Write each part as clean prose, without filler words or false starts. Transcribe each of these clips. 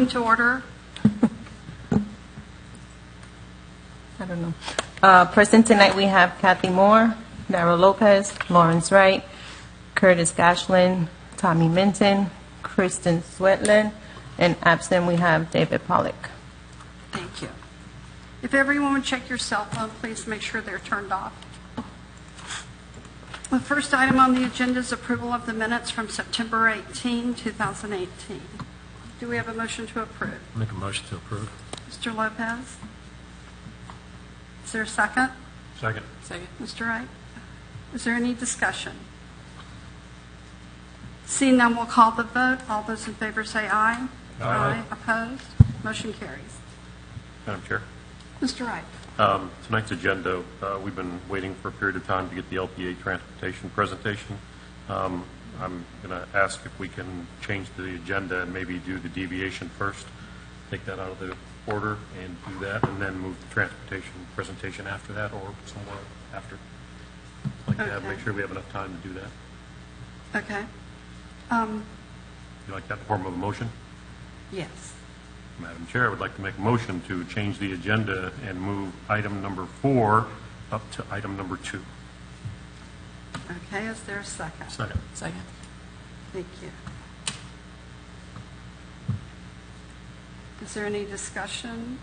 Point to order. I don't know. Present tonight we have Kathy Moore, Darrell Lopez, Lawrence Wright, Curtis Gashlin, Tommy Minton, Kristen Swetland, and absent we have David Pollock. Thank you. If everyone would check your cell phone, please make sure they're turned off. The first item on the agenda is approval of the minutes from September 18, 2018. Do we have a motion to approve? Make a motion to approve. Mr. Lopez? Is there a second? Second. Mr. Wright? Is there any discussion? Seeing none, we'll call the vote. All those in favor say aye. Aye. Opposed? Motion carries. Madam Chair. Mr. Wright? Tonight's agenda, we've been waiting for a period of time to get the LPA transportation presentation. I'm going to ask if we can change the agenda and maybe do the deviation first, take that out of the order and do that, and then move the transportation presentation after that or somewhere after. I'd like to Okay. make sure we have enough time to do that. Okay. You like that in the form of a motion? Yes. Madam Chair, I would like to make a motion to change the agenda and move item number 4 up to item number 2. Okay, is there a second? Second. Thank you. Is there any discussion?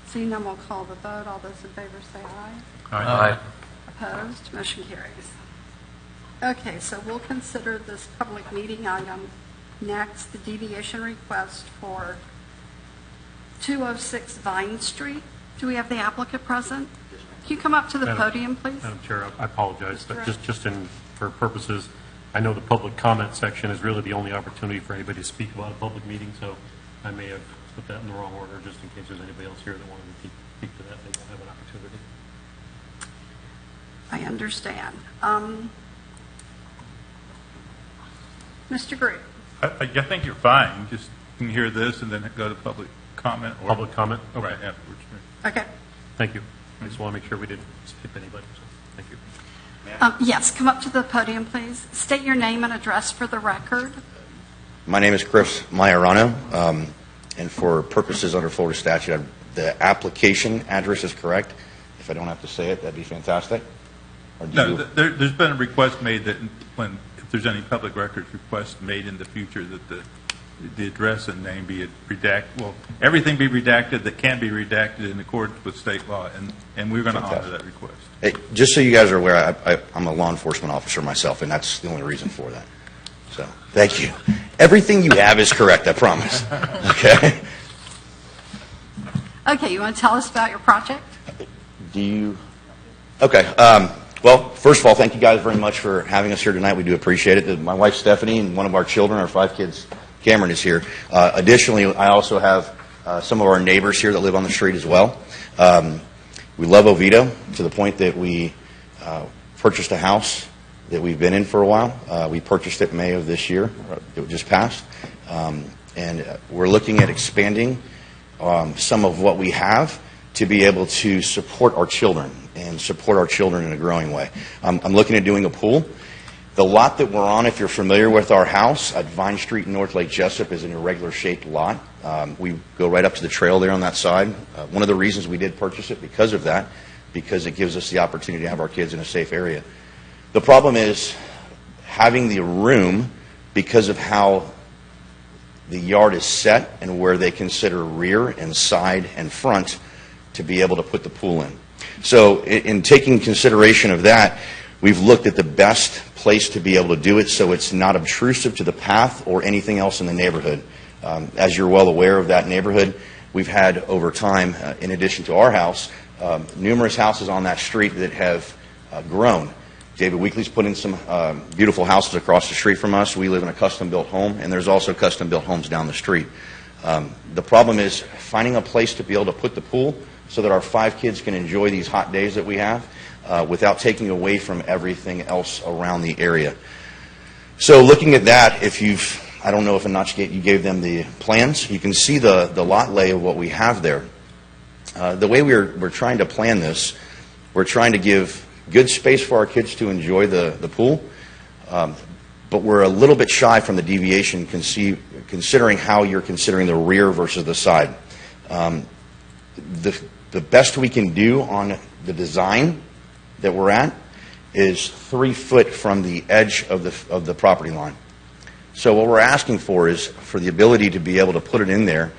Seeing none, we'll call the vote. All those in favor say aye. Aye. Opposed? Motion carries. Okay, so we'll consider this public meeting item next, the deviation request for 206 Vine Street. Do we have the applicant present? Can you come up to the podium, please? Madam Chair, I apologize, but Mr. just for purposes, I know the public comment section is really the only opportunity for anybody to speak about a public meeting, so I may have put that in the wrong order, just in case there's anybody else here that wanted to speak to that, they won't have an opportunity. I understand. Mr. Groot? I think you're fine. Just can you hear this and then go to public comment? Or Public comment? Okay. Right afterwards. Okay. Thank you. I just want to make sure we didn't skip anybody, so thank you. Yes, come up to the podium, please. State your name and address for the record. My name is Chris Majorano, and for purposes under Florida statute, the application address is correct. If I don't have to say it, that'd be fantastic. Or do No, you- there's been a request made that if there's any public records request made in the future that the address and name be redacted. Well, everything be redacted that can be redacted in accordance with state law, and we're going to honor that request. Hey, just so you guys are aware, I'm a law enforcement officer myself, and that's the only reason for that. So, thank you. Everything you have is correct, I promise. Okay? Okay, you want to tell us about your project? Do you? Okay. Well, first of all, thank you guys very much for having us here tonight. We do appreciate it. My wife, Stephanie, and one of our children, our 5 kids, Cameron, is here. Additionally, I also have some of our neighbors here that live on the street as well. We love Oviedo to the point that we purchased a house that we've been in for a while. We purchased it in May of this year. It just passed. And we're looking at expanding some of what we have to be able to support our children and support our children in a growing way. I'm looking at doing a pool. The lot that we're on, if you're familiar with our house at Vine Street in North Lake Jessup, is an irregular shaped lot. We go right up to the trail there on that side. One of the reasons we did purchase it because of that, because it gives us the opportunity to have our kids in a safe area. The problem is having the room because of how the yard is set and where they consider rear and side and front to be able to put the pool in. So in taking consideration of that, we've looked at the best place to be able to do it so it's not obtrusive to the path or anything else in the neighborhood. As you're well aware of that neighborhood, we've had over time, in addition to our house, numerous houses on that street that have grown. David Weekley's put in some beautiful houses across the street from us. We live in a custom-built home, and there's also custom-built homes down the street. The problem is finding a place to be able to put the pool so that our 5 kids can enjoy these hot days that we have without taking away from everything else around the area. So looking at that, I don't know if you gave them the plans. You can see the lot lay of what we have there. The way we're trying to plan this, we're trying to give good space for our kids to enjoy the pool. but we're a little bit shy from the deviation considering how you're considering the rear versus the side. The best we can do on the design that we're at is 3 foot from the edge of the property line. So what we're asking for is for the ability to be able to put it in there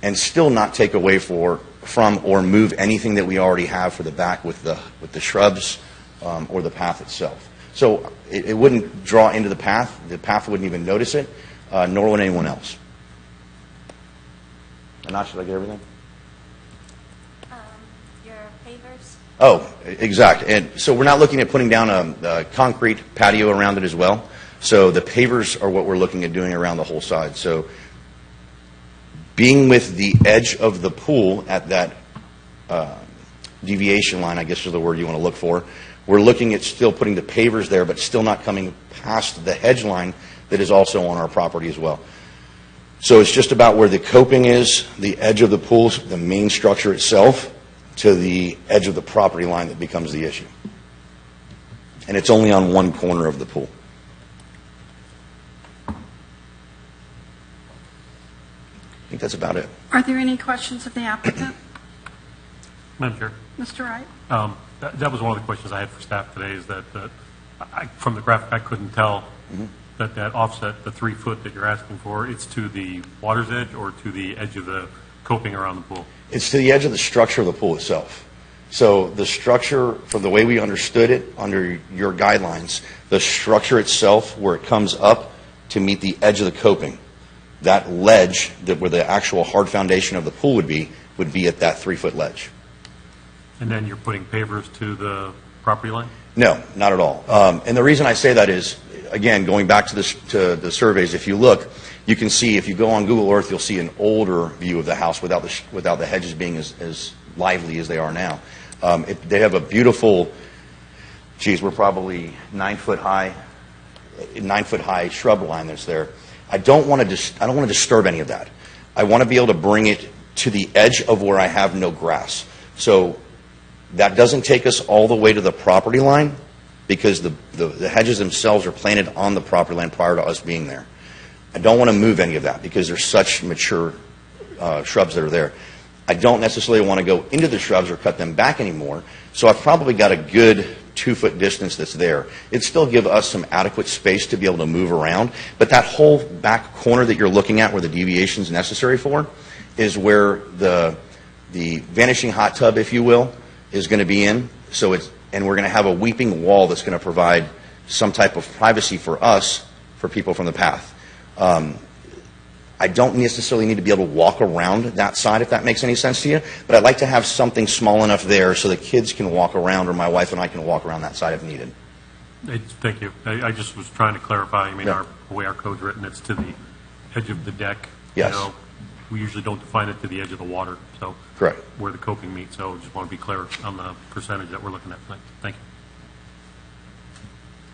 and still not take away from or move anything that we already have for the back with the shrubs or the path itself. So it wouldn't draw into the path. The path wouldn't even notice it, nor would anyone else. And now, should I get everything? Your pavers? Oh, exact. And so we're not looking at putting down a concrete patio around it as well. So the pavers are what we're looking at doing around the whole side. So being with the edge of the pool at that deviation line, I guess is the word you want to look for, we're looking at still putting the pavers there, but still not coming past the hedge line that is also on our property as well. So it's just about where the coping is, the edge of the pool, the main structure itself, to the edge of the property line that becomes the issue. And it's only on one corner of the pool. I think that's about it. Are there any questions of the applicant? Madam Chair, Mr. Wright? that was one of the questions I had for staff today, is that from the graphic, I couldn't tell that offset, the 3 foot that you're asking for, it's to the water's edge or to the edge of the coping around the pool? It's to the edge of the structure of the pool itself. So the structure, from the way we understood it under your guidelines, the structure itself, where it comes up to meet the edge of the coping, that ledge, where the actual hard foundation of the pool would be at that 3 foot ledge. And then you're putting pavers to the property line? No, not at all. And the reason I say that is, again, going back to the surveys, if you look, you can see, if you go on Google Earth, you'll see an older view of the house without the hedges being as lively as they are now. They have a beautiful, we're probably 9 foot high shrub line that's there. I don't want to disturb any of that. I want to be able to bring it to the edge of where I have no grass. So that doesn't take us all the way to the property line, because the hedges themselves are planted on the property line prior to us being there. I don't want to move any of that because there's such mature shrubs that are there. I don't necessarily want to go into the shrubs or cut them back anymore, so I've probably got a good 2 foot distance that's there. It'd still give us some adequate space to be able to move around, but that whole back corner that you're looking at where the deviation is necessary for is where the vanishing hot tub, if you will, is going to be in. And we're going to have a weeping wall that's going to provide some type of privacy for us, for people from the path. I don't necessarily need to be able to walk around that side, if that makes any sense to you, but I'd like to have something small enough there so the kids can walk around, or my wife and I can walk around that side if needed. Thank you. I just was trying to clarify. I mean, Yeah. the way our code's written, it's to the edge of the deck. Yes. We usually don't define it to the edge of the water, so Correct. where the coping meets. So just want to be clear on the percentage that we're looking at. Thank you.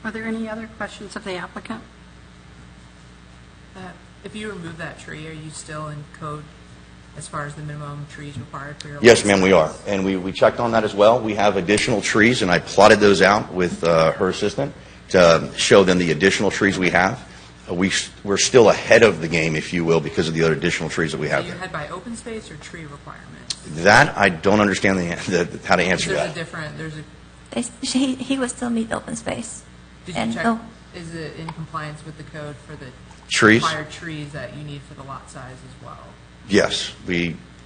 Are there any other questions of the applicant? If you remove that tree, are you still in code as far as the minimum trees required for your? Yes, lot ma'am, we are. size? And we checked on that as well. We have additional trees, and I plotted those out with her assistant to show them the additional trees we have. We're still ahead of the game, if you will, because of the other additional trees that we Are have you there. ahead by open space or tree requirements? That, I don't understand how to answer There's a that. different, He would still meet open space. did you And check, no. is it in compliance with the code for the Trees? required trees that you need for the lot size as well? Yes.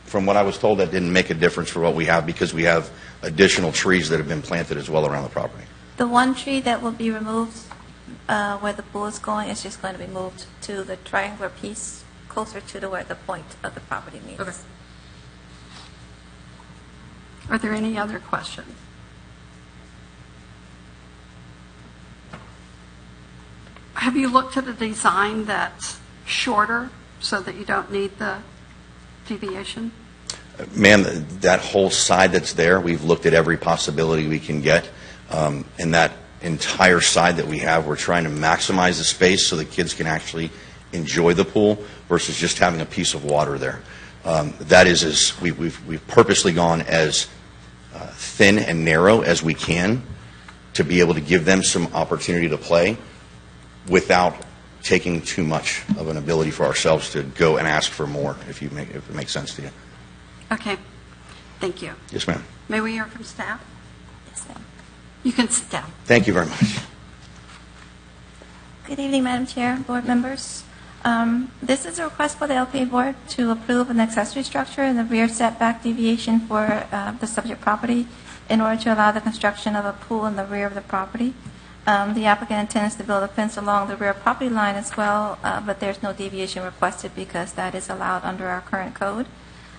From what I was told, that didn't make a difference for what we have, because we have additional trees that have been planted as well around the property. The one tree that will be removed where the pool is going is just going to be moved to the triangular piece closer to where the point of the property meets. Okay. Are there any other questions? Have you looked at a design that's shorter so that you don't need the deviation? Ma'am, that whole side that's there, we've looked at every possibility we can get. And that entire side that we have, we're trying to maximize the space so the kids can actually enjoy the pool versus just having a piece of water there. That is, we've purposely gone as thin and narrow as we can to be able to give them some opportunity to play. without taking too much of an ability for ourselves to go and ask for more, if it makes sense to you. Okay, thank you. Yes, ma'am. May we hear from staff? Yes, ma'am. You can sit down. Thank you very much. Good evening, Madam Chair, board members. This is a request for the LPA board to approve an accessory structure in the rear setback deviation for the subject property in order to allow the construction of a pool in the rear of the property. The applicant intends to build a fence along the rear property line as well, but there's no deviation requested because that is allowed under our current code.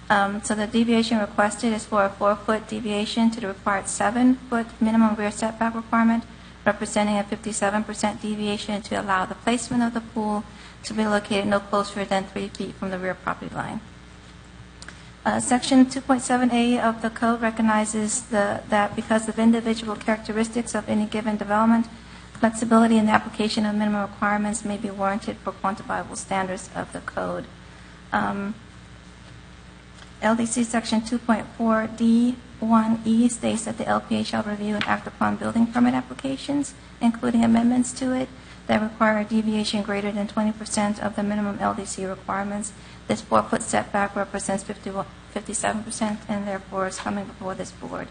So the deviation requested is for a 4-foot deviation to the required 7-foot minimum rear setback requirement, representing a 57% deviation to allow the placement of the pool to be located no closer than 3 feet from the rear property line. Section 2.7A of the code recognizes that because of individual characteristics of any given development, flexibility in the application of minimum requirements may be warranted for quantifiable standards of the code. LDC Section 2.4D1E states that the LPA shall review and act upon building permit applications, including amendments to it, that require a deviation greater than 20% of the minimum LDC requirements. This 4-foot setback represents 57% and therefore is coming before this board.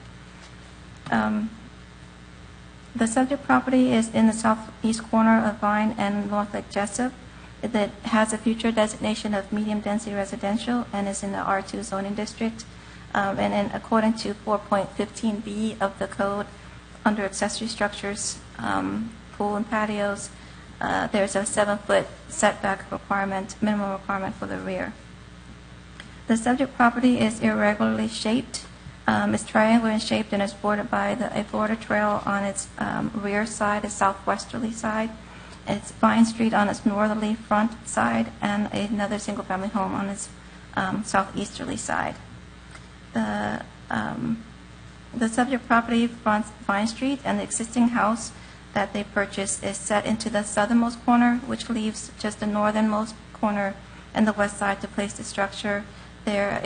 The subject property is in the southeast corner of Vine and North Lake Jessup. That has a future designation of medium density residential and is in the R2 zoning district. And in according to 4.15B of the code, under accessory structures, pool and patios, there's a 7-foot setback requirement, minimum requirement for the rear. The subject property is irregularly shaped. It's triangular in shape and is bordered by a border trail on its rear side, its southwesterly side. It's Vine Street on its northerly front side and another single-family home on its southeasterly side. The subject property fronts Vine Street, and the existing house that they purchased is set into the southernmost corner, which leaves just the northernmost corner and the west side to place the structure. Their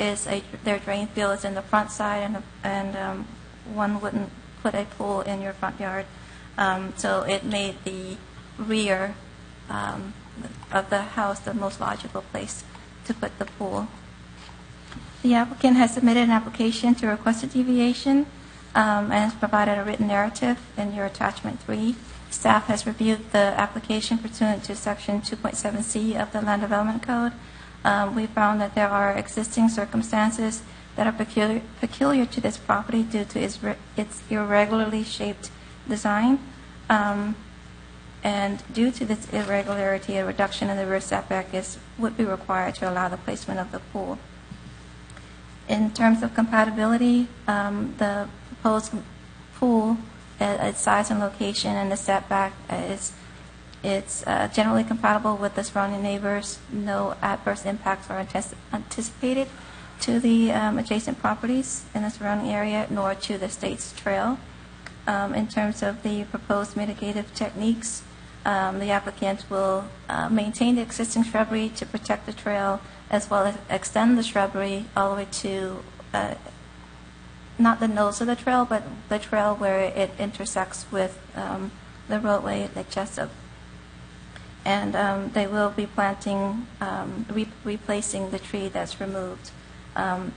drain field is in the front side, and one wouldn't put a pool in your front yard. So it made the rear of the house the most logical place to put the pool. The applicant has submitted an application to request a deviation and has provided a written narrative in your attachment 3. Staff has reviewed the application pursuant to section 2.7C of the Land Development Code. We found that there are existing circumstances that are peculiar to this property due to its irregularly shaped design. And due to this irregularity, a reduction in the rear setback would be required to allow the placement of the pool. In terms of compatibility, the proposed pool, its size and location, and the setback it's generally compatible with the surrounding neighbors. No adverse impacts are anticipated to the adjacent properties in the surrounding area, nor to the state's trail. In terms of the proposed mitigative techniques, the applicant will maintain the existing shrubbery to protect the trail, as well as extend the shrubbery all the way to not the nose of the trail, but the trail where it intersects with the roadway at Lake Jessup. And they will be planting, replacing the tree that's removed.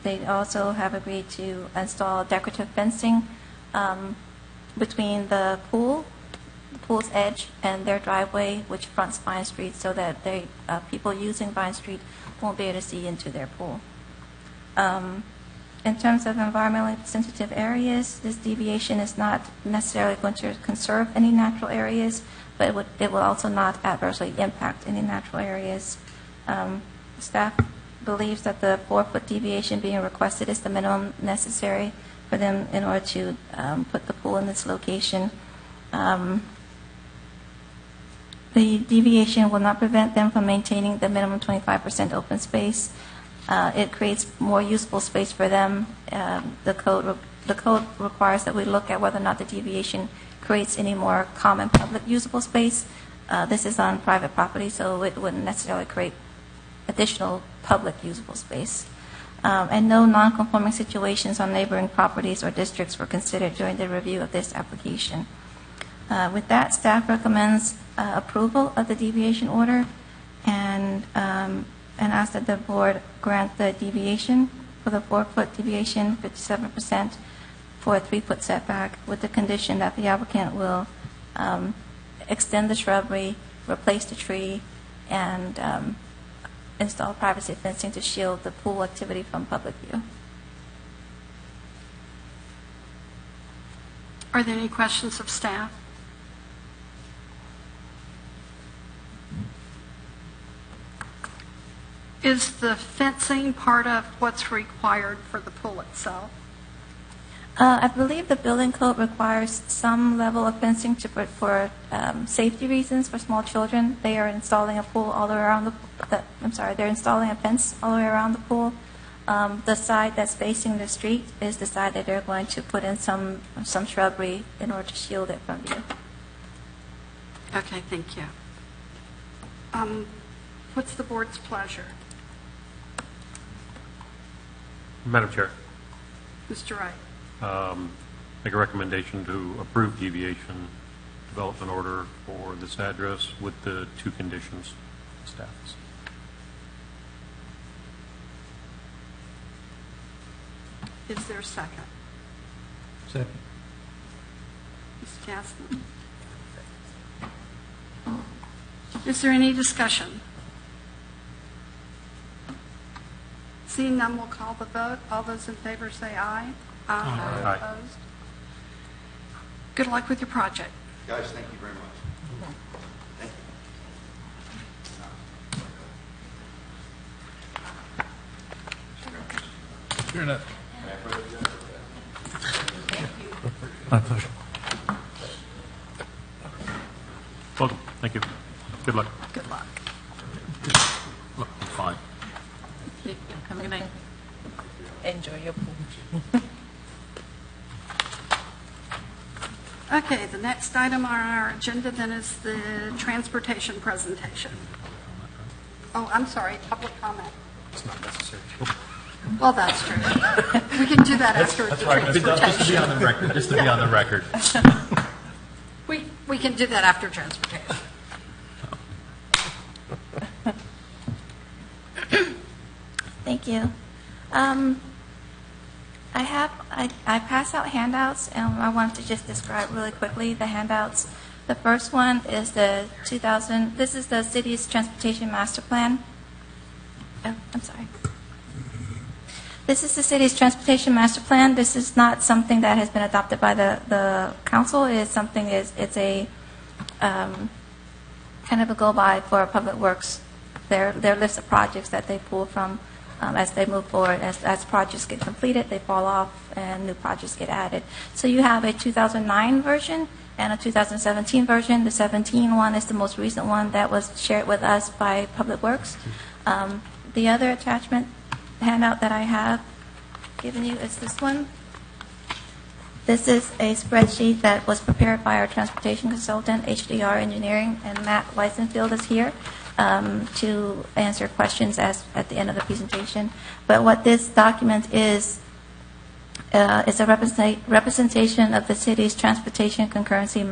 They also have agreed to install decorative fencing between the pool's edge and their driveway, which fronts Vine Street, so that people using Vine Street won't be able to see into their pool. In terms of environmentally sensitive areas, this deviation is not necessarily going to conserve any natural areas, but it will also not adversely impact any natural areas. Staff believes that the 4-foot deviation being requested is the minimum necessary for them in order to put the pool in this location. The deviation will not prevent them from maintaining the minimum 25% open space. It creates more usable space for them. The code requires that we look at whether or not the deviation creates any more common public usable space. This is on private property, so it wouldn't necessarily create additional public usable space. And no non-conforming situations on neighboring properties or districts were considered during the review of this application. With that, staff recommends approval of the deviation order and ask that the board grant the deviation for the 4-foot deviation, 57% for a 3-foot setback, with the condition that the applicant will extend the shrubbery, replace the tree, and install privacy fencing to shield the pool activity from public view. Are there any questions of staff? Is the fencing part of what's required for the pool itself? I believe the building code requires some level of fencing for safety reasons for small children. They are installing a pool all the way around they're installing a fence all the way around the pool. The side that's facing the street is the side that they're going to put in some shrubbery in order to shield it from view. Okay, thank you. What's the board's pleasure? Madam Chair, Mr. Wright? make a recommendation to approve deviation development order for this address with the 2 conditions staff's. Is there a second? Second. Ms. Kastner? Is there any discussion? Seeing none, we'll call the vote. All those in favor say aye. Aye. Opposed? Good luck with your project. Guys, thank you very much. Thank you. Sure enough. My pleasure. Welcome. Thank you. Good luck. Good luck. Look, fine. Have a good night. Enjoy your pool. Okay, the next item on our agenda then is the transportation presentation. Oh, I'm sorry, public comment. It's not necessary. Well, that's true. We can do that after the Just to be transportation. on the record, just to be on the record. We can do that after transportation. Thank you. I pass out handouts, and I wanted to just describe really quickly the handouts. The first one is this is the city's transportation master plan. Oh, I'm sorry. This is the city's transportation master plan. This is not something that has been adopted by the council. It's a kind of a go-by for Public Works. Their list of projects that they pull from as they move forward. As projects get completed, they fall off and new projects get added. So you have a 2009 version and a 2017 version. The 17 one is the most recent one that was shared with us by Public Works. The other attachment handout that I have given you is this one. This is a spreadsheet that was prepared by our transportation consultant, HDR Engineering, and Matt Weisenfield is here to answer questions at the end of the presentation. But what this document is a representation of the city's transportation concurrency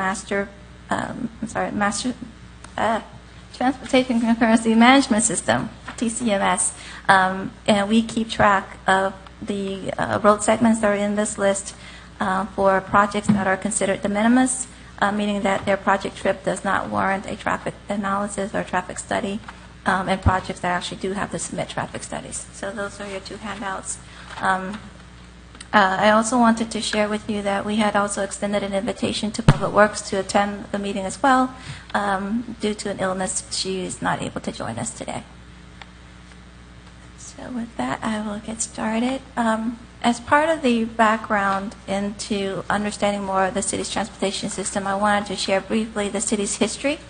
transportation concurrency management system, TCMS, and we keep track of the road segments that are in this list for projects that are considered de minimis, meaning that their project trip does not warrant a traffic analysis or traffic study, and projects that actually do have to submit traffic studies. So those are your 2 handouts. I also wanted to share with you that we had also extended an invitation to Public Works to attend the meeting as well. Due to an illness, she is not able to join us today. So with that, I will get started. As part of the background into understanding more of the city's transportation system, I wanted to share briefly the city's history.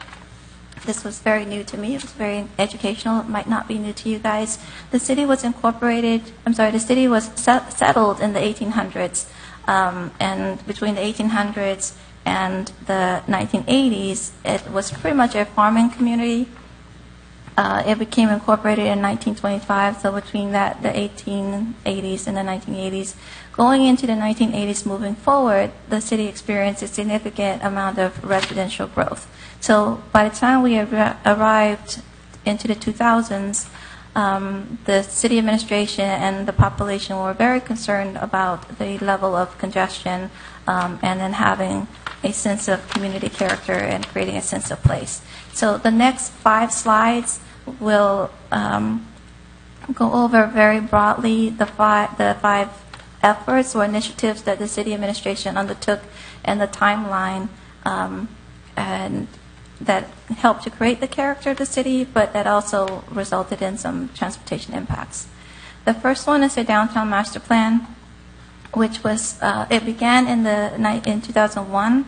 This was very new to me. It was very educational. It might not be new to you guys. The city was the city was settled in the 1800s. And between the 1800s and the 1980s, it was pretty much a farming community. It became incorporated in 1925, so between that, the 1880s and the 1980s. Going into the 1980s, moving forward, the city experienced a significant amount of residential growth. So by the time we arrived into the 2000s, the city administration and the population were very concerned about the level of congestion and then having a sense of community character and creating a sense of place. So the next 5 slides will go over very broadly the five efforts or initiatives that the city administration undertook and the timeline and that helped to create the character of the city, but that also resulted in some transportation impacts. The first one is the Downtown Master Plan, which was, it began in 2001.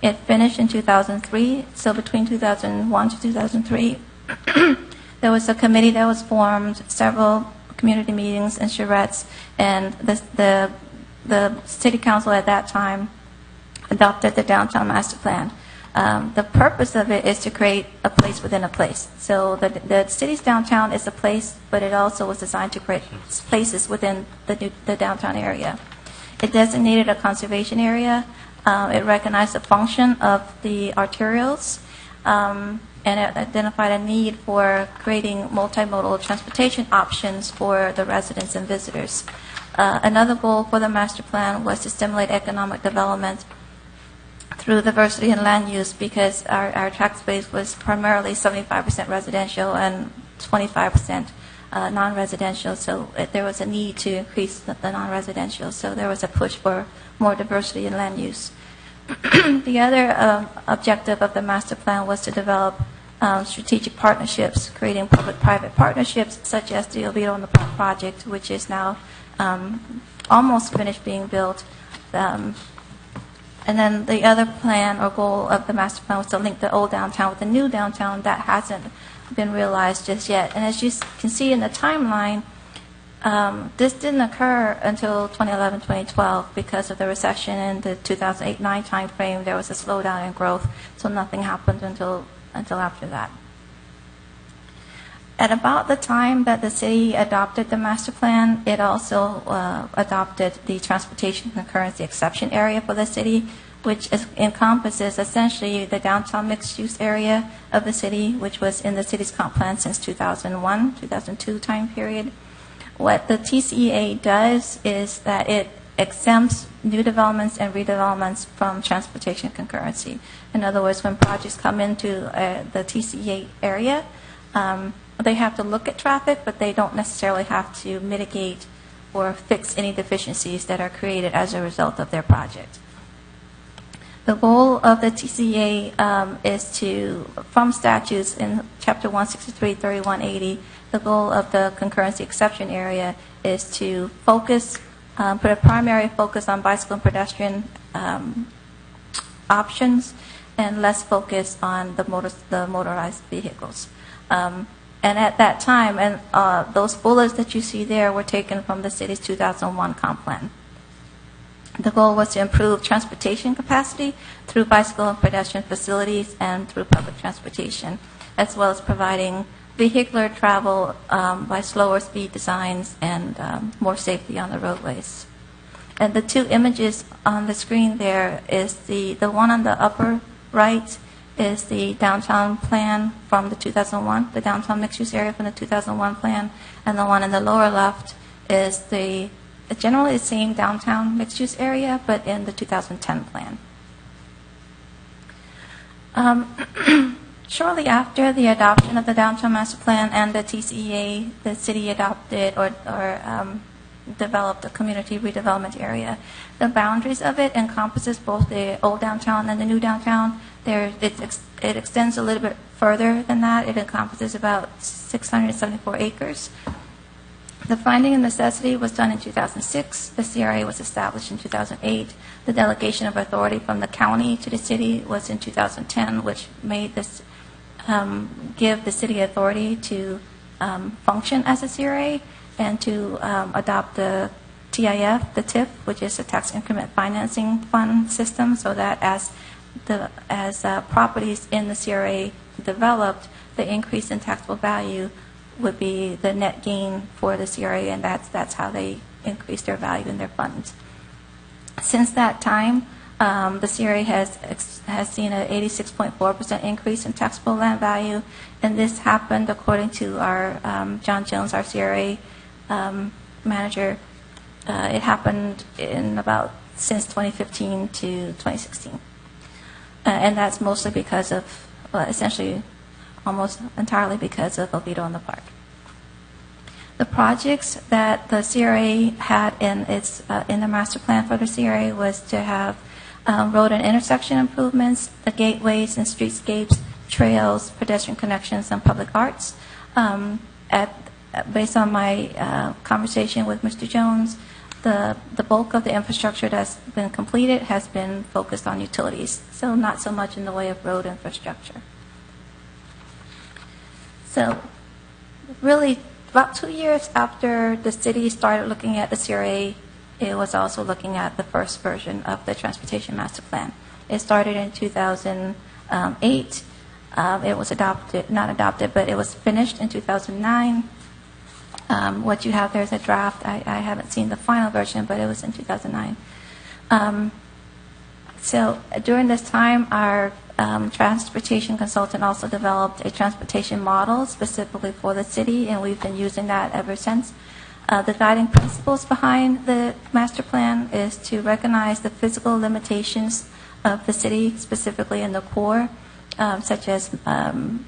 It finished in 2003. So between 2001 to 2003, there was a committee that was formed, several community meetings and charrettes, and the city council at that time adopted the Downtown Master Plan. The purpose of it is to create a place within a place. So the city's downtown is a place, but it also was designed to create places within the downtown area. It designated a conservation area. It recognized the function of the arterials, and it identified a need for creating multimodal transportation options for the residents and visitors. Another goal for the master plan was to stimulate economic development through diversity in land use, because our tax base was primarily 75% residential and 25% non-residential, so there was a need to increase the non-residential, so there was a push for more diversity in land use. The other objective of the master plan was to develop strategic partnerships, creating public-private partnerships such as the Oviedo on the Park project, which is now almost finished being built. And then the other plan or goal of the master plan was to link the old downtown with the new downtown. That hasn't been realized just yet. And as you can see in the timeline, this didn't occur until 2011, 2012 because of the recession and the 2008-9 time frame. There was a slowdown in growth, so nothing happened until after that. At about the time that the city adopted the master plan, it also adopted the transportation concurrency exception area for the city, which encompasses essentially the downtown mixed-use area of the city, which was in the city's comp plan since 2001, 2002 time period. What the TCEA does is that it exempts new developments and redevelopments from transportation concurrency. In other words, when projects come into the TCEA area, they have to look at traffic, but they don't necessarily have to mitigate or fix any deficiencies that are created as a result of their project. The goal of the TCEA is to, from statutes in Chapter 163, 3180, the goal of the concurrency exception area is to focus, put a primary focus on bicycle and pedestrian options and less focus on the motorized vehicles. And at that time, and those bullets that you see there were taken from the city's 2001 comp plan. The goal was to improve transportation capacity through bicycle and pedestrian facilities and through public transportation, as well as providing vehicular travel by slower speed designs and more safety on the roadways. And the two images on the screen there is the one on the upper right is the downtown plan from the 2001, the downtown mixed-use area from the 2001 plan, and the one in the lower left is generally the same downtown mixed-use area, but in the 2010 plan. Shortly after the adoption of the Downtown Master Plan and the TCEA, the city adopted or developed a community redevelopment area. The boundaries of it encompasses both the old downtown and the new downtown. It extends a little bit further than that. It encompasses about 674 acres. The finding of necessity was done in 2006. The CRA was established in 2008. The delegation of authority from the county to the city was in 2010, which made this give the city authority to function as a CRA and to adopt the TIF, the TIF, which is a tax increment financing fund system, so that as properties in the CRA developed, the increase in taxable value would be the net gain for the CRA, and that's how they increase their value in their funds. Since that time, the CRA has seen an 86.4% increase in taxable land value, and this happened according to our John Jones, our CRA manager. It happened in about since 2015 to 2016, and that's mostly because of, essentially, almost entirely because of Oviedo in the Park. The projects that the CRA had in the master plan for the CRA was to have road and intersection improvements, the gateways and streetscapes, trails, pedestrian connections, and public arts. Based on my conversation with Mr. Jones, the bulk of the infrastructure that's been completed has been focused on utilities, so not so much in the way of road infrastructure. So really, about 2 years after the city started looking at the CRA, it was also looking at the first version of the Transportation Master Plan. It started in 2008. It was not adopted, but it was finished in 2009. What you have there is a draft. I haven't seen the final version, but it was in 2009. So during this time, our transportation consultant also developed a transportation model specifically for the city, and we've been using that ever since. The guiding principles behind the master plan is to recognize the physical limitations of the city, specifically in the core, such as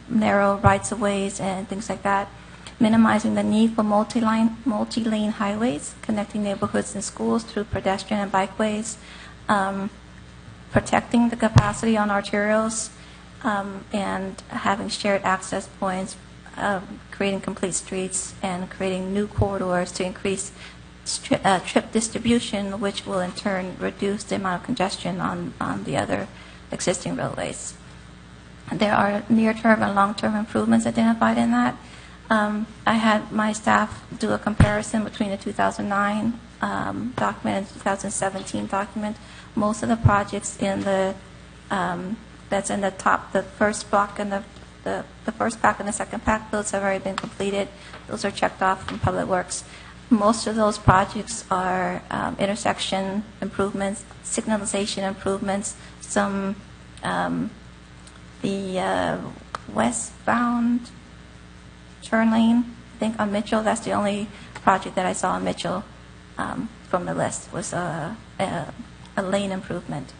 narrow rights-of-ways and things like that, minimizing the need for multi-lane highways, connecting neighborhoods and schools through pedestrian and bikeways, protecting the capacity on arterials, and having shared access points, creating complete streets, and creating new corridors to increase trip distribution, which will in turn reduce the amount of congestion on the other existing roadways. There are near-term and long-term improvements identified in that. I had my staff do a comparison between the 2009 document and 2017 document. Most of the projects in the that's in the top, the first block and the first pack and the second pack, those have already been completed. Those are checked off from Public Works. Most of those projects are intersection improvements, signalization improvements, some the westbound turn lane, I think on Mitchell. That's the only project that I saw on Mitchell from the list was a lane improvement.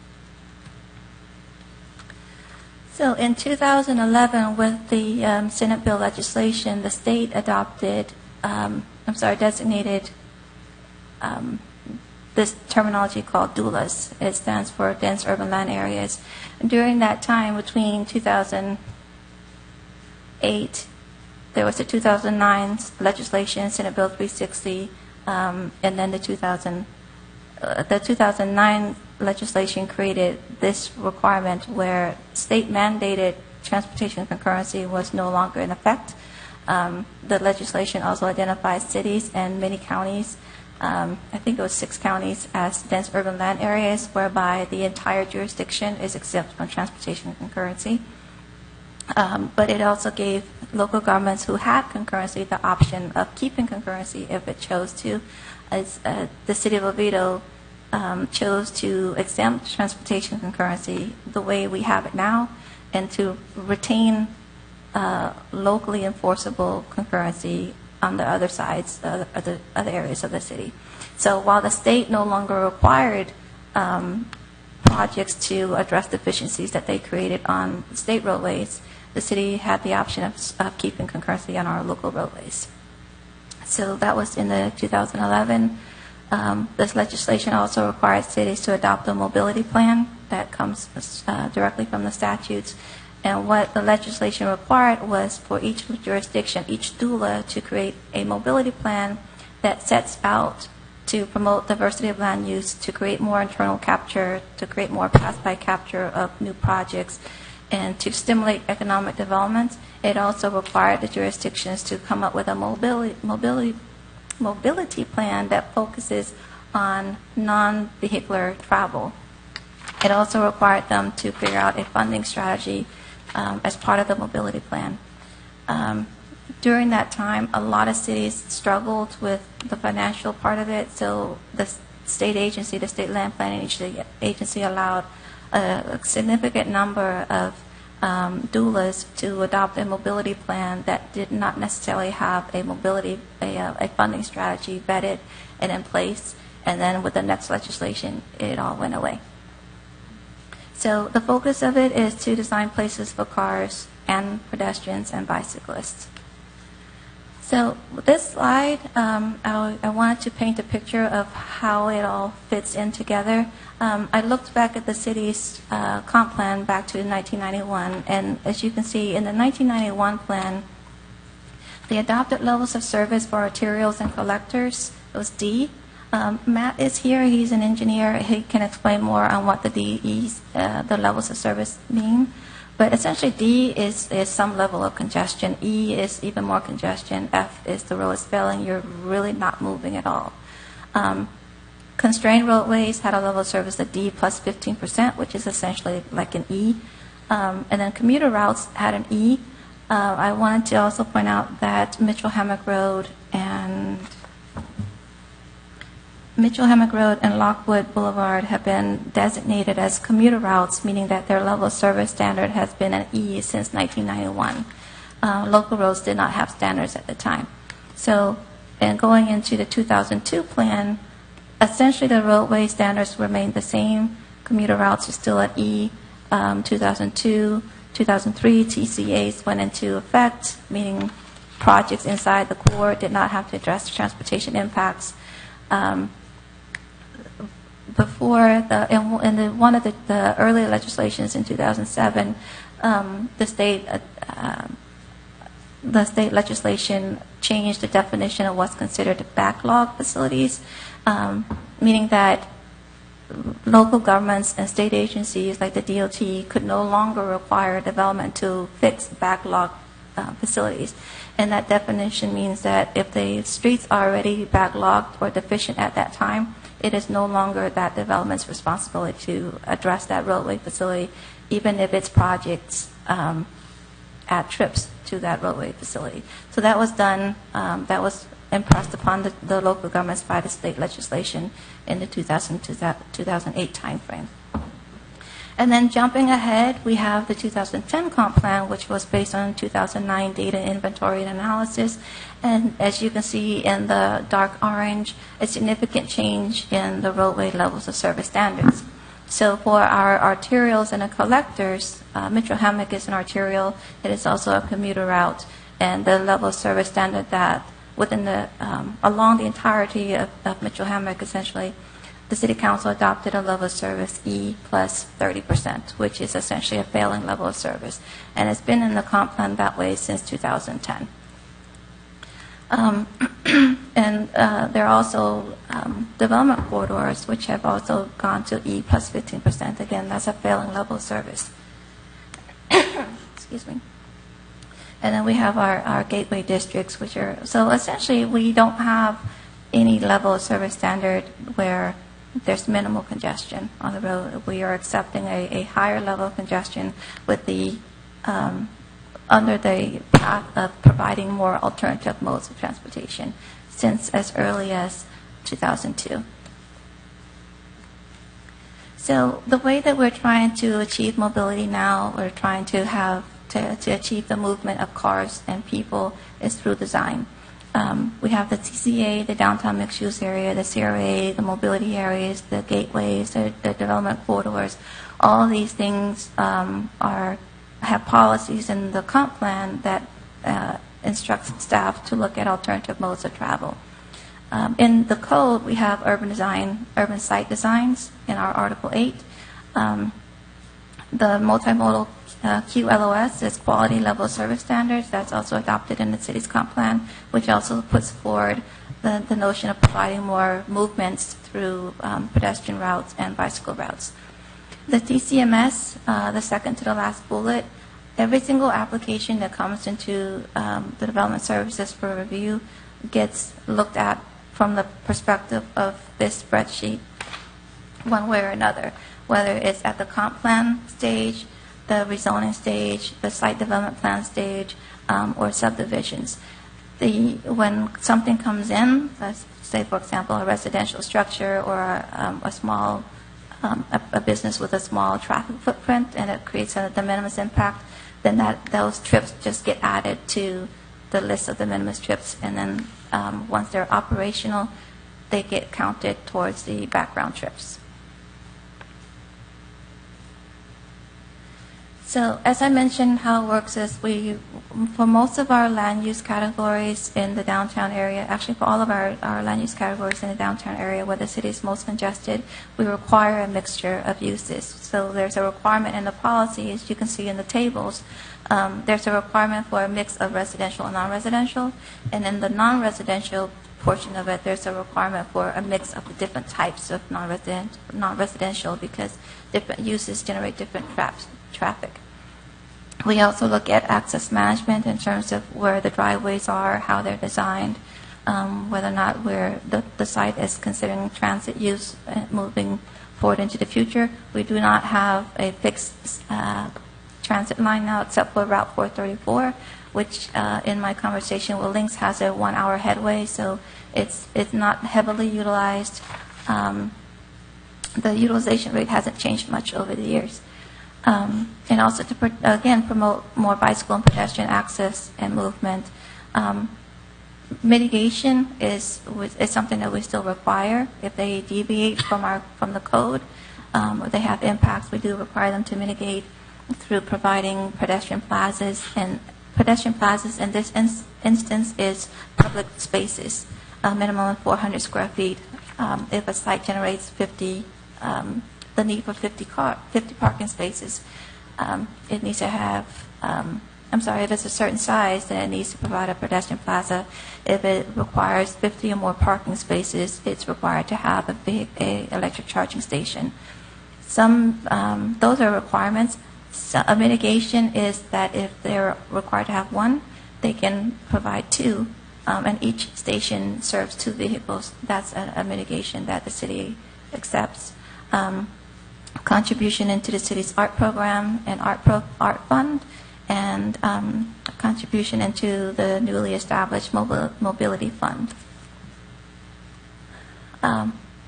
So in 2011, with the Senate bill legislation, the state adopted, designated this terminology called DULAs. It stands for Dense Urban Land Areas. And during that time, between 2008, there was the 2009 legislation, Senate Bill 360, and then the 2009 legislation created this requirement where state-mandated transportation concurrency was no longer in effect. The legislation also identifies cities and many counties, I think it was 6 counties, as dense urban land areas, whereby the entire jurisdiction is exempt from transportation concurrency. But it also gave local governments who had concurrency the option of keeping concurrency if it chose to. As the city of Oviedo chose to exempt transportation concurrency the way we have it now, and to retain locally enforceable concurrency on the other sides, other areas of the city. So while the state no longer required projects to address deficiencies that they created on state roadways, the city had the option of keeping concurrency on our local roadways. So that was in the 2011. This legislation also requires cities to adopt a mobility plan that comes directly from the statutes. And what the legislation required was for each jurisdiction, each DULA, to create a mobility plan that sets out to promote diversity of land use, to create more internal capture, to create more pass-by capture of new projects, and to stimulate economic development. It also required the jurisdictions to come up with a mobility plan that focuses on non-vehicular travel. It also required them to figure out a funding strategy as part of the mobility plan. During that time, a lot of cities struggled with the financial part of it, so the state agency, the state land planning agency, allowed a significant number of doulas to adopt a mobility plan that did not necessarily have a funding strategy vetted and in place, and then with the next legislation, it all went away. So the focus of it is to design places for cars and pedestrians and bicyclists. So with this slide, I wanted to paint a picture of how it all fits in together. I looked back at the city's comp plan back to 1991, and as you can see, in the 1991 plan, the adopted levels of service for arterials and collectors was D. Matt is here. He's an engineer. He can explain more on what the DEs, the levels of service mean. But essentially, D is some level of congestion. E is even more congestion. F is the road is failing. You're really not moving at all. Constrained roadways had a level of service of D plus 15%, which is essentially like an E. And then commuter routes had an E. I wanted to also point out that Mitchell-Hammock Road and Lockwood Boulevard have been designated as commuter routes, meaning that their level of service standard has been an E since 1991. Local roads did not have standards at the time. So, and going into the 2002 plan, essentially the roadway standards remained the same. Commuter routes are still at E. 2002, 2003, TCAs went into effect, meaning projects inside the core did not have to address transportation impacts. Before one of the early legislations in 2007, the state legislation changed the definition of what's considered backlog facilities, meaning that local governments and state agencies like the DOT could no longer require development to fix backlog facilities. And that definition means that if the streets are already backlogged or deficient at that time, it is no longer that development's responsibility to address that roadway facility, even if its projects add trips to that roadway facility. So that was done, that was impressed upon the local governments by the state legislation in the 2008 timeframe. And then jumping ahead, we have the 2010 comp plan, which was based on 2009 data inventory and analysis. And as you can see in the dark orange, a significant change in the roadway levels of service standards. So for our arterials and the collectors, Mitchell-Hammock is an arterial. It is also a commuter route. And the level of service standard that within the, along the entirety of Mitchell-Hammock, essentially, the City Council adopted a level of service E plus 30%, which is essentially a failing level of service. And it's been in the comp plan that way since 2010. And there are also development corridors, which have also gone to E plus 15%. Again, that's a failing level of service. Excuse me. And then we have our gateway districts, which are, so essentially we don't have any level of service standard where there's minimal congestion on the road. We are accepting a higher level of congestion with the under the path of providing more alternative modes of transportation since as early as 2002. So the way that we're trying to achieve mobility now, we're trying to have to achieve the movement of cars and people is through design. We have the TCA, the downtown mixed-use area, the CRA, the mobility areas, the gateways, the development corridors. All of these things have policies in the comp plan that instructs staff to look at alternative modes of travel. In the code, we have urban design, urban site designs in our Article 8. The multimodal QLOS is quality level service standards. That's also adopted in the city's comp plan, which also puts forward the notion of providing more movements through pedestrian routes and bicycle routes. The TCMS, the second to the last bullet, every single application that comes into the development services for review gets looked at from the perspective of this spreadsheet one way or another, whether it's at the comp plan stage, the rezoning stage, the site development plan stage, or subdivisions. When something comes in, let's say, for example, a residential structure or a small a business with a small traffic footprint, and it creates a de minimis impact, then those trips just get added to the list of de minimis trips, and then once they're operational, they get counted towards the background trips. So as I mentioned, how it works is for most of our land use categories in the downtown area, actually for all of our land use categories in the downtown area where the city is most congested, we require a mixture of uses. So there's a requirement in the policy, as you can see in the tables. There's a requirement for a mix of residential and non-residential, and in the non-residential portion of it, there's a requirement for a mix of the different types of non-residential because different uses generate different traffic. We also look at access management in terms of where the driveways are, how they're designed, whether or not the site is considering transit use moving forward into the future. We do not have a fixed transit line now except for Route 434, which in my conversation with Lynx has a 1-hour headway, so it's not heavily utilized. The utilization rate hasn't changed much over the years. And also to, again, promote more bicycle and pedestrian access and movement. Mitigation is something that we still require. If they deviate from the code or they have impacts, we do require them to mitigate through providing pedestrian plazas. And pedestrian plazas in this instance is public spaces, a minimum of 400 square feet. If a site generates the need for 50 parking spaces, it needs to have, if it's a certain size, then it needs to provide a pedestrian plaza. If it requires 50 or more parking spaces, it's required to have a electric charging station. Those are requirements. So a mitigation is that if they're required to have one, they can provide two, and each station serves 2 vehicles. That's a mitigation that the city accepts. Contribution into the city's art program and art fund, and contribution into the newly established mobility fund.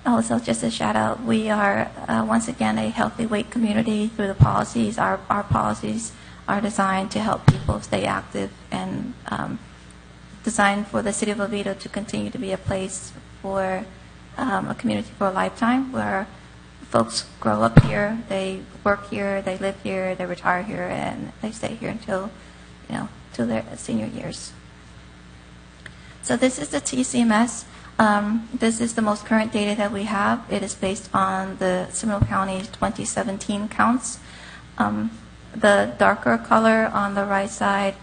Also, just a shout out, we are once again a healthy weight community through the policies. Our policies are designed to help people stay active and designed for the city of Oviedo to continue to be a place for a community for a lifetime, where folks grow up here, they work here, they live here, they retire here, and they stay here until their senior years. So this is the TCMS. This is the most current data that we have. It is based on the Seminole County 2017 counts. The darker color on the right side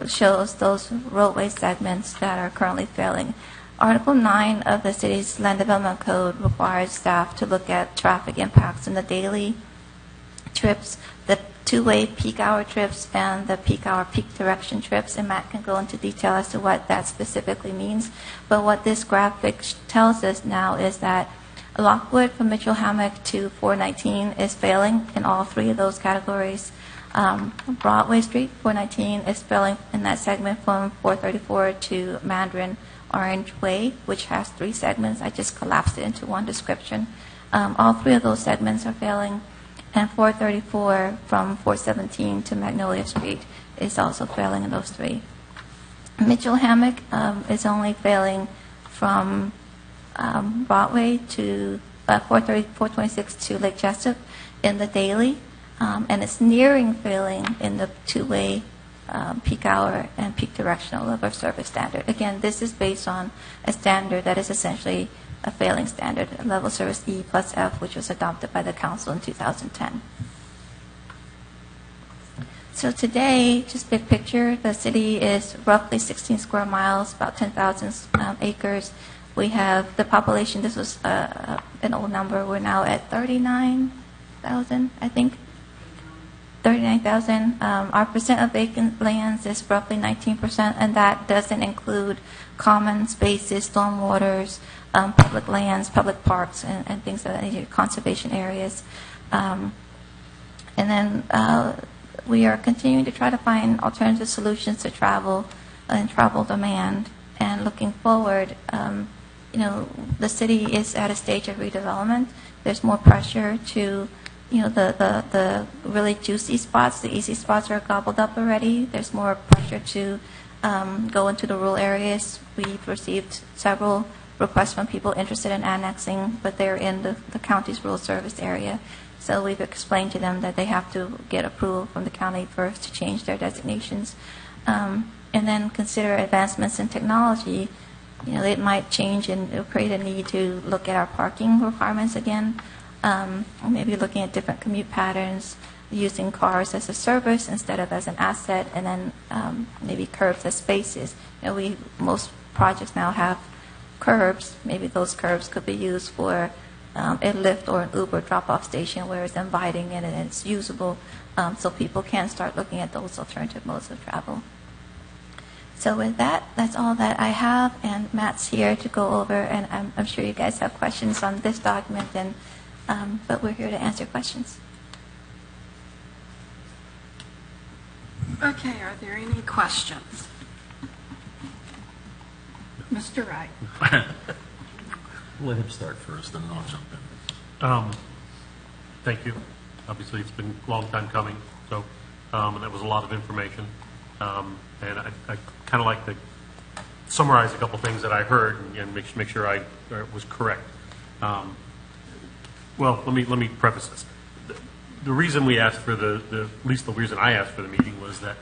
shows those roadway segments that are currently failing. Article 9 of the city's Land Development Code requires staff to look at traffic impacts in the daily trips, the two-way peak hour trips, and the peak hour peak direction trips. And Matt can go into detail as to what that specifically means. But what this graphic tells us now is that Lockwood from Mitchell Hammock to 419 is failing in all 3 of those categories. Broadway Street, 419, is failing in that segment from 434 to Mandarin Orange Way, which has 3 segments. I just collapsed it into one description. All 3 of those segments are failing, and 434 from 417 to Magnolia Street is also failing in those 3. Mitchell Hammock is only failing from Broadway to 426 to Lake Jessup in the daily, and it's nearing failing in the two-way peak hour and peak directional level of service standard. Again, this is based on a standard that is essentially a failing standard, level service E plus F, which was adopted by the council in 2010. So today, just big picture, the city is roughly 16 square miles, about 10,000 acres. We have the population, this was an old number, we're now at 39,000, I think. 39,000. Our percent of vacant lands is roughly 19%, and that doesn't include common spaces, stormwaters, public lands, public parks, and things of that nature, conservation areas. And then we are continuing to try to find alternative solutions to travel and travel demand. And looking forward, the city is at a stage of redevelopment. There's more pressure to, the really juicy spots, the easy spots are gobbled up already. There's more pressure to go into the rural areas. We've received several requests from people interested in annexing, but they're in the county's rural service area. So we've explained to them that they have to get approval from the county first to change their designations. And then consider advancements in technology. It might change and it'll create a need to look at our parking requirements again, maybe looking at different commute patterns, using cars as a service instead of as an asset, and then maybe curbs as spaces. Most projects now have curbs. Maybe those curbs could be used for a Lyft or an Uber drop-off station where it's inviting and it's usable, so people can start looking at those alternative modes of travel. So with that, that's all that I have, and Matt's here to go over, and I'm sure you guys have questions on this document, but we're here to answer questions. Okay, are there any questions? Mr. Wright. Let him start first, and then I'll jump in. Thank you. Obviously, it's been a long time coming, so and that was a lot of information. And I kind of like to summarize a couple things that I heard and make sure I was correct. Well, let me preface this. The reason we asked for at least the reason I asked for the meeting was that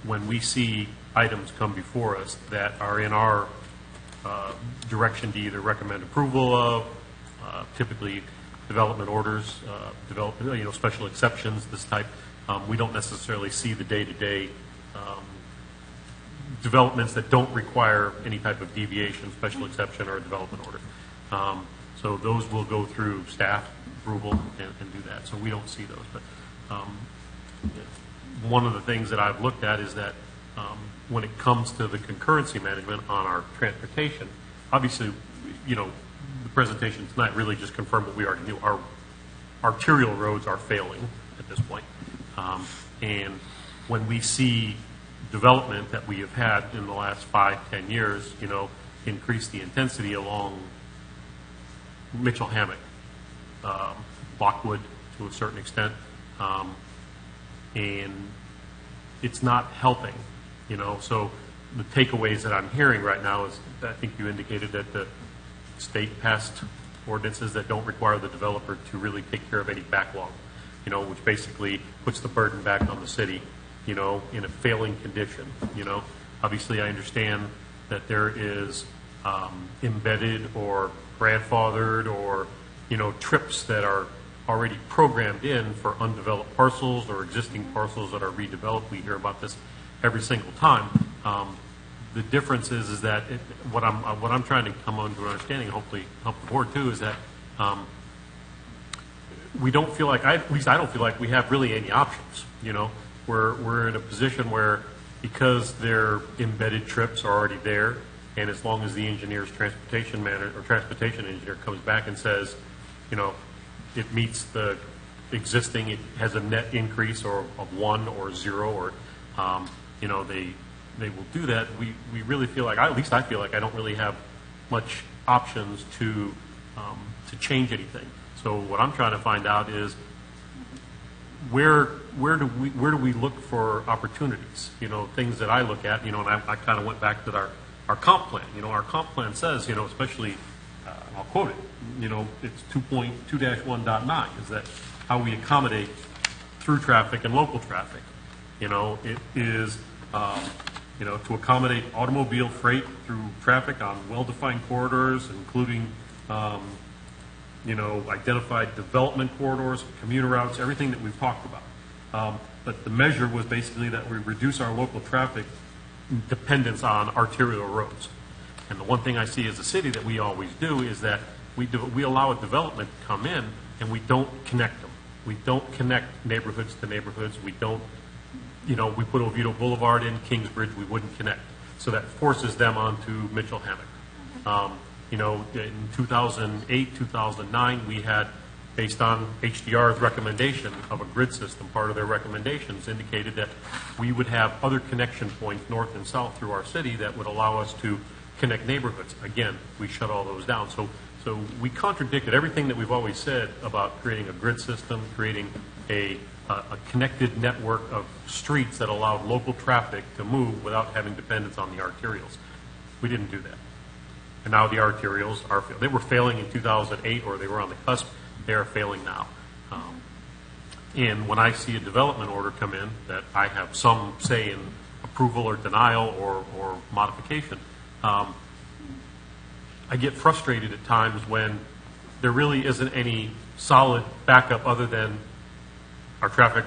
when we see items come before us that are in our direction to either recommend approval of, typically development orders, special exceptions, this type, we don't necessarily see the day-to-day developments that don't require any type of deviation, special exception, or a development order. So those will go through staff approval and do that. So we don't see those. But one of the things that I've looked at is that when it comes to the concurrency management on our transportation, obviously, the presentation tonight really just confirmed what we already knew. Our arterial roads are failing at this point. And when we see development that we have had in the last 5-10 years, increase the intensity along Mitchell Hammock, Lockwood to a certain extent, and it's not helping, So the takeaways that I'm hearing right now is, I think you indicated that the state passed ordinances that don't require the developer to really take care of any backlog, which basically puts the burden back on the city, in a failing condition, Obviously, I understand that there is embedded or grandfathered or, trips that are already programmed in for undeveloped parcels or existing parcels that are redeveloped. We hear about this every single time. The difference is that what I'm trying to come on to an understanding, and hopefully help the board too, is that we don't feel like, at least I don't feel like we have really any options. We're in a position where, because their embedded trips are already there, and as long as the transportation engineer comes back and says, it meets the existing, it has a net increase or of 1 or 0, or they will do that. We really feel like, at least I feel like I don't really have much options to change anything. So what I'm trying to find out is where do we look for opportunities? Things that I look at, and I kind of went back to our comp plan. Our comp plan says, especially, I'll quote it, it's 2.2-1.9 is that how we accommodate through traffic and local traffic. It is, to accommodate automobile freight through traffic on well-defined corridors, including, identified development corridors, commuter routes, everything that we've talked about. But the measure was basically that we reduce our local traffic dependence on arterial roads. And the one thing I see as a city that we always do is that we allow a development to come in and we don't connect them. We don't connect neighborhoods to neighborhoods. We don't, we put Oviedo Boulevard in, Kingsbridge, we wouldn't connect. So that forces them onto Mitchell Hammock. In 2008, 2009, we had based on HDR's recommendation of a grid system, part of their recommendations indicated that we would have other connection points north and south through our city that would allow us to connect neighborhoods. Again, we shut all those down. So we contradicted everything that we've always said about creating a grid system, creating a connected network of streets that allowed local traffic to move without having dependence on the arterials. We didn't do that. And now the arterials they were failing in 2008, or they were on the cusp. They are failing now. And when I see a development order come in that I have some say in approval or denial or modification, I get frustrated at times when there really isn't any solid backup other than our traffic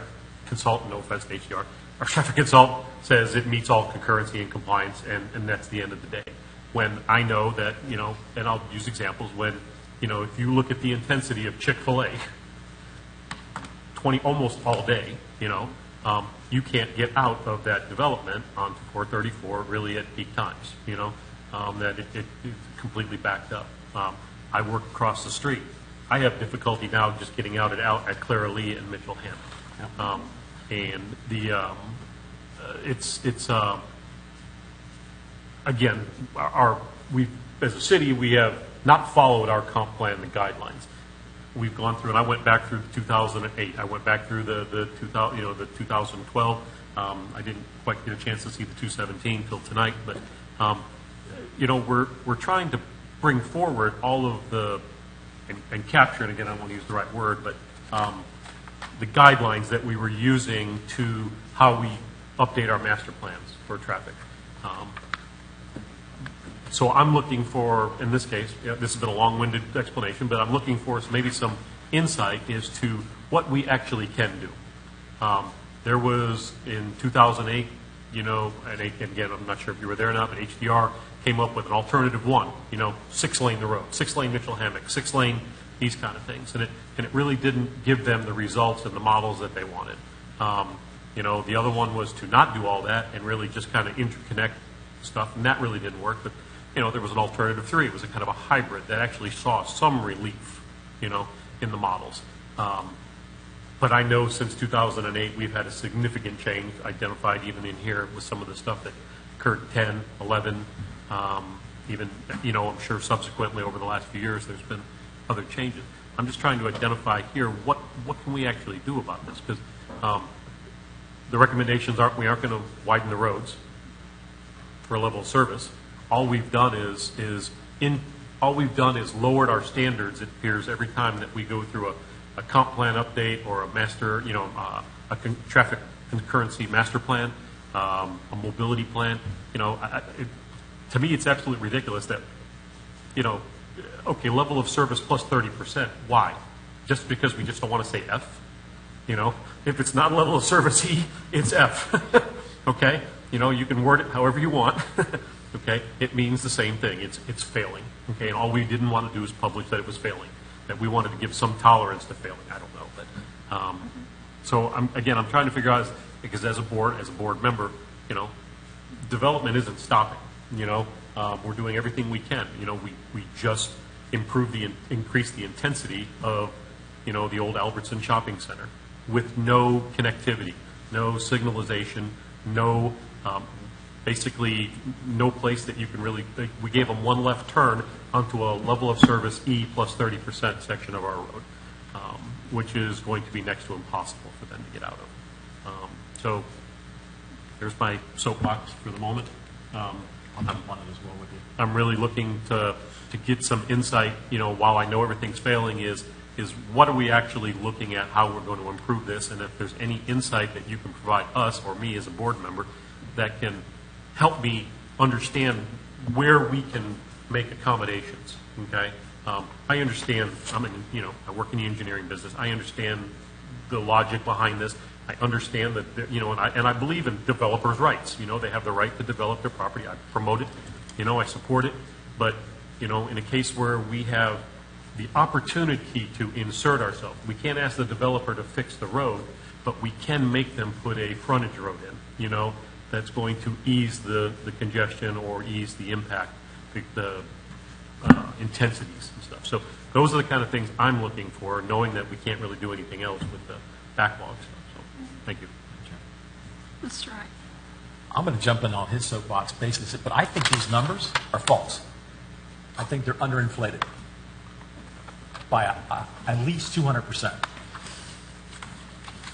consultant, no offense to HDR, our traffic consultant says it meets all concurrency and compliance, and that's the end of the day. When I know that, and I'll use examples, when, if you look at the intensity of Chick-fil-A, almost all day, you can't get out of that development onto 434 really at peak times, that it's completely backed up. I work across the street. I have difficulty now just getting out at Clara Lee and Mitchell Hammond. And again, we as a city, we have not followed our comp plan and guidelines. We've gone through, and I went back through 2008. I went back through the 2012. I didn't quite get a chance to see the 2017 till tonight, but we're trying to bring forward all of the and capture, and again, I won't use the right word, but the guidelines that we were using to how we update our master plans for traffic. So I'm looking for, in this case, this has been a long-winded explanation, but I'm looking for maybe some insight as to what we actually can do. There was, in 2008, and again, I'm not sure if you were there or not, but HDR came up with an alternative one, 6-lane the road, 6-lane Mitchell Hammock, 6-lane, these kind of things. And it really didn't give them the results and the models that they wanted. The other one was to not do all that and really just kind of interconnect stuff, and that really didn't work. But, there was an alternative 3. It was a kind of a hybrid that actually saw some relief, in the models. But I know since 2008, we've had a significant change identified even in here with some of the stuff that occurred 10, 11, even, I'm sure subsequently over the last few years, there's been other changes. I'm just trying to identify here what can we actually do about this, because the recommendations we aren't going to widen the roads for a level of service. All we've done is lowered our standards, it appears, every time that we go through a comp plan update or a master, traffic concurrency master plan, a mobility plan. To me, it's absolutely ridiculous that, okay, level of service plus 30%. Why? Just because we just don't want to say F? If it's not level of service E, it's F. Okay? You can word it however you want. Okay? It means the same thing. It's failing. Okay? And all we didn't want to do is publish that it was failing. That we wanted to give some tolerance to failing. I don't know. But so I'm trying to figure out, because as a board member, development isn't stopping. We're doing everything we can. We just increase the intensity of, the old Albertson Shopping Center with no connectivity, no signalization, no, basically no place that you can really, we gave them one left turn onto a level of service E plus 30% section of our road, which is going to be next to impossible for them to get out of. So there's my soapbox for the moment. I'm really looking to get some insight, while I know everything's failing, is what are we actually looking at, how we're going to improve this, and if there's any insight that you can provide us or me as a board member that can help me understand where we can make accommodations, okay? I understand, I work in the engineering business. I understand the logic behind this. I understand that, and I believe in developers' rights. They have the right to develop their property. I promote it. I support it. But, in a case where we have the opportunity to insert ourselves, we can't ask the developer to fix the road, but we can make them put a frontage road in, that's going to ease the congestion or ease the impact, the intensities and stuff. So those are the kind of things I'm looking for, knowing that we can't really do anything else with the backlog stuff. So, thank you. Mr. Wright. I'm going to jump in on his soapbox basically, but I think these numbers are false. I think they're underinflated by at least 200%.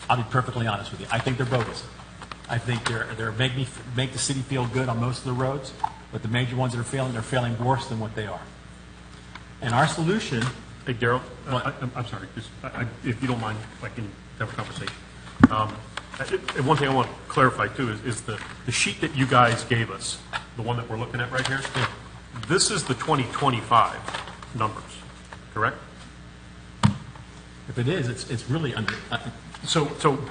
I'll be perfectly honest with you. I think they're bogus. I think they're make the city feel good on most of the roads, but the major ones that are they're failing worse than what they are. And our solution. Hey, Daryl, I'm sorry. If you don't mind, if I can have a conversation. And one thing I want to clarify, too, is the sheet that you guys gave us, the one that we're looking at right here, this is the 2025 numbers, correct? If it is, it's really So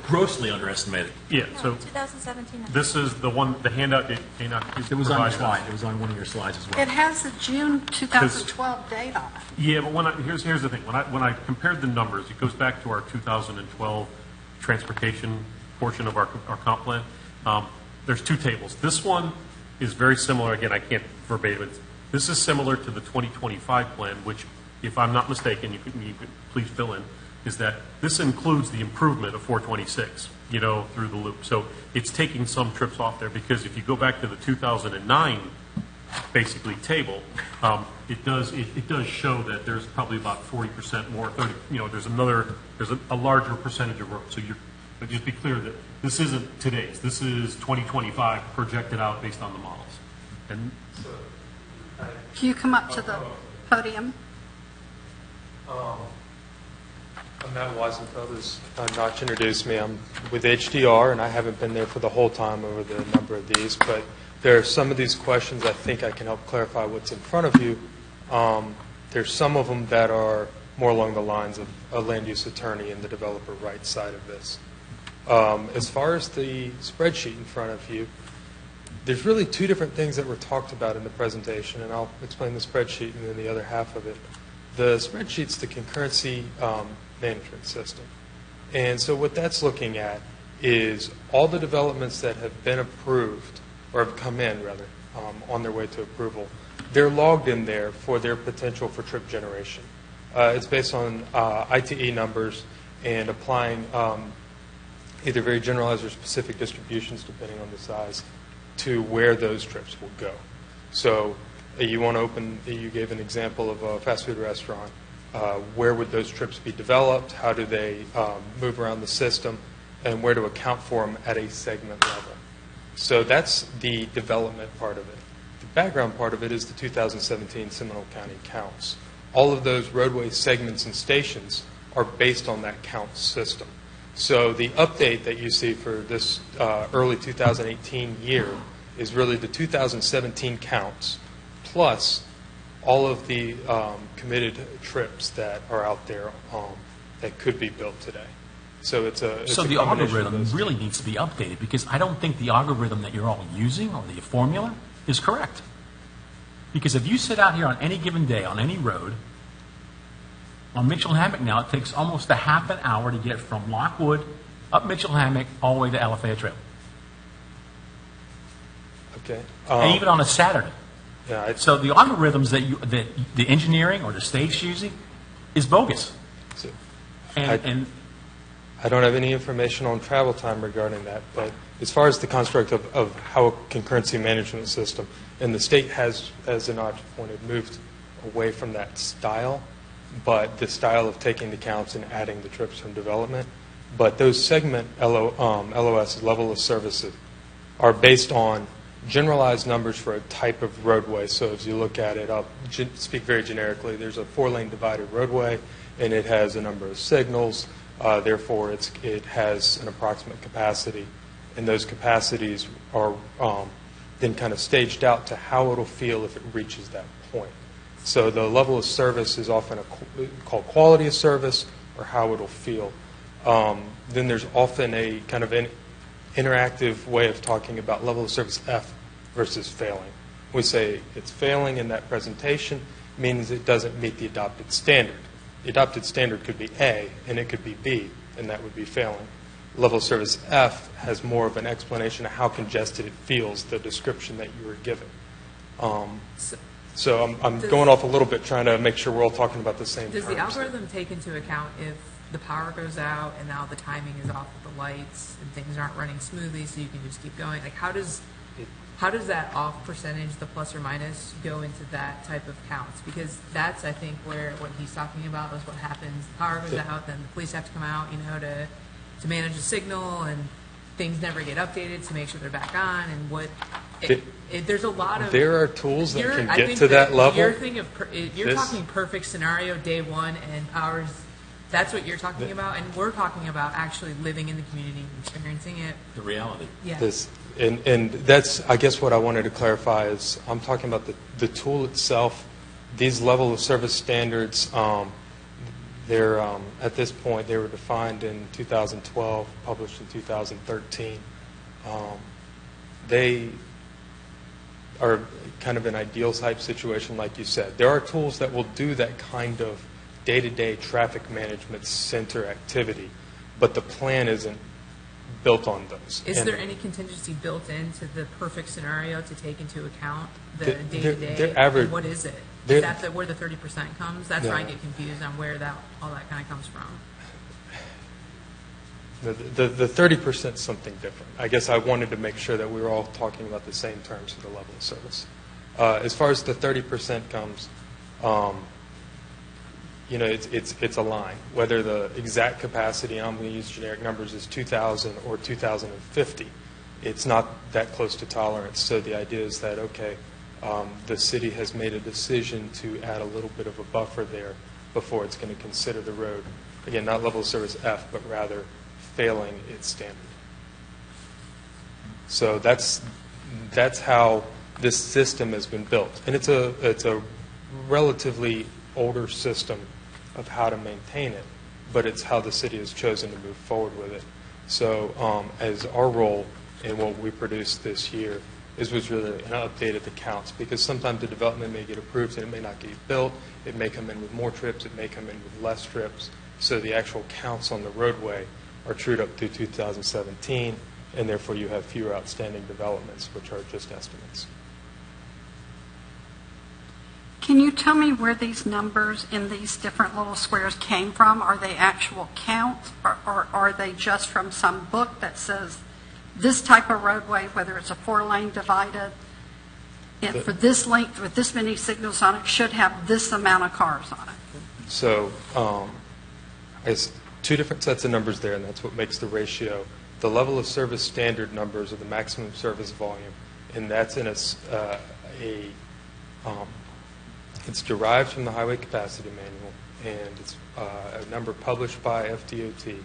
grossly underestimated. yeah, so 2017. this is the one, the handout that Dana It was on your provided us. slide. It was on one of your slides as well. It has the June 2012 date on it. Yeah, but here's the thing. When I compared the numbers, it goes back to our 2012 transportation portion of our comp plan. There's two tables. This one is very similar. Again, I can't verbatim it. This is similar to the 2025 plan, which, if I'm not mistaken, you can please fill in, is that this includes the improvement of 426, through the loop. So it's taking some trips off there, because if you go back to the 2009 basically table, it does show that there's probably about 40% more, 30, there's a larger percentage of roads. So but just be clear that this isn't today's. This is 2025 projected out based on the models. And Can you come up to the podium? I'm Matt Weisenfeld, as Notch introduced me. I'm with HDR, and I haven't been there for the whole time over the number of these, but there are some of these questions I think I can help clarify what's in front of you. There's some of them that are more along the lines of a land use attorney and the developer rights side of this. As far as the spreadsheet in front of you, there's really two different things that were talked about in the presentation, and I'll explain the spreadsheet and then the other half of it. The spreadsheet's the concurrency management system. And so what that's looking at is all the developments that have been approved, or have come in, rather, on their way to approval. They're logged in there for their potential for trip generation. It's based on ITE numbers and applying either very generalized or specific distributions, depending on the size, to where those trips will go. So you want to open, you gave an example of a fast food restaurant. Where would those trips be developed? How do they move around the system? And where to account for them at a segment level. So that's the development part of it. The background part of it is the 2017 Seminole County counts. All of those roadway segments and stations are based on that count system. So the update that you see for this early 2018 year is really the 2017 counts plus all of the committed trips that are out there that could be built today. So it's a So the algorithm really needs to be updated, because I don't think the algorithm that you're all using, or the formula, is correct. Because if you sit out here on any given day on any road, on Mitchell Hammock now, it takes almost a half an hour to get from Lockwood up Mitchell Hammock all the way to Alafaya Trail. Okay. And even on a Saturday. Yeah, So the algorithms that the engineering or the state's using is bogus. so And I don't have any information on travel time regarding that, but as far as the construct of how a concurrency management system, and the state has, as Anaj pointed, moved away from that style, but the style of taking the counts and adding the trips from development. But those segment LOS, level of services, are based on generalized numbers for a type of roadway. So if you look at it, I'll speak very generically. There's a 4-lane divided roadway, and it has a number of signals. Therefore, it has an approximate capacity, and those capacities are then kind of staged out to how it'll feel if it reaches that point. So the level of service is often called quality of service, or how it'll feel. Then there's often a kind of an interactive way of talking about level of service F versus failing. We say it's failing in that presentation, means it doesn't meet the adopted standard. The adopted standard could be A, and it could be B, and that would be failing. Level of service F has more of an explanation of how congested it feels, the description that you were given. So I'm going off a little bit, trying to make sure we're all talking about the same Does the terms. algorithm take into account if the power goes out and now the timing is off with the lights and things aren't running smoothly, so you can just keep going? Like, how does that off percentage, the plus or minus, go into that type of counts? Because that's, I think, where what he's talking about is what happens. The power goes out, then the police have to come out, to manage the signal, and things never get updated to make sure they're back on. And there's a lot of There are tools that You're- can I get think to that level. You're This- talking perfect scenario day one, and ours. That's what you're talking about, and we're talking about actually living in the community, experiencing it. The reality. Yeah. And that's, I guess, what I wanted to clarify is I'm talking about the tool itself. These level of service standards, they're at this point they were defined in 2012, published in 2013. They are kind of an ideal type situation, like you said. There are tools that will do that kind of day-to-day traffic management center activity, but the plan isn't built on those. Is And there any contingency built into the perfect scenario to take into account the They're- day-to-day? they're average- And what is it? they're- Is that where the 30% comes? That's where I No. get confused on where all that kind of comes from. The 30% is something different. I guess I wanted to make sure that we were all talking about the same terms for the level of service. As far as the 30% comes, it's a line. Whether the exact capacity, I'm going to use generic numbers, is 2,000 or 2,050, it's not that close to tolerance. So the idea is that, okay, the city has made a decision to add a little bit of a buffer there before it's going to consider the road, again, not level of service F, but rather failing its standard. So that's how this system has been built. And it's a relatively older system of how to maintain it, but it's how the city has chosen to move forward with it. So as our role in what we produced this year was really an update of the counts, because sometimes the development may get approved and it may not get built. It may come in with more trips. It may come in with less trips. So the actual counts on the roadway are trued up through 2017, and therefore you have fewer outstanding developments, which are just estimates. Can you tell me where these numbers in these different little squares came from? Are they actual counts, or are they just from some book that says this type of roadway, whether it's a 4-lane divided, and for this length with this many signals on it, should have this amount of cars on it? So there's two different sets of numbers there, and that's what makes the ratio. The level of service standard numbers are the maximum service volume, and that's in it's derived from the Highway Capacity Manual, and it's a number published by FDOT.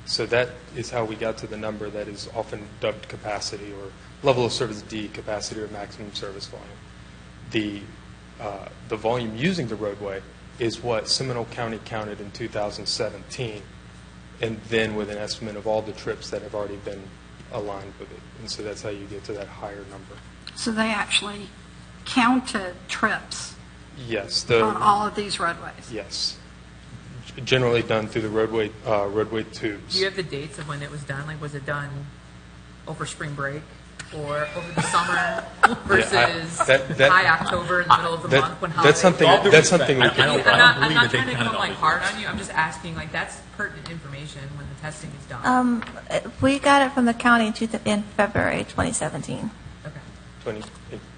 So that is how we got to the number that is often dubbed capacity, or level of service D, capacity or maximum service volume. The volume using the roadway is what Seminole County counted in 2017, and then with an estimate of all the trips that have already been aligned with it. And so that's how you get to that higher number. So they actually counted trips Yes. on all of these roadways? Yes. Generally done through the roadway tubes. Do you have the dates of when it was done? Like, was it done over spring break or over the summer versus high October in the middle of the month when holidays? That's something we I can. don't I'm believe not that they trying to counted come all like these hard dates. on you. I'm just asking, like, that's pertinent information when the testing is done. We got it from the county in February 2017. Okay.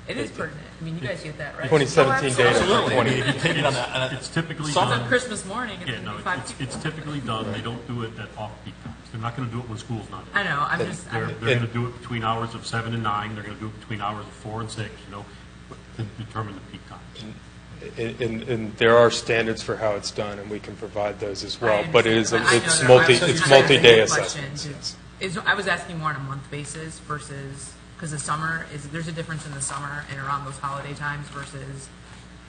It is pertinent. I mean, you guys get that, right? 2017 data. Absolutely. I mean, 20. if you take it on that, It's typically It's on done. Christmas morning. It's Yeah, going to no, be 5 it's typically done. They don't do it at off-peak times. They're not going to do it when school's not in. I know. I'm just. They're going to do it between hours of 7 and 9. They're going to do it between hours of 4 and 6, to determine the peak times. And there are standards for how it's done, and we can provide those as I well. But it is understand, it's but I know that. multi I was it's trying to multi-day ask the assessments. question Yes. I was asking more on a month basis versus because the summer there's a difference in the summer and around those holiday times versus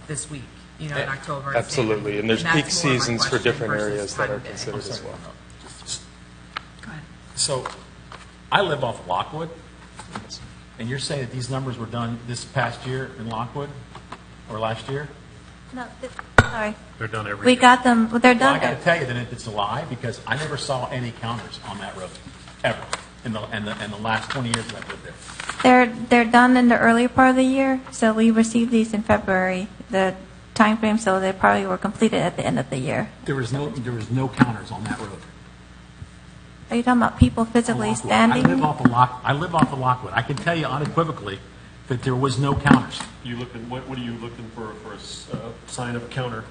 this week, in October. Absolutely, and there's that's peak more my seasons for question different versus areas that time are of day. considered as well. Go ahead. So, I live off of Lockwood, and you're saying that these numbers were done this past year in Lockwood, or last year? No, sorry. They're done every We year. got them, they're Well, I done. got to tell you that it's a lie, because I never saw any counters on that road, ever. in the last 20 years that I've lived there. They're done in the earlier part of the year, so we received these in February, the time frame, so they probably were completed at the end of the year. There was no counters on that road. Are you talking about people physically Lockwood. standing? I live off of Lockwood. I can tell you unequivocally that there was no counters. You looking, what are you looking for a sign of a counter?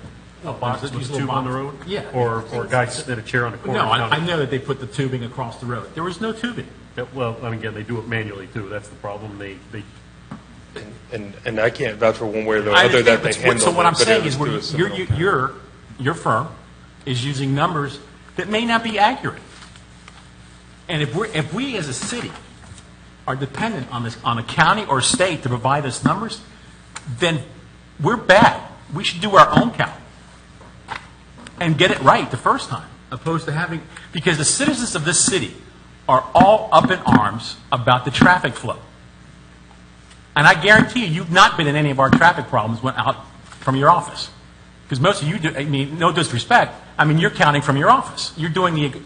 A Oh, box there's with these a tube little on the boxes. road? Yeah. Or a guy sitting at a chair on the corner? No, I counting? know that they put the tubing across the road. There was no tubing. Yeah, well, I mean, again, they do it manually too. That's the problem. They And I can't vouch for one way or the I other that they understand, handle so what I'm it, but saying it is was through a similar pattern. your firm is using numbers that may not be accurate. And if we as a city are dependent on a county or state to provide us numbers, then we're bad. We should do our own count and get it right the first time, opposed to having, because the citizens of this city are all up in arms about the traffic flow. And I guarantee you've not been in any of our traffic problems went out from your office. Because most of you do, I mean, no disrespect, I mean, you're counting from your office. You're doing the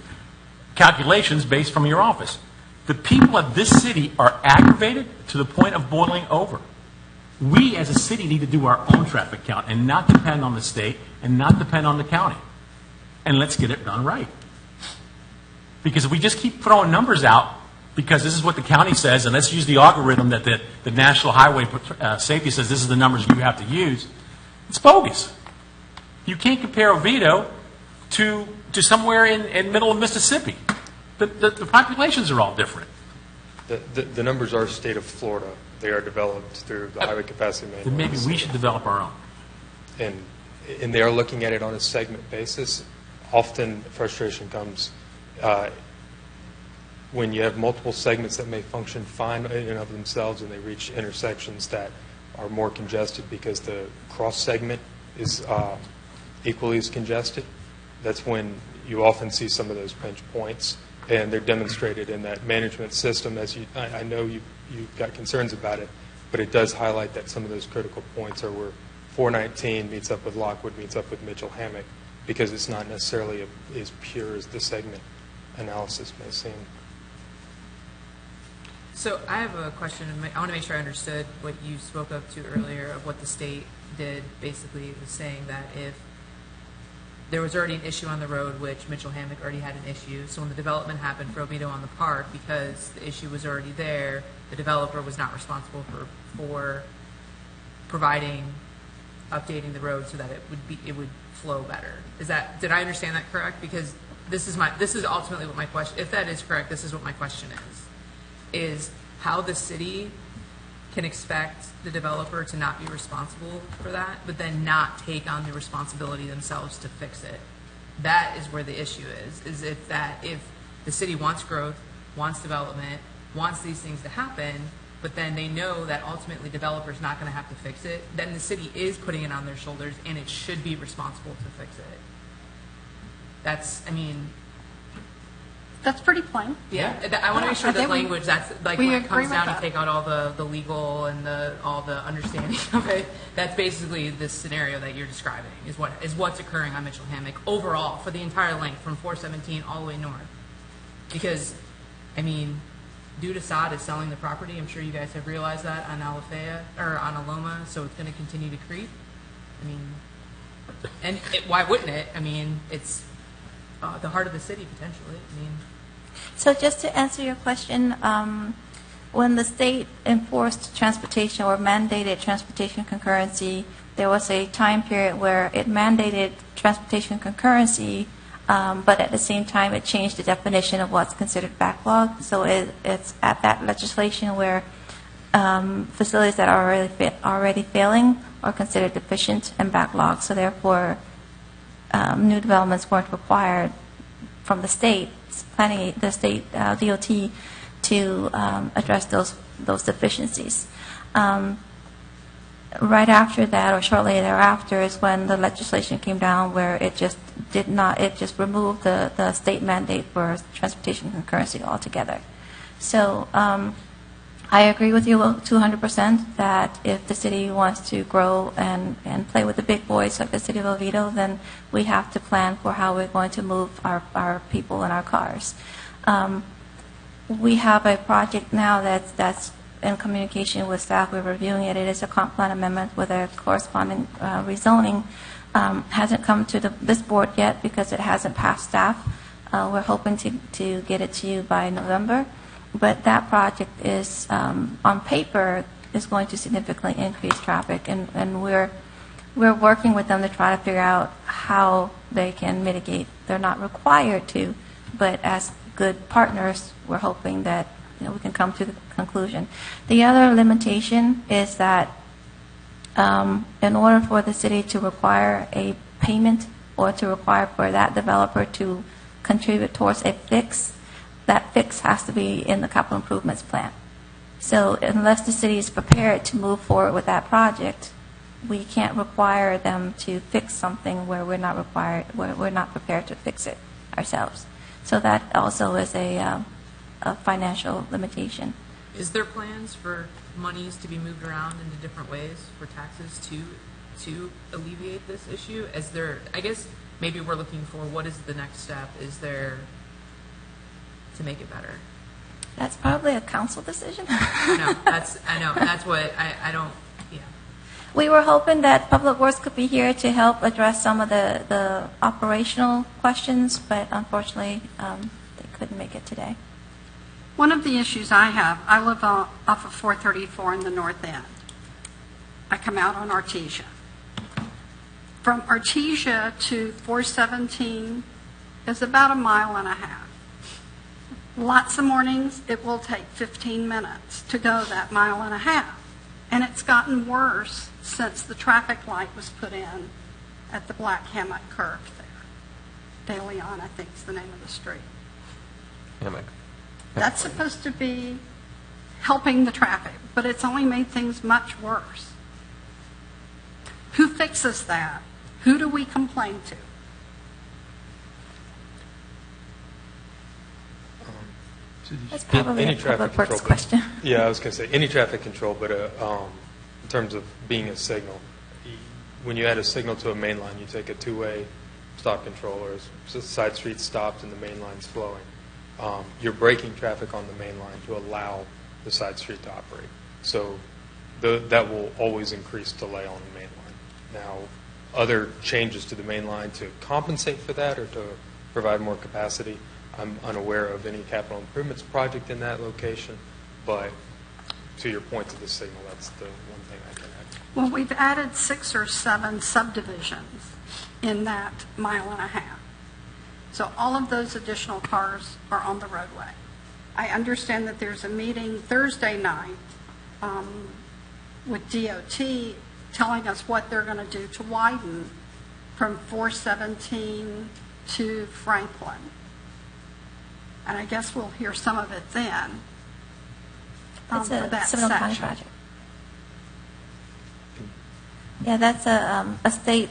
calculations based from your office. The people of this city are aggravated to the point of boiling over. We as a city need to do our own traffic count and not depend on the state and not depend on the county. And let's get it done right. Because if we just keep throwing numbers out, because this is what the county says, and let's use the algorithm that the National Highway Safety says this is the numbers you have to use, it's bogus. You can't compare Oviedo to somewhere in middle of Mississippi. The populations are all different. The numbers are state of Florida. They are developed through the highway capacity manual. Then maybe we should develop our own. And they are looking at it on a segment basis. Often frustration comes when you have multiple segments that may function fine in and of themselves and they reach intersections that are more congested because the cross segment is equally as congested. That's when you often see some of those pinch points, and they're demonstrated in that management system. I know you've got concerns about it, but it does highlight that some of those critical points are where 419 meets up with Lockwood, meets up with Mitchell-Hammock, because it's not necessarily as pure as the segment analysis may seem. So I have a question. I want to make sure I understood what you spoke up to earlier of what the state did. Basically, it was saying that if there was already an issue on the road, which Mitchell-Hammock already had an issue, so when the development happened for Oviedo on the Park, because the issue was already there, the developer was not responsible for updating the road so that it would flow better. Did I understand that correct? Because this is ultimately what my question. If that is correct, this is what my question is how the city can expect the developer to not be responsible for that, but then not take on the responsibility themselves to fix it. That is where the issue is if the city wants growth, wants development, wants these things to happen, but then they know that ultimately developers not going to have to fix it, then the city is putting it on their shoulders and it should be responsible to fix it. That's pretty plain. Yeah, I want to make sure I that think language, that's like we when it agree comes with down that. to take out all the legal and all the understanding of it, that's basically the scenario that you're describing, is what's occurring on Mitchell-Hammock overall for the entire length from 417 all the way north. Because, I mean, Dude Assad is selling the property. I'm sure you guys have realized that on Alafaya, or on Aloma, so it's going to continue to creep. I mean, and why wouldn't it? I mean, it's the heart of the city, potentially. I mean, So just to answer your question, when the state enforced transportation or mandated transportation concurrency, there was a time period where it mandated transportation concurrency, but at the same time it changed the definition of what's considered backlog. So it's at that legislation where facilities that are already failing are considered deficient and backlogged. So therefore, new developments weren't required from the state planning, the state DOT, to address those deficiencies. Right after that, or shortly thereafter, is when the legislation came down, where it just removed the state mandate for transportation concurrency altogether. So I agree with you 200% that if the city wants to grow and play with the big boys like the city of Oviedo, then we have to plan for how we're going to move our people and our cars. we have a project now that's in communication with staff. We're reviewing it. It is a comp plan amendment with a corresponding rezoning. Hasn't come to this board yet because it hasn't passed staff. We're hoping to get it to you by November. But that project is, on paper, is going to significantly increase traffic, and we're working with them to try to figure out how they can mitigate. They're not required to, but as good partners, we're hoping that we can come to the conclusion. The other limitation is that in order for the city to require a payment or to require for that developer to contribute towards a fix, that fix has to be in the capital improvements plan. So unless the city is prepared to move forward with that project, we can't require them to fix something where we're not prepared to fix it ourselves. So that also is a financial limitation. Is there plans for monies to be moved around into different ways for taxes to alleviate this issue? I guess maybe we're looking for what is the next step? Is there to make it better? That's probably a council decision. I know. That's what I don't. Yeah. We were hoping that Public Works could be here to help address some of the operational questions, but unfortunately, they couldn't make it today. One of the issues I have, I live off of 434 in the north end. I come out on Artesia. From Artesia to 417 is about a mile and a half. Lots of mornings, it will take 15 minutes to go that mile and a half. And it's gotten worse since the traffic light was put in at the Black Hammock curve there. De Leon, I think is the name of the street. Hammock. That's supposed to be helping the traffic, but it's only made things much worse. Who fixes that? Who do we complain to? That's probably Any a traffic Public Works control, question. Yeah, I was going to say, any traffic control, but in terms of being a signal, when you add a signal to a main line, you take a two-way stop control, or a side street stopped and the main line's flowing. You're braking traffic on the main line to allow the side street to operate. So that will always increase delay on the main line. Now, other changes to the main line to compensate for that or to provide more capacity, I'm unaware of any capital improvements project in that location, but to your point to the signal, that's the one thing I can add. Well, we've added 6 or 7 subdivisions in that mile and a half. So all of those additional cars are on the roadway. I understand that there's a meeting Thursday night with DOT telling us what they're going to do to widen from 417 to Franklin. And I guess we'll hear some of it then It's for a that Seminole County section. project. Yeah, that's a state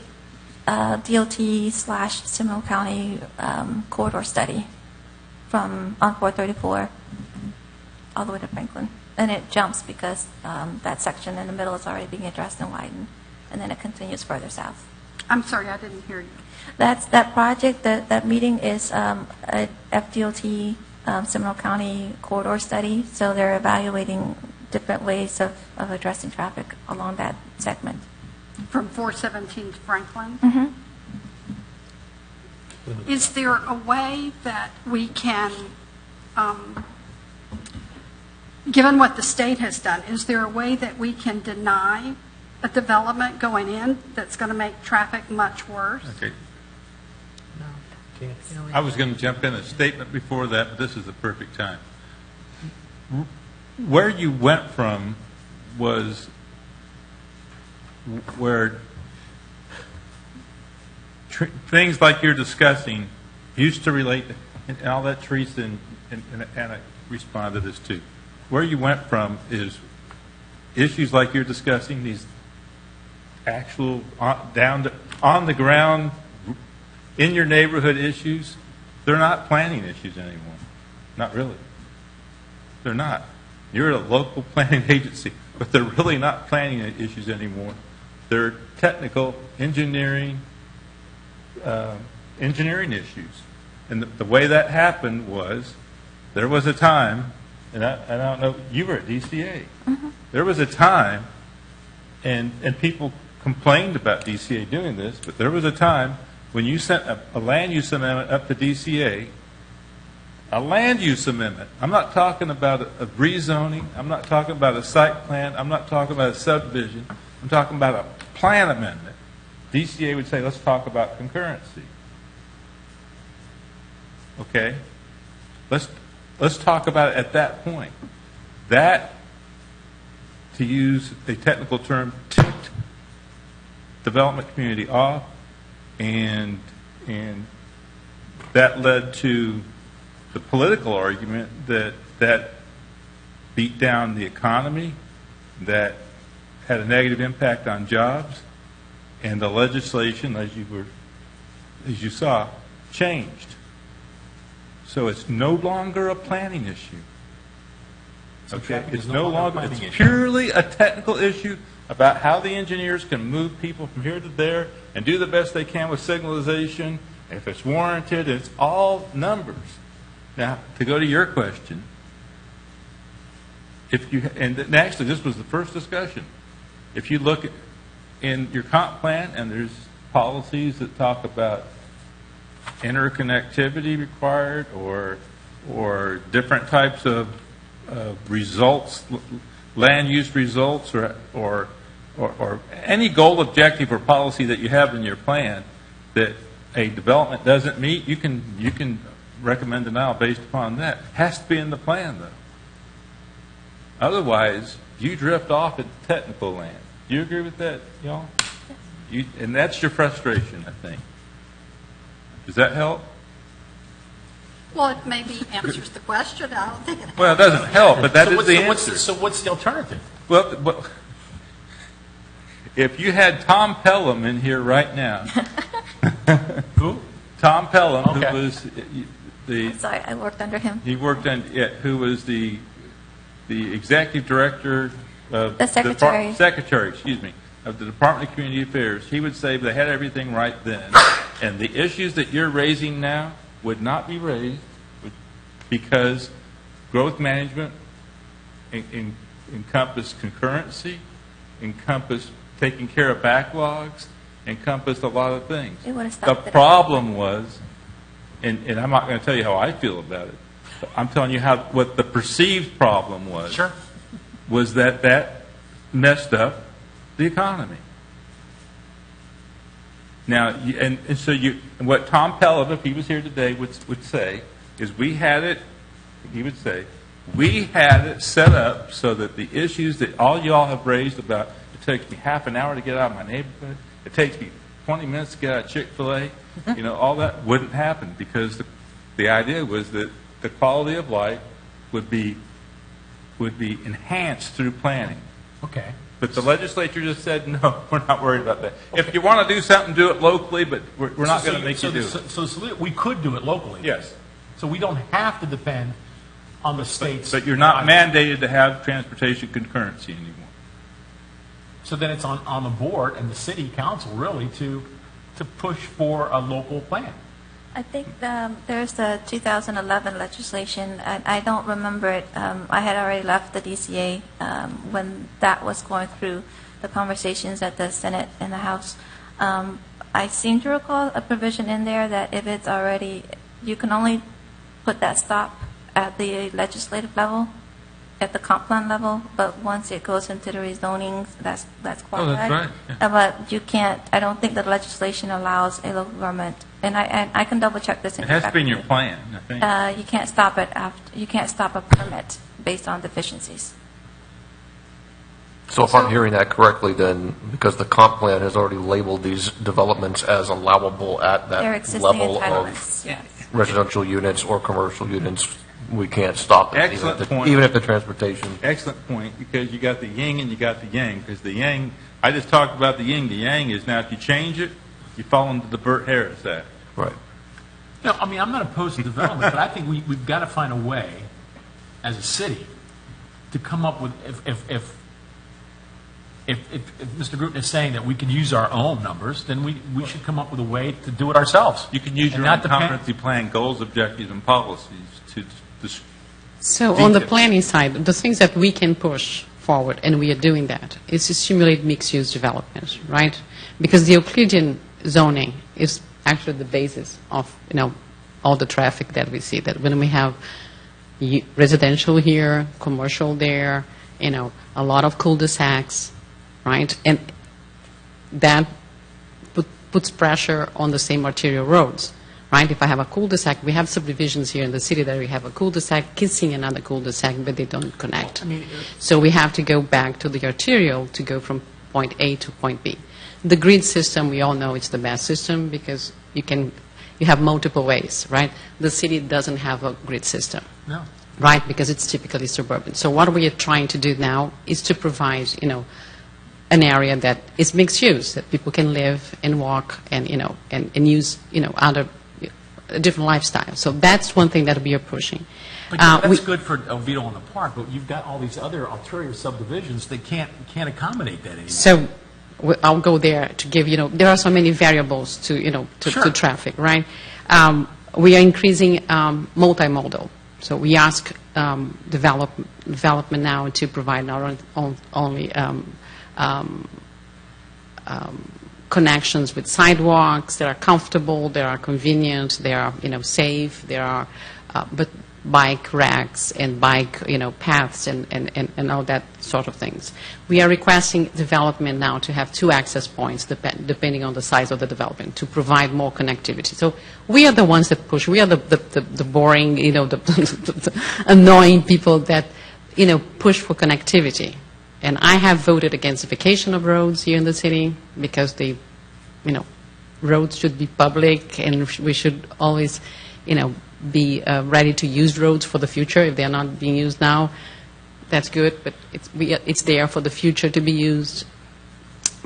DOT/Seminole County corridor study from on 434 all the way to Franklin. And it jumps because that section in the middle is already being addressed and widened, and then it continues further south. I'm sorry, I didn't hear you. That project, that meeting is a FDOT Seminole County corridor study, so they're evaluating different ways of addressing traffic along that segment. From 417 to Franklin? Mm-hmm. Is there a way that we can, given what the state has done, is there a way that we can deny a development going in that's going to make traffic much worse? Okay. No. I was going to jump in a statement before that, but this is the perfect time. Where you went from was where things like you're discussing used to relate, and I'll let Teresa and Anna respond to this too. Where you went from is issues like you're discussing, these actual on the ground, in your neighborhood issues, they're not planning issues anymore. Not really. They're not. You're a local planning agency, but they're really not planning issues anymore. They're technical engineering issues. And the way that happened was there was a time, and I don't know, you were at DCA. There was a time, and people complained about DCA doing this, but there was a time when you sent a land use amendment up to DCA, a land use amendment. I'm not talking about a rezoning. I'm not talking about a site plan. I'm not talking about a subdivision. I'm talking about a plan amendment. DCA would say, let's talk about concurrency. Okay? Let's talk about it at that point. That, to use a technical term, ticked development community off, and that led to the political argument that beat down the economy, that had a negative impact on jobs, and the legislation, as you saw, changed. So it's no longer a planning issue. Okay, it's no longer. It's purely a technical issue about how the engineers can move people from here to there and do the best they can with signalization. If it's warranted, it's all numbers. Now, to go to your question, and actually this was the first discussion. If you look in your comp plan, and there's policies that talk about interconnectivity required or different types of results, land use results, or any goal, objective, or policy that you have in your plan that a development doesn't meet, you can recommend denial based upon that. Has to be in the plan, though. Otherwise, you drift off at technical land. Do you agree with that, y'all? And that's your frustration, I think. Does that help? Well, it maybe answers the question. I don't think it. Well, it doesn't help, but that is the answer. So what's the alternative? Well, if you had Tom Pelham in here right now. Who? Tom Pelham, Okay. who was I'm sorry, I worked under him. he worked on, who was the executive director of The secretary. secretary, excuse me, of the Department of Community Affairs. He would say they had everything right then, and the issues that you're raising now would not be raised because growth management encompassed concurrency, encompassed taking care of backlogs, encompassed a lot of things. It would have The stopped it. problem was, and I'm not going to tell you how I feel about it, but I'm telling you what the perceived problem was. Sure. Was that messed up the economy. Now, what Tom Pelham, if he was here today, would say is we had it set up so that the issues that all y'all have raised about, it takes me half an hour to get out of my neighborhood, it takes me 20 minutes to get out of Chick-fil-A, all that wouldn't happen because the idea was that the quality of life would be enhanced through planning. Okay. But the legislature just said, no, we're not worried about that. If you want to do something, do it locally, but we're not going to make you do it. So we could do it locally. Yes. So we don't have to depend on the states. But you're not mandated to have transportation concurrency anymore. So then it's on the board and the city council really to push for a local plan. I think there's the 2011 legislation, and I don't remember it. I had already left the DCA when that was going through the conversations at the Senate and the House. I seem to recall a provision in there that if it's already, you can only put that stop at the legislative level, at the comp plan level, but once it goes into the rezoning, that's qualified. Oh, that's right. Yeah. But you can't, I don't think the legislation allows a local government, and I can double check this. It has to be in your plan, I think. You can't stop it after, you can't stop a permit based on deficiencies. So if I'm hearing that correctly, then, because the comp plan has already labeled these developments as allowable at Their that existing level of entitlements, yes. residential units or commercial units, we can't stop it. Excellent point. Even if the transportation. Excellent point, because you got the yin and you got the yang. Because the yang, I just talked about the yin. The yang is now if you change it, you fall into the Burt Harris Act. Right. No, I mean, I'm not opposed to development, but I think we've got to find a way, as a city, to come up with, if Mr. Gruten is saying that we can use our own numbers, then we should come up with a way to do it ourselves. You can use And your own not depend- competency plan, goals, objectives, and policies to So on the Details. planning side, the things that we can push forward, and we are doing that, is to stimulate mixed-use development, right? Because the Euclidean zoning is actually the basis of, all the traffic that we see. That when we have residential here, commercial there, a lot of cul-de-sacs, right? And that puts pressure on the same arterial roads. Right? If I have a cul-de-sac, we have subdivisions here in the city that we have a cul-de-sac kissing another cul-de-sac, but they don't connect. So we have to go back to the arterial to go from point A to point B. The grid system, we all know it's the best system because you have multiple ways, right? The city doesn't have a grid system. No. Right? Because it's typically suburban. So what we are trying to do now is to provide, an area that is mixed use, that people can live and walk and, and use, other a different lifestyle. So that's one thing that we are pushing. But that's good for Oviedo and the Park, but you've got all these other ulterior subdivisions that can't accommodate that anymore. So I'll go there to give, there are so many variables to, Sure. to traffic, right? We are increasing multimodal. So we ask development now to provide not only connections with sidewalks that are comfortable, that are convenient, they are safe, there are but bike racks and bike paths and all that sort of things. We are requesting development now to have 2 access points depending on the size of the development to provide more connectivity. So we are the ones that push. We are the boring, the annoying people that push for connectivity. And I have voted against vacation of roads here in the city because roads should be public and we should always, be ready to use roads for the future. If they're not being used now, that's good, but it's there for the future to be used.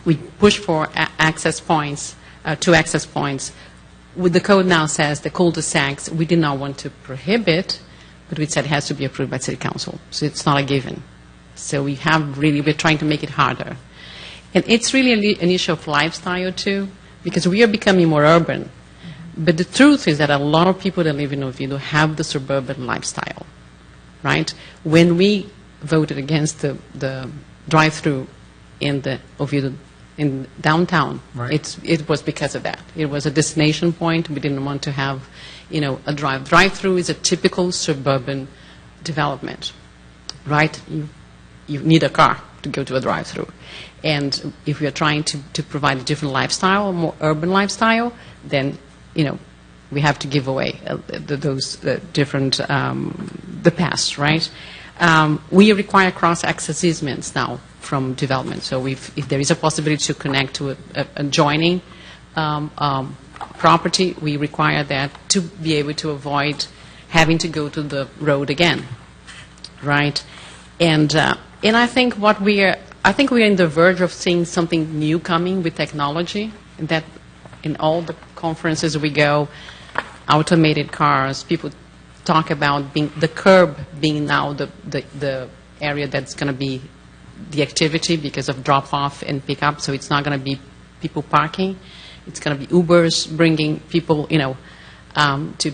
We push for access points, 2 access points. With the code now says the cul-de-sacs, we did not want to prohibit, but we said it has to be approved by City Council. So it's not a given. So we're trying to make it harder. And it's really an issue of lifestyle, too, because we are becoming more urban. But the truth is that a lot of people that live in Oviedo have the suburban lifestyle, right? When we voted against the drive-through in the Oviedo, in downtown, Right. it was because of that. It was a destination point. We didn't want to have, a drive-through is a typical suburban development, right? You need a car to go to a drive-through. And if we are trying to provide a different lifestyle, a more urban lifestyle, then, we have to give away those different, the past, right? We require cross-access easements now from development. So if there is a possibility to connect to a adjoining property, we require that to be able to avoid having to go to the road again, right? And I think we are in the verge of seeing something new coming with technology. That in all the conferences we go, automated cars. People talk about the curb being now the area that's going to be the activity because of drop-off and pick-up. So it's not going to be people parking. It's going to be Ubers bringing people, to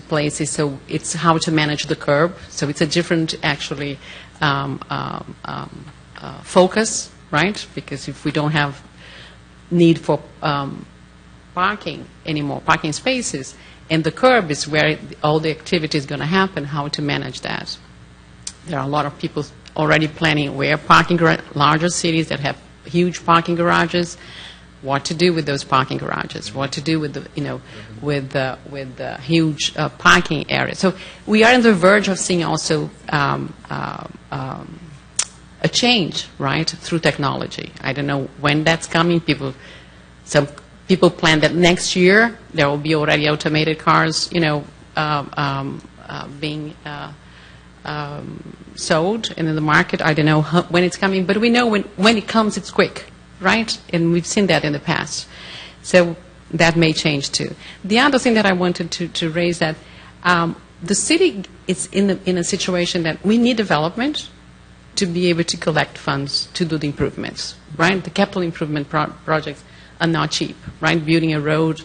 places. So it's how to manage the curb. So it's a different, actually, focus, right? Because if we don't have need for parking anymore, parking spaces, and the curb is where all the activity is going to happen, how to manage that. There are a lot of people already planning where parking, larger cities that have huge parking garages, what to do with those parking garages, what to do with the, with the huge parking areas. So we are on the verge of seeing also a change, right, through technology. I don't know when that's coming. Some people plan that next year there will be already automated cars, being sold in the market. I don't know when it's coming, but we know when it comes, it's quick, right? And we've seen that in the past. So that may change too. The other thing that I wanted to raise that the city is in a situation that we need development to be able to collect funds to do the improvements, right? The capital improvement projects are not cheap, right? Building a road,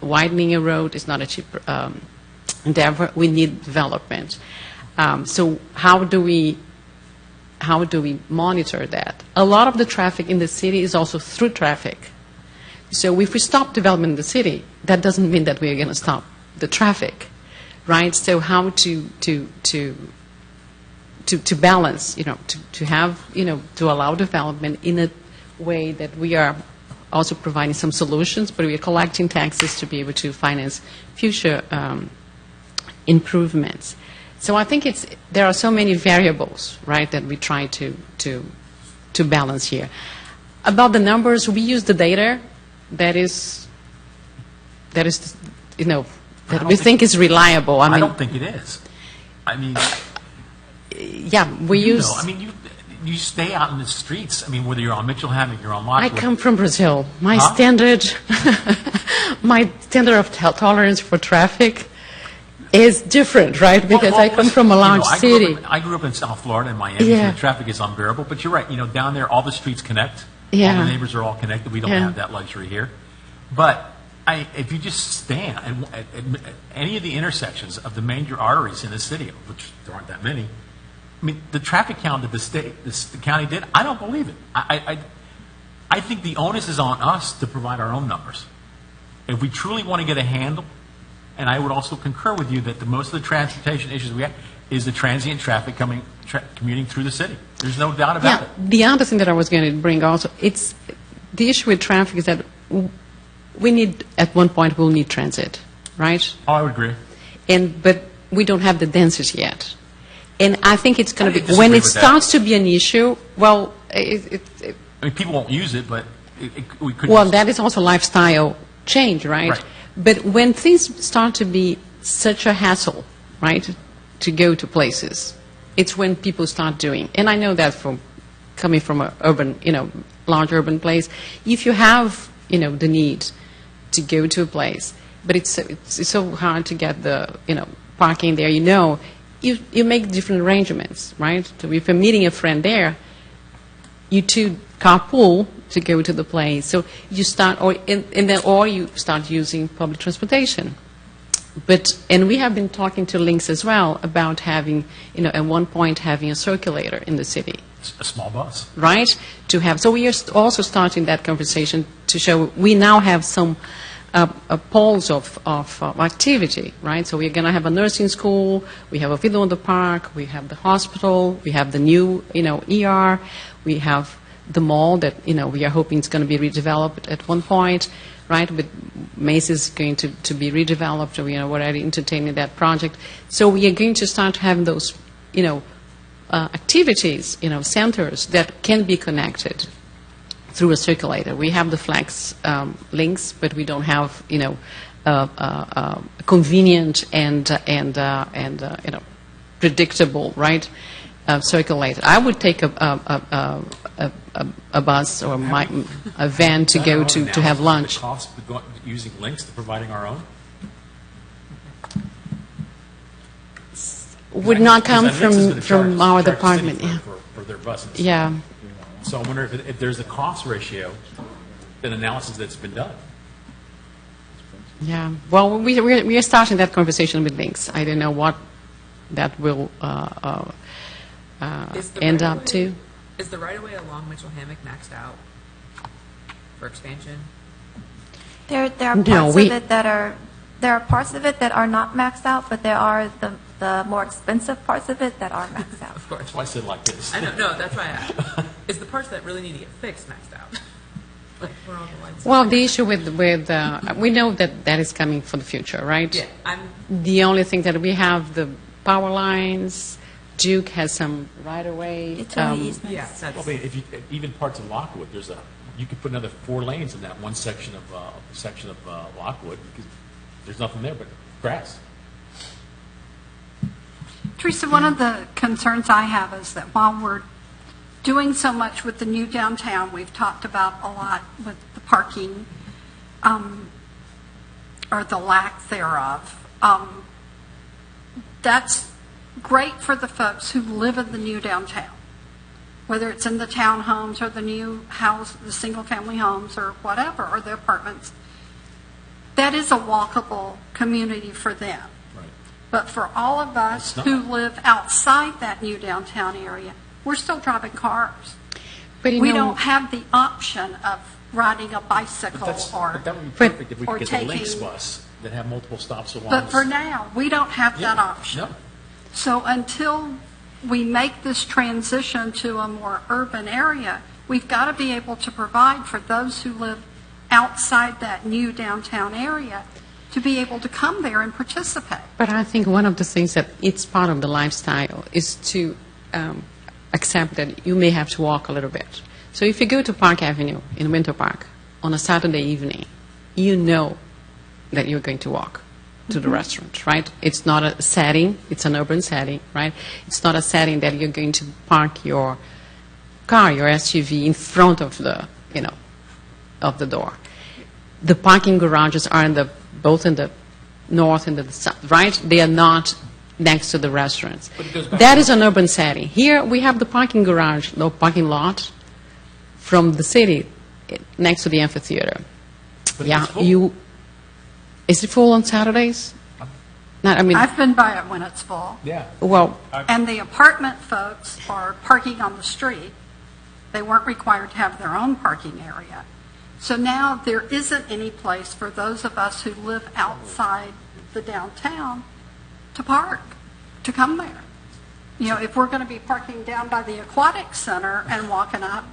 widening a road is not a cheap endeavor. We need development. So how do we monitor that? A lot of the traffic in the city is also through traffic. So if we stop development in the city, that doesn't mean that we're going to stop the traffic, right? So how to balance, to have, to allow development in a way that we are also providing some solutions, but we are collecting taxes to be able to finance future improvements. So I think there are so many variables, right, that we try to balance here. About the numbers, we use the data that we think is reliable. I don't think it is. I mean, yeah, we use. You stay out in the streets. I mean, whether you're on Mitchell Hammock, you're on I Lockwood. come from Brazil. My standard of tolerance for traffic is different, right? Because I come from a large city. I grew up in South Florida in Miami, Yeah. so the traffic is unbearable. But you're right. Down there, all the streets connect. Yeah. All the neighbors are all connected. We don't Yeah. have that luxury here. But if you just stand at any of the intersections of the major arteries in the city, which there aren't that many, I mean, the traffic count that the county did, I don't believe it. I think the onus is on us to provide our own numbers. If we truly want to get a handle, and I would also concur with you that most of the transportation issues we have is the transient traffic commuting through the city. There's no doubt about it. The other thing that I was going to bring also, it's the issue with traffic is that we need, at one point, we'll need transit, right? Oh, I would agree. But we don't have the density yet. And I think it's going to be, disagree when it with that. starts to be an issue, well, I mean, people won't use it, but we could. well, that is also lifestyle change, right? Right. But when things start to be such a hassle, right, to go to places, it's when people start doing. And I know that from coming from a urban, large urban place, if you have, the need to go to a place, but it's so hard to get the, parking there, you make different arrangements, right? So if you're meeting a friend there, you two carpool to go to the place. So you start, or you start using public transportation. And we have been talking to Lynx as well about having, at one point having a circulator in the city. A small bus. Right? So we are also starting that conversation to show we now have some poles of activity, right? So we're going to have a nursing school, we have a Villa in the Park, we have the hospital, we have the new, ER, we have the mall that, we are hoping it's going to be redeveloped at one point, right? But Macy's is going to be redeveloped, we're already entertaining that project. So we are going to start having those, activities, centers that can be connected through a circulator. We have the flex links, but we don't have, convenient and predictable, right, circulator. I would take a bus or a van to go to have lunch. The cost of using links to providing our own? Would not come Because Links is gonna from our charge the department. city Yeah. for their buses. Yeah. So I wonder if there's a cost ratio, an analysis that's been done. Yeah. Well, we are starting that conversation with Lynx. I don't know what that will Is the end right-of-way- up to. Is the right-of-way along Mitchell Hammock maxed out for expansion? There are No, parts of it that are not maxed out, but there are the more expensive parts of it that are maxed out. Of course. That's why I said like this. I know, no, that's why I asked. Is the parts that really need to get fixed maxed out? Like, where all the lights? Well, the issue with we know that is coming for the future, right? Yeah, The only thing that we have, the power lines, Duke has some right-of-way. Utility easements. yeah, Well, that's, I mean, even parts of Lockwood, you could put another 4 lanes in that one section of Lockwood because there's nothing there but grass. Teresa, one of the concerns I have is that while we're doing so much with the new downtown, we've talked about a lot with the parking, or the lack thereof. That's great for the folks who live in the new downtown, whether it's in the townhomes or the new house, the single-family homes or whatever, or the apartments. That is a walkable community for them. Right. But for all of us It's not. who live outside that new downtown area, we're still driving cars. But you We know, don't have the option of riding a bicycle or, But that would be But- perfect if we or could get the Lynx taking- bus that have multiple stops along. but the for s- now, we don't have that Yeah, option. no. So until we make this transition to a more urban area, we've got to be able to provide for those who live outside that new downtown area to be able to come there and participate. but I think one of the things that it's part of the lifestyle is to accept that you may have to walk a little bit. So if you go to Park Avenue in Winter Park on a Saturday evening, you know that you're going to walk to the restaurant, right? It's not a setting, it's an urban setting, right? It's not a setting that you're going to park your car, your SUV in front of the, of the door. The parking garages are both in the north and the south, right? They are not next to the restaurants. But it goes back That to- is an urban setting. Here we have the parking garage, the parking lot from the city next to the amphitheater. But Yeah, it's full. is it full on Saturdays? Not, I mean, I've been by it when it's full. Yeah. well, And the apartment folks are parking on the street. They weren't required to have their own parking area. So now there isn't any place for those of us who live outside the downtown to park, to come there. If we're going to be parking down by the aquatic center and walking up,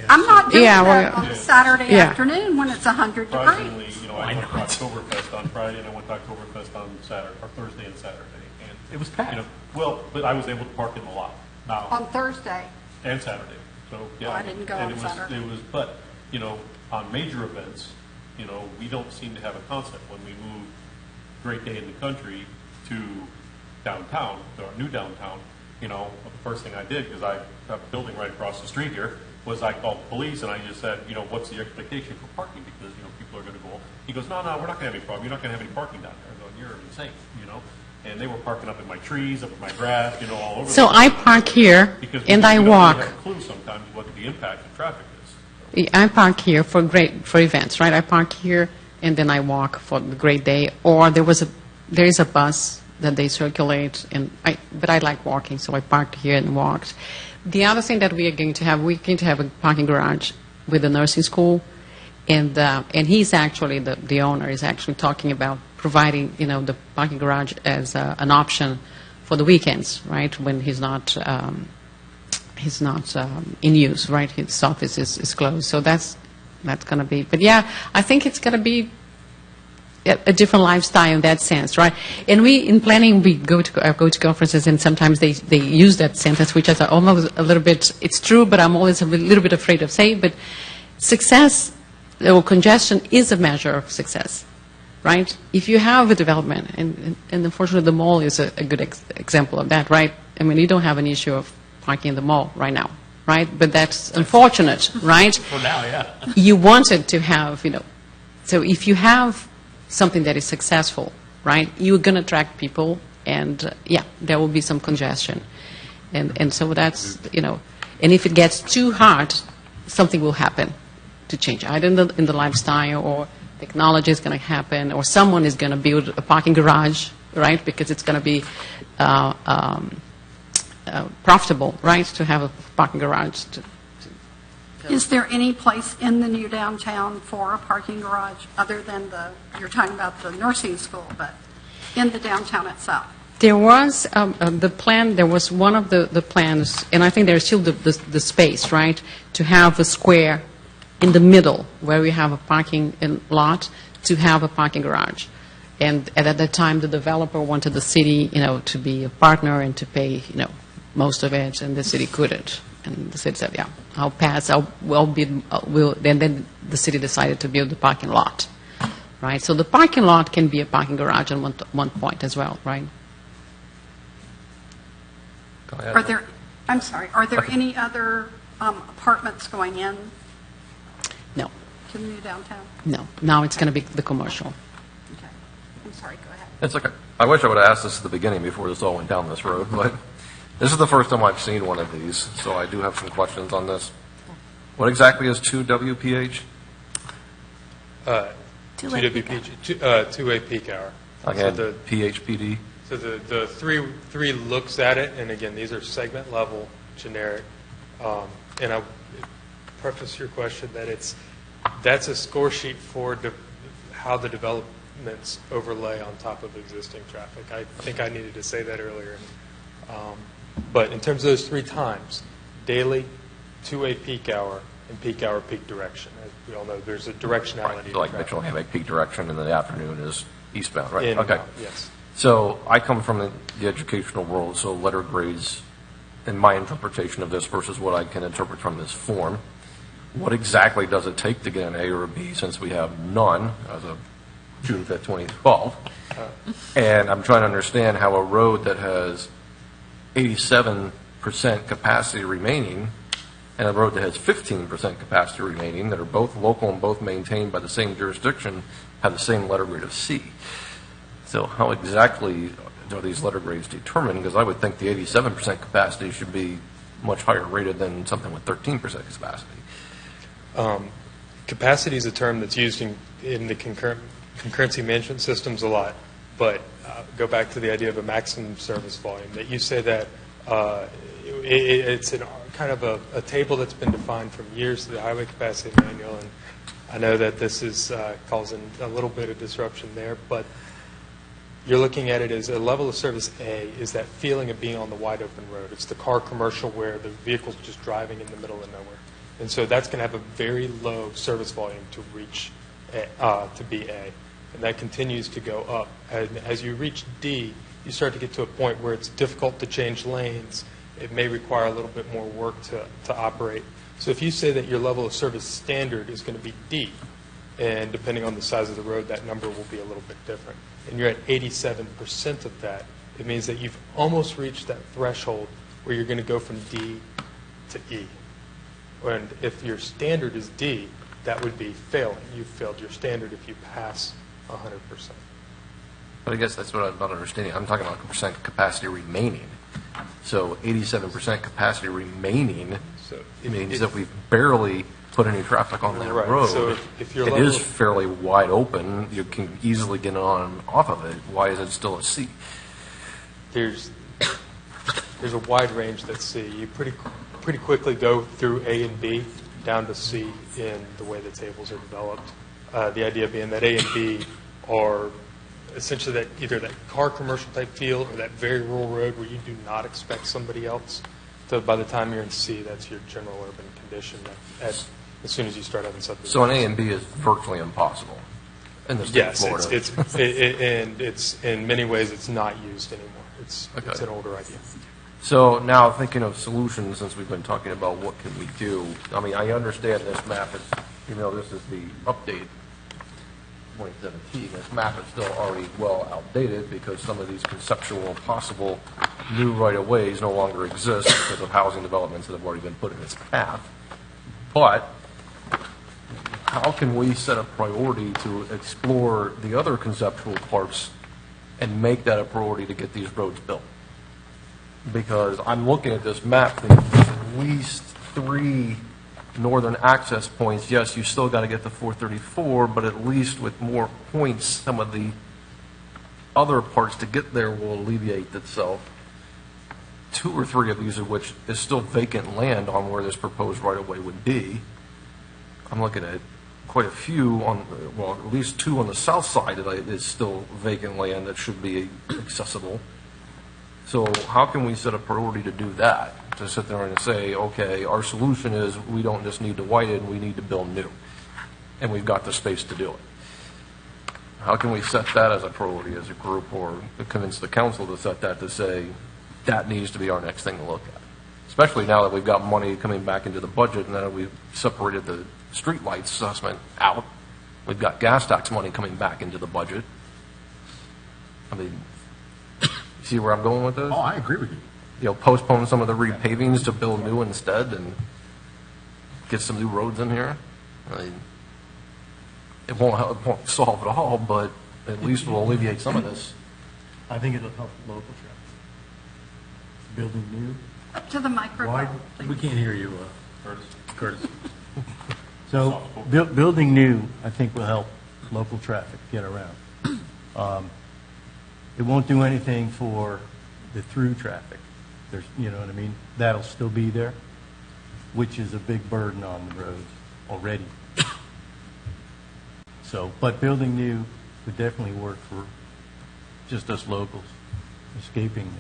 I'm not doing Yeah, that well, on a Saturday yeah. afternoon when it's 100 Surprisingly, degrees. I went to Oktoberfest on Friday, and I went to Oktoberfest on Saturday, or Thursday and Saturday. And It was packed. but I was able to park in the lot now On Thursday, and Saturday. So yeah, I didn't go and on it was, Saturday. It was, but on major events, we don't seem to have a concept when we move Great Day in the Country to downtown, our new downtown. The first thing I did, because I have a building right across the street here, was I called the police and I just said, what's the expectation for parking? Because, people are going to go. He goes, no, we're not going to have any problem. You're not going to have any parking down there. I'm going, you're insane, And they were parking up in my trees, up in my grass, all over. so the I place. park here Because and we I don't walk. really have a clue sometimes what the impact of traffic is. I park here for events, right? I park here and then I walk for the great day. Or there is a bus that they circulate, but I like walking, so I parked here and walked. The other thing that we're going to have a parking garage with the nursing school, and he's actually the owner is actually talking about providing the parking garage as an option for the weekends, right? When he's not in use, right? His office is closed. So that's going to be. But yeah, I think it's going to be a different lifestyle in that sense, right? And we, in planning, we go to conferences, and sometimes they use that sentence, which is almost a little bit. It's true, but I'm always a little bit afraid of saying. But success or congestion is a measure of success, right? If you have a development, and unfortunately the mall is a good example of that, right? I mean, you don't have an issue of parking in the mall right now, right? But that's unfortunate, right? For now, yeah. You wanted to have, so if you have something that is successful, right, you're going to attract people, and there will be some congestion. And so that's, and if it gets too hard, something will happen to change, either in the lifestyle, or technology is going to happen, or someone is going to build a parking garage, right, because it's going to be profitable, right, to have a parking garage. Is there any place in the new downtown for a parking garage other than you're talking about the nursing school, but in the downtown itself? There was the plan, there was one of the plans, and I think there's still the space, right, to have a square in the middle where we have a parking lot to have a parking garage. And at that time, the developer wanted the city, to be a partner and to pay, most of it, and the city couldn't. And the city said, yeah, I'll pass, then the city decided to build the parking lot, right? So the parking lot can be a parking garage at one point as well, right? Go ahead. Are there any other apartments going in No, to the new downtown? no. Now it's going to be the commercial. Okay. I'm sorry, go ahead. It's okay. I wish I would have asked this at the beginning before this all went down this road, but this is the first time I've seen one of these, so I do have some questions on this. What exactly is 2WPH? 2 WPG, two-way peak hour. I So had the PHPD. So the three looks at it, and again, these are segment level, generic. And I preface your question that that's a score sheet for how the developments overlay on top of existing traffic. I think I needed to say that earlier. But in terms of those 3 times, daily, 2-way peak hour, and peak hour, peak direction. As we all know, there's a directionality. So like Mitchell Hammock peak direction, and then the afternoon is eastbound, right? In, Okay. Yes. So I come from the educational world, so letter grades and my interpretation of this versus what I can interpret from this form. What exactly does it take to get an A or a B since we have none as of June 5th, 2012? And I'm trying to understand how a road that has 87% capacity remaining and a road that has 15% capacity remaining that are both local and both maintained by the same jurisdiction have the same letter grade of C. So how exactly are these letter grades determined? Because I would think the 87% capacity should be much higher rated than something with 13% capacity. Capacity is a term that's used in the concurrency management systems a lot, but go back to the idea of a maximum service volume. That you say that it's kind of a table that's been defined from years to the highway capacity manual, and I know that this is causing a little bit of disruption there, but you're looking at it as a level of service A is that feeling of being on the wide open road. It's the car commercial where the vehicle's just driving in the middle of nowhere. And so that's going to have a very low service volume to reach to be A. And that continues to go up. And as you reach D, you start to get to a point where it's difficult to change lanes. It may require a little bit more work to operate. So if you say that your level of service standard is going to be D, and depending on the size of the road, that number will be a little bit different, and you're at 87% of that, it means that you've almost reached that threshold where you're going to go from D to E. And if your standard is D, that would be failing. You've failed your standard if you pass 100%. But I guess that's what I'm not understanding. I'm talking about percent capacity remaining. So 87% capacity remaining means that we've barely put any traffic on that Right. road. So if your it level is fairly wide open. You can easily get on and off of it. Why is it still a C? There's a wide range that's C. You pretty quickly go through A and B down to C in the way the tables are developed. The idea being that A and B are essentially that either that car commercial type feel or that very rural road where you do not expect somebody else. So by the time you're in C, that's your general urban condition as soon as you start having subdivisions. So an A and B is virtually impossible in the state of Florida. And it's in many ways it's not used anymore. It's an older idea. So now thinking of solutions, since we've been talking about what can we do, I mean, I understand this map is, this is the update 2017. This map is still already well outdated because some of these conceptual possible new right-of-ways no longer exist because of housing developments that have already been put in its path. But how can we set a priority to explore the other conceptual parts and make that a priority to get these roads built? Because I'm looking at this map, there's at least 3 northern access points. Yes, you still got to get to 434, but at least with more points, some of the other parts to get there will alleviate itself. 2 or 3 of these of which is still vacant land on where this proposed right-of-way would be. I'm looking at quite a few at least 2 on the south side that is still vacant land that should be accessible. So how can we set a priority to do that? To sit there and say, okay, our solution is we don't just need to widen, we need to build new. And we've got the space to do it. How can we set that as a priority as a group or convince the council to set that to say that needs to be our next thing to look at? Especially now that we've got money coming back into the budget and that we've separated the streetlights assessment out. We've got gas tax money coming back into the budget. I mean, see where I'm going with this? Oh, I agree with you. Postpone some of the repavings to build new instead and get some new roads in here. I mean, it won't solve it all, but at least will alleviate some of this. I think it'll help local traffic. Building new. Up to the microphone. We can't hear you, Curtis. So building new, I think, will help local traffic get around. It won't do anything for the through traffic. There's, you know what I mean? That'll still be there, which is a big burden on the roads already. So, but building new would definitely work for just us locals, escaping it.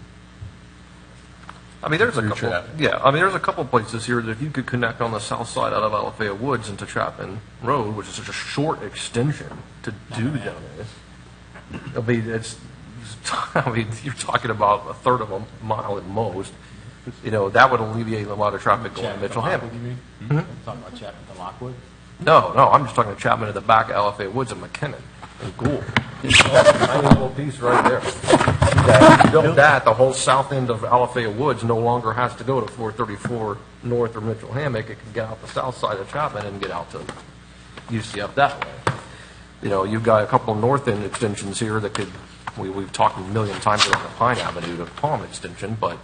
I mean, there's a Through couple, traffic. yeah, I mean, there's a couple places here that if you could connect on the south side out of Alafaya Woods into Chapman Road, which is such a short extension to do down there. I mean, I mean, you're talking about a third of a mile at most. You know, that would alleviate a lot of traffic going to Mitchell Hammock. You mean? Talking about Chapman to Lockwood? No, I'm just talking to Chapman at the back of Alafaya Woods and McKinnon and Gould. Tiny little piece right there. If you build that, the whole south end of Alafaya Woods no longer has to go to 434 North or Mitchell Hammock. It can get out the south side of Chapman and get out to UCF that way. You know, you've got a couple of north end extensions here that could, we've talked a million times about the Pine Avenue to Palm extension, but,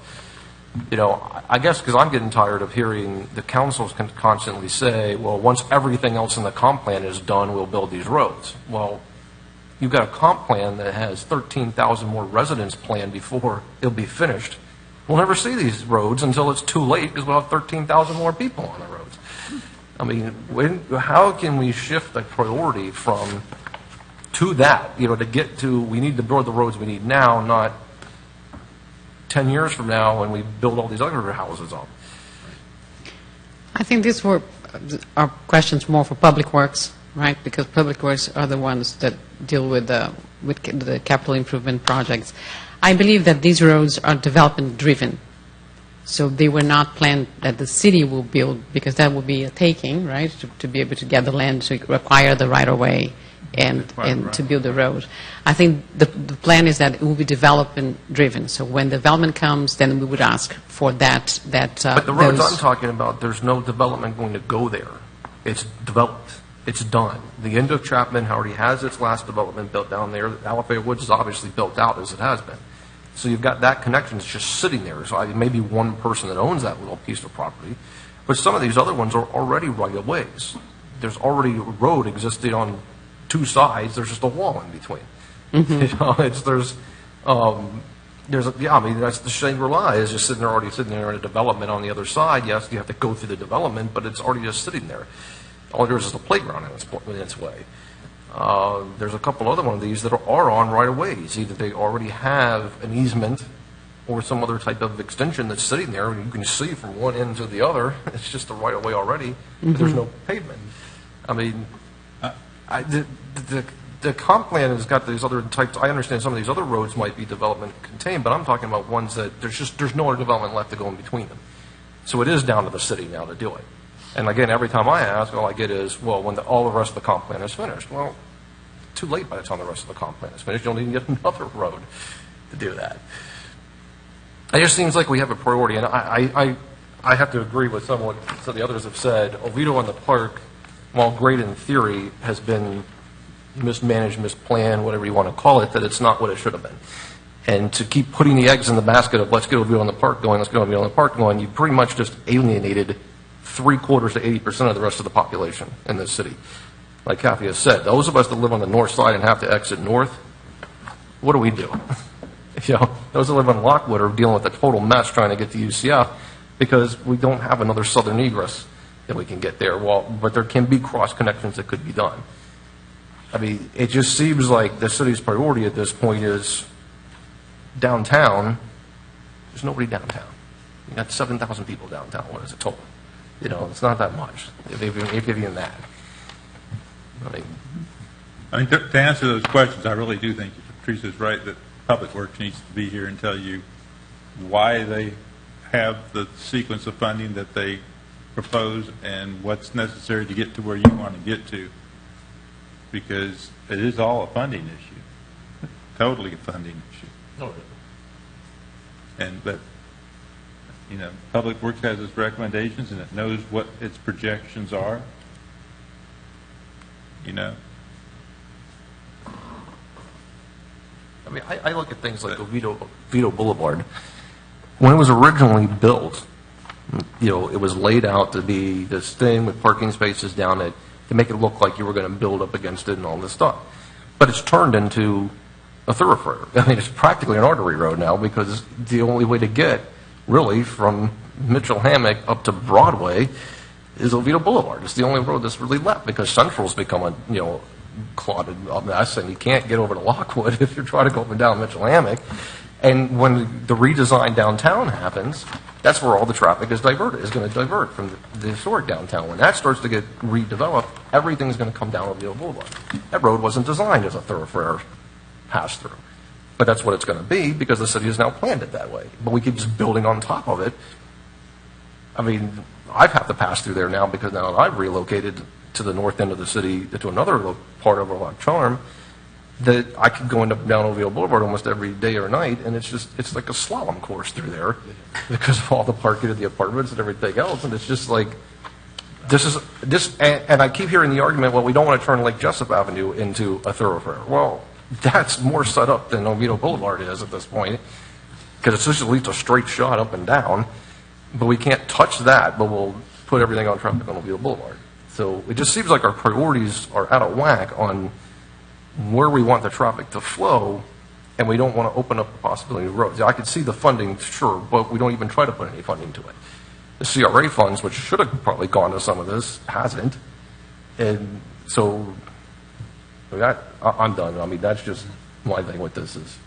you know, I guess because I'm getting tired of hearing the councils constantly say, well, once everything else in the comp plan is done, we'll build these roads. Well, you've got a comp plan that has 13,000 more residents planned before it'll be finished. We'll never see these roads until it's too late because we'll have 13,000 more people on the roads. I mean, how can we shift the priority from to that, you know, to get to, we need to build the roads we need now, not 10 years from now when we build all these other houses up. I think these are questions more for Public Works, right? Because Public Works are the ones that deal with the capital improvement projects. I believe that these roads are development driven. So they were not planned that the city will build, because that would be a taking, right, to be able to get the land to acquire the right-of-way and to build the road. I think the plan is that it will be development driven. So when development comes, then we would ask for that. But the roads I'm talking about, there's no development going to go there. It's developed. It's done. The end of Chapman already has its last development built down there. Alafaya Woods is obviously built out as it has been. So you've got that connection that's just sitting there. So maybe one person that owns that little piece of property. But some of these other ones are already right-of-ways. There's already a road existing on two sides. There's just a wall in between. Mm-hmm. You know, I mean, that's the Shangri-La is just already sitting there in a development on the other side. Yes, you have to go through the development, but it's already just sitting there. All there is a playground in its way. There's a couple other one of these that are on right-of-ways. Either they already have an easement or some other type of extension that's sitting there, and you can see from one end to the other. It's just a right-of-way already, but there's no pavement. I mean, the comp plan has got these other types. I understand some of these other roads might be development contained, but I'm talking about ones that there's no other development left to go in between them. So it is down to the city now to do it. And again, every time I ask, all I get is, well, when all the rest of the comp plan is finished. Well, too late by the time the rest of the comp plan is finished. You'll need to get another road to do that. It just seems like we have a priority, and I have to agree with some of the others have said. Oviedo on the Park, while great in theory, has been mismanaged, misplanned, whatever you want to call it, that it's not what it should have been. And to keep putting the eggs in the basket of let's get Oviedo on the Park going, let's get Oviedo on the Park going, you pretty much just alienated 3/4 to 80% of the rest of the population in this city. Like Kathy has said, those of us that live on the north side and have to exit north, what do we do? You know, those that live on Lockwood are dealing with a total mess trying to get to UCF because we don't have another southern egress that we can get there. Well, but there can be cross connections that could be done. I mean, it just seems like the city's priority at this point is downtown. There's nobody downtown. You got 7,000 people downtown. What is it total? You know, it's not that much, if even that. I mean, to answer those questions, I really do think Teresa's right that Public Works needs to be here and tell you why they have the sequence of funding that they propose and what's necessary to get to where you want to get to, because it is all a funding issue, totally a funding issue. But you know, Public Works has its recommendations and it knows what its projections are. You know. I mean, I look at things like Oviedo Boulevard. When it was originally built, you know, it was laid out to be this thing with parking spaces down it to make it look like you were going to build up against it and all this stuff. But it's turned into a thoroughfare. I mean, it's practically an artery road now because the only way to get really from Mitchell Hammock up to Broadway is Oviedo Boulevard. It's the only road that's really left because Central's become a, clotted mess, and you can't get over to Lockwood if you're trying to go up and down Mitchell Hammock. And when the redesign downtown happens, that's where all the traffic is going to divert from the historic downtown. When that starts to get redeveloped, everything's going to come down Oviedo Boulevard. That road wasn't designed as a thoroughfare pass-through. But that's what it's going to be because the city has now planned it that way. But we keep just building on top of it. I mean, I've had to pass through there now because now I've relocated to the north end of the city to another part of Loch Charm, that I could go down Oviedo Boulevard almost every day or night, and it's like a slalom course through there because of all the parking of the apartments and everything else, and it's just like, and I keep hearing the argument, well, we don't want to turn Lake Jessup Avenue into a thoroughfare. Well, that's more set up than Oviedo Boulevard is at this point, because it's just at least a straight shot up and down, but we can't touch that, but we'll put everything on traffic on Oviedo Boulevard. So it just seems like our priorities are out of whack on where we want the traffic to flow, and we don't want to open up the possibility of roads. I could see the funding, sure, but we don't even try to put any funding to it. The CRA funds, which should have probably gone to some of this, hasn't. And so I'm done. I mean, that's just my thing with this is.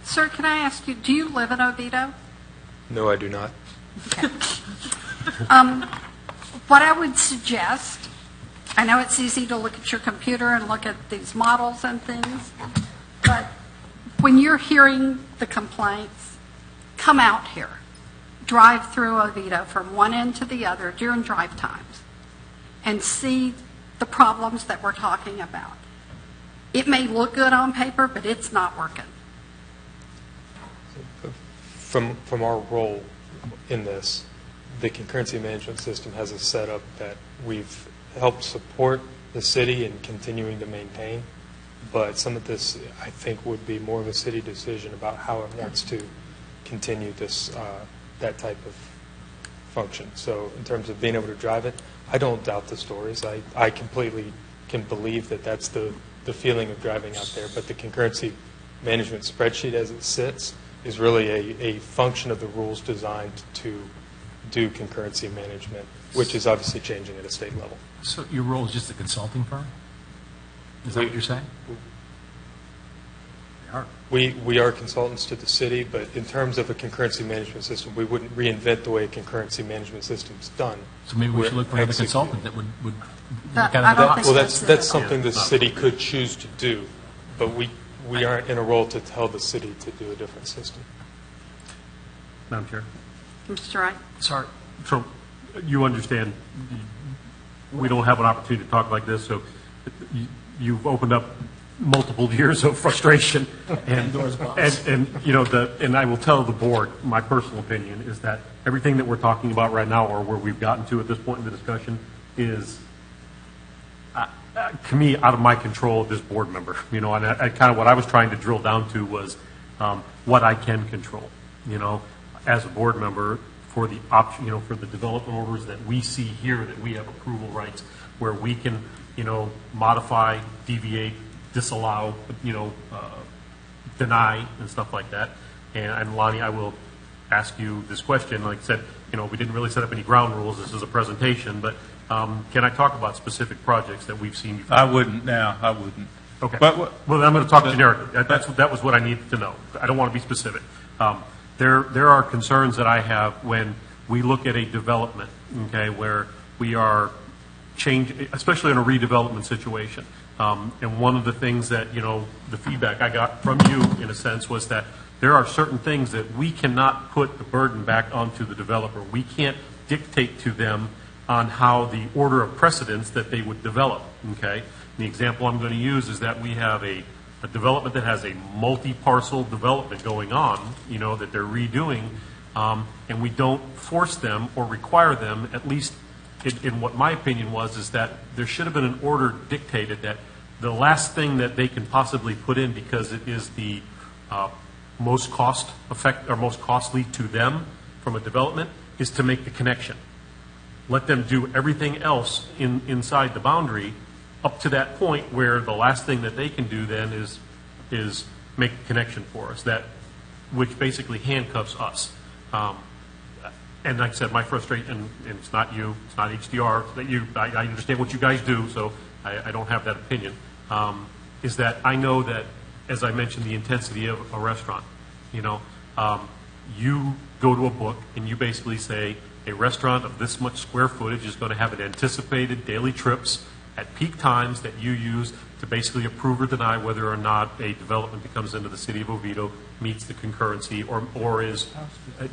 Sir, can I ask you, do you live in Oviedo? No, I do not. Okay. What I would suggest, I know it's easy to look at your computer and look at these models and things, but when you're hearing the complaints, come out here. Drive through Oviedo from one end to the other during drive times and see the problems that we're talking about. It may look good on paper, but it's not working. From our role in this, the concurrency management system has a setup that we've helped support the city in continuing to maintain, but some of this, I think, would be more of a city decision about how it wants to continue this that type of function. So in terms of being able to drive it, I don't doubt the stories. I completely can believe that that's the feeling of driving out there, but the concurrency management spreadsheet as it sits is really a function of the rules designed to do concurrency management, which is obviously changing at a state level. So your role is just a consulting firm? Is that what you're saying? We are consultants to the city, but in terms of a concurrency management system, we wouldn't reinvent the way a concurrency management system is done. So maybe we should look for another consultant that would That- look I at don't it. think Well, that's something the city could choose to do, but we aren't in a role to tell the city to do a different system. Madam Chair? Mr. Wright? Sorry. So you understand, we don't have an opportunity to talk like this, so you've opened up multiple years of frustration. And I will tell the board, my personal opinion is that everything that we're talking about right now, or where we've gotten to at this point in the discussion, is, to me, out of my control of this board member. And I kind of what I was trying to drill down to was what I can control, as a board member, for the option, for the development orders that we see here, that we have approval rights, where we can, modify, deviate, disallow, deny, and stuff like that. And Lonnie, I will ask you this question. Like I said, we didn't really set up any ground rules. This is a presentation, but can I talk about specific projects that we've seen before? I wouldn't now. I wouldn't. Okay. But Well, I'm going to talk generically. That was what I needed to know. I don't want to be specific. There are concerns that I have when we look at a development, okay, where we are changing, especially in a redevelopment situation. And one of the things that, the feedback I got from you, in a sense, was that there are certain things that we cannot put the burden back onto the developer. We can't dictate to them on how the order of precedence that they would develop, okay? The example I'm going to use is that we have a development that has a multi-parcel development going on, that they're redoing, and we don't force them or require them, at least in what my opinion was, is that there should have been an order dictated that the last thing that they can possibly put in, because it is the most costly to them from a development, is to make the connection. Let them do everything else inside the boundary, up to that point where the last thing that they can do then is make a connection for us, which basically handcuffs us. And like I said, my frustration, and it's not you, it's not HDR, it's not you, I understand what you guys do, so I don't have that opinion, is that I know that, as I mentioned, the intensity of a restaurant. You go to a book and you basically say a restaurant of this much square footage is going to have an anticipated daily trips at peak times that you use to basically approve or deny whether or not a development that comes into the city of Oviedo meets the concurrency or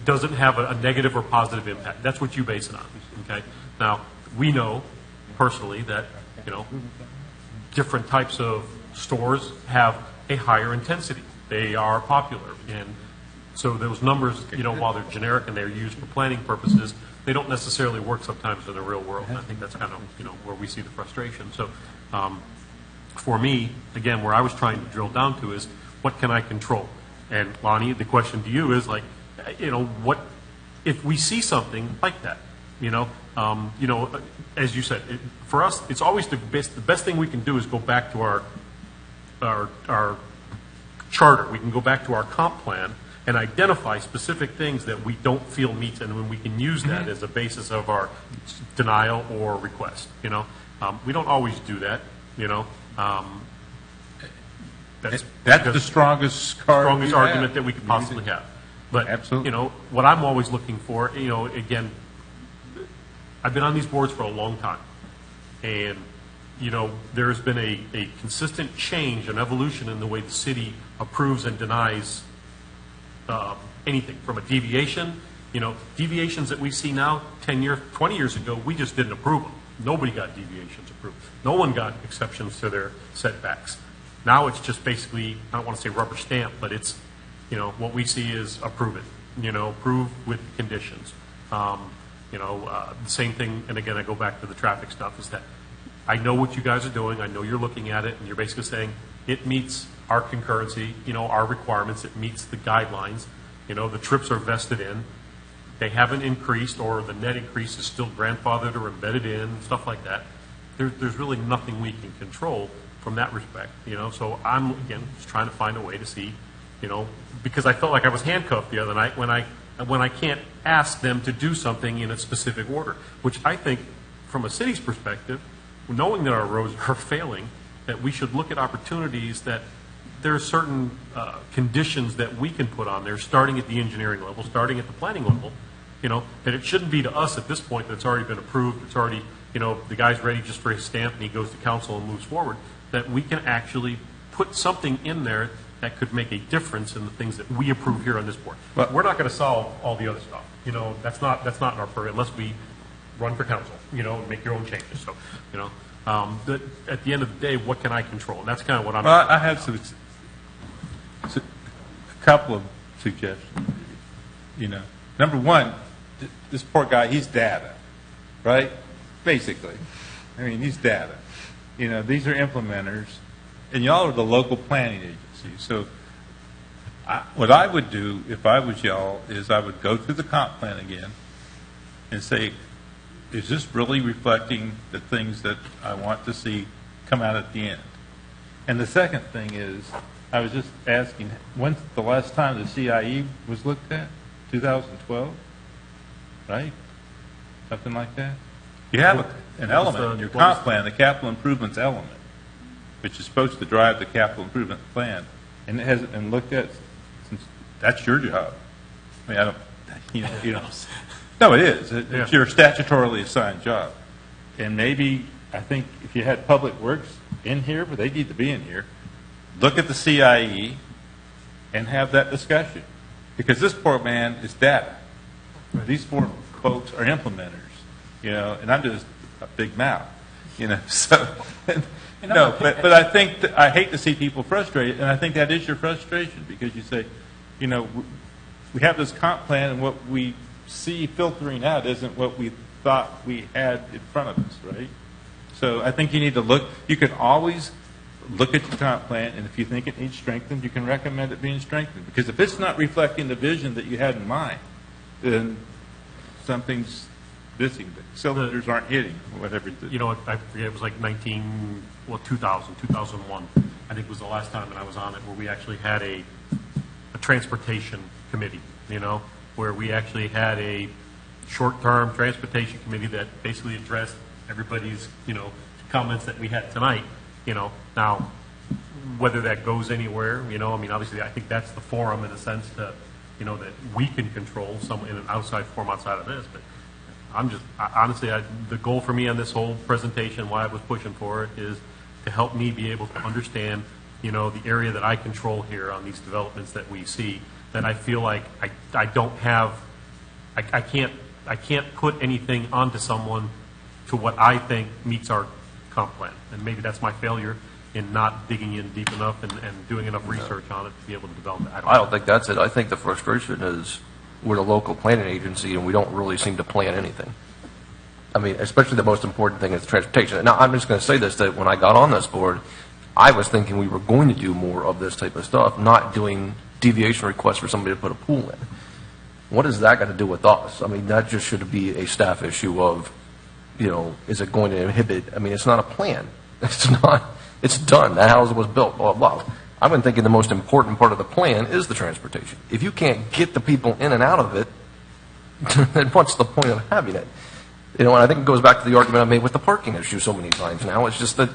doesn't have a negative or positive impact. That's what you base it on. Okay. Now we know personally that different types of stores have a higher intensity. They are popular, and so those numbers, while they're generic and they're used for planning purposes, they don't necessarily work sometimes in the real world. And I think that's kind of where we see the frustration. So for me, again, where I was trying to drill down to is what can I control? And Lonnie, the question to you is like, what if we see something like that? As you said, for us, it's always the best thing we can do is go back to our charter. We can go back to our comp plan and identify specific things that we don't feel meets, and when we can use that as a basis of our denial or request. We don't always do that. That's the strongest argument that we could possibly have. But absolutely, what I'm always looking for, again, I've been on these boards for a long time, and there's been a consistent change and evolution in the way the city approves and denies anything from a deviation. Deviations that we see now, 10 years, 20 years ago, we just didn't approve them. Nobody got deviations approved. No one got exceptions to their setbacks. Now it's just basically, I don't want to say rubber stamp, but it's, what we see is approve it. Approve with conditions. The same thing, and again, I go back to the traffic stuff, is that I know what you guys are doing. I know you're looking at it, and you're basically saying it meets our concurrency, our requirements. It meets the guidelines. The trips are vested in. They haven't increased, or the net increase is still grandfathered or embedded in, stuff like that. There's really nothing we can control from that respect. So I'm, again, just trying to find a way to see, because I felt like I was handcuffed the other night when I can't ask them to do something in a specific order, which I think, from a city's perspective, knowing that our roads are failing, that we should look at opportunities that there are certain conditions that we can put on there, starting at the engineering level, starting at the planning level, that it shouldn't be to us at this point that it's already been approved, it's already, the guy's ready just for his stamp and he goes to council and moves forward, that we can actually put something in there that could make a difference in the things that we approve here on this board. But we're not going to solve all the other stuff. That's not in our purview unless we run for council, and make your own changes. So, but at the end of the day, what can I control? And that's kind of what I'm. Well, I have a couple of suggestions. Number one, this poor guy, he's data, right? Basically, he's data. These are implementers, and y'all are the local planning agency. So, what I would do if I was y'all is I would go through the comp plan again and say, is this really reflecting the things that I want to see come out at the end? And the second thing is, I was just asking, when's the last time the CIE was looked at? 2012? Right? Something like that? You have an element in your comp plan, the capital improvements element, which is supposed to drive the capital improvement plan, and it hasn't been looked at since. That's your job. I don't, no, it is. It's your statutorily assigned job. And maybe, I think, if you had Public Works in here, but they need to be in here, look at the CIE and have that discussion. Because this poor man is data. These four folks are implementers, and I'm just a big mouth, so. No, but I think I hate to see people frustrated, and I think that is your frustration, because you say, we have this comp plan, and what we see filtering out isn't what we thought we had in front of us, right? So I think you need to look. You can always look at your comp plan, and if you think it needs strengthened, you can recommend it being strengthened. Because if it's not reflecting the vision that you had in mind, then something's missing, but cylinders aren't hitting, whatever. You know, I forget, it was like 2001, I think was the last time that I was on it, where we actually had a transportation committee, you know, where we actually had a short-term transportation committee that basically addressed everybody's, you know, comments that we had tonight, you know. Now, whether that goes anywhere, you know, I mean, obviously, I think that's the forum in a sense to, you know, that we can control some in an outside forum outside of this, but honestly, the goal for me on this whole presentation, why I was pushing for it, is to help me be able to understand, you know, the area that I control here on these developments that we see, that I feel like I don't have, I can't put anything onto someone to what I think meets our comp plan. And maybe that's my failure in not digging in deep enough and doing enough research on it to be able to develop it. I don't think that's it. I think the frustration is we're a local planning agency and we don't really seem to plan anything. I mean, especially the most important thing is transportation. Now, I'm just going to say this, that when I got on this board, I was thinking we were going to do more of this type of stuff, not doing deviation requests for somebody to put a pool in. What has that got to do with us? I mean, that just should be a staff issue of, you know, is it going to inhibit? I mean, it's not a plan. It's not. It's done. That house was built, blah, blah. I've been thinking the most important part of the plan is the transportation. If you can't get the people in and out of it, then what's the point of having it? You know, and I think it goes back to the argument I made with the parking issue so many times now. It's just that,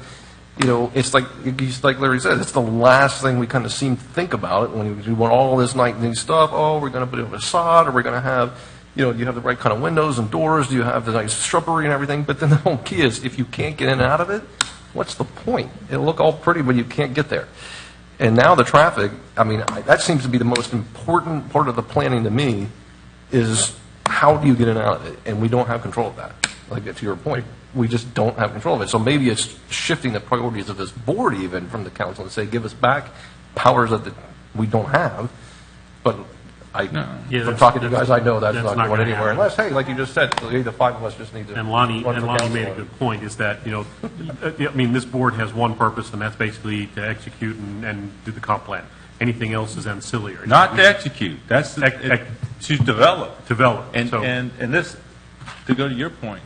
you know, it's like Larry said, it's the last thing we kind of seem to think about it when we want all this nice stuff. Oh, we're going to put a facade, or we're going to have, you know, do you have the right kind of windows and doors? Do you have the nice shrubbery and everything? But then the whole key is, if you can't get in and out of it, what's the point? It'll look all pretty, but you can't get there. And now the traffic, I mean, that seems to be the most important part of the planning to me, is how do you get in and out of it? And we don't have control of that. Like, to your point, we just don't have control of it. So maybe it's shifting the priorities of this board even from the council and say, give us back powers that we don't have. But from talking to you guys, I know that's not going anywhere. Unless, hey, like you just said, the five of us just need to. And Lonnie made a good point, is that, you know, I mean, this board has one purpose, and that's basically to execute and do the comp plan. Anything else is ancillary. Not to execute. That's to develop. And this, to go to your point,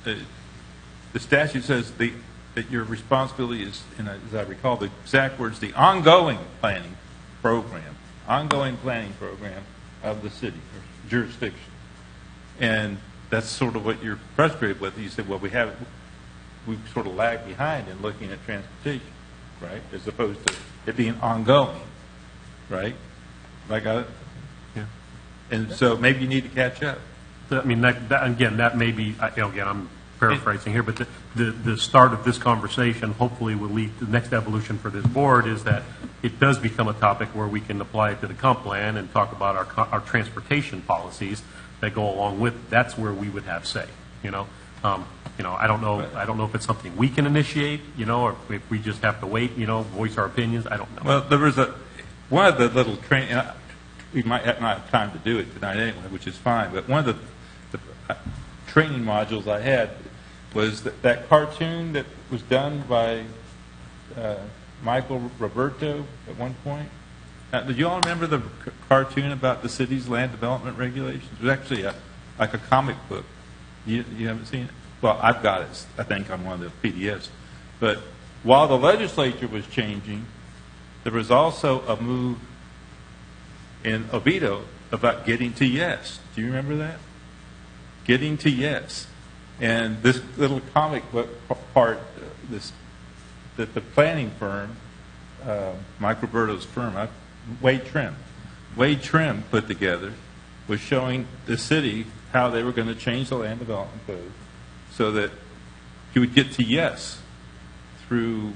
the statute says that your responsibility is, and as I recall the exact words, the ongoing planning program of the city or jurisdiction. And that's sort of what you're frustrated with. You said, well, we sort of lagged behind in looking at transportation, right? As opposed to it being ongoing, right? I got it? Yeah. And so maybe you need to catch up. I mean, that may be, you know, again, I'm paraphrasing here, but the start of this conversation hopefully will lead to the next evolution for this board, is that it does become a topic where we can apply it to the comp plan and talk about our transportation policies that go along with it. That's where we would have say, you know. I don't know if it's something we can initiate, you know, or if we just have to wait, you know, voice our opinions. I don't know. Well, there was one of the little training, we might not have time to do it tonight anyway, which is fine, but one of the training modules I had was that cartoon that was done by Michael Roberto at one point. Do you all remember the cartoon about the city's land development regulations? It was actually like a comic book. You haven't seen it? Well, I've got it, I think, on one of the PDFs. But while the legislature was changing, there was also a move in Oviedo about getting to yes. Do you remember that? Getting to yes. And this little comic book part, that the planning firm, Mike Roberto's firm, Wade Trim put together, was showing the city how they were going to change the land development code so that you would get to yes through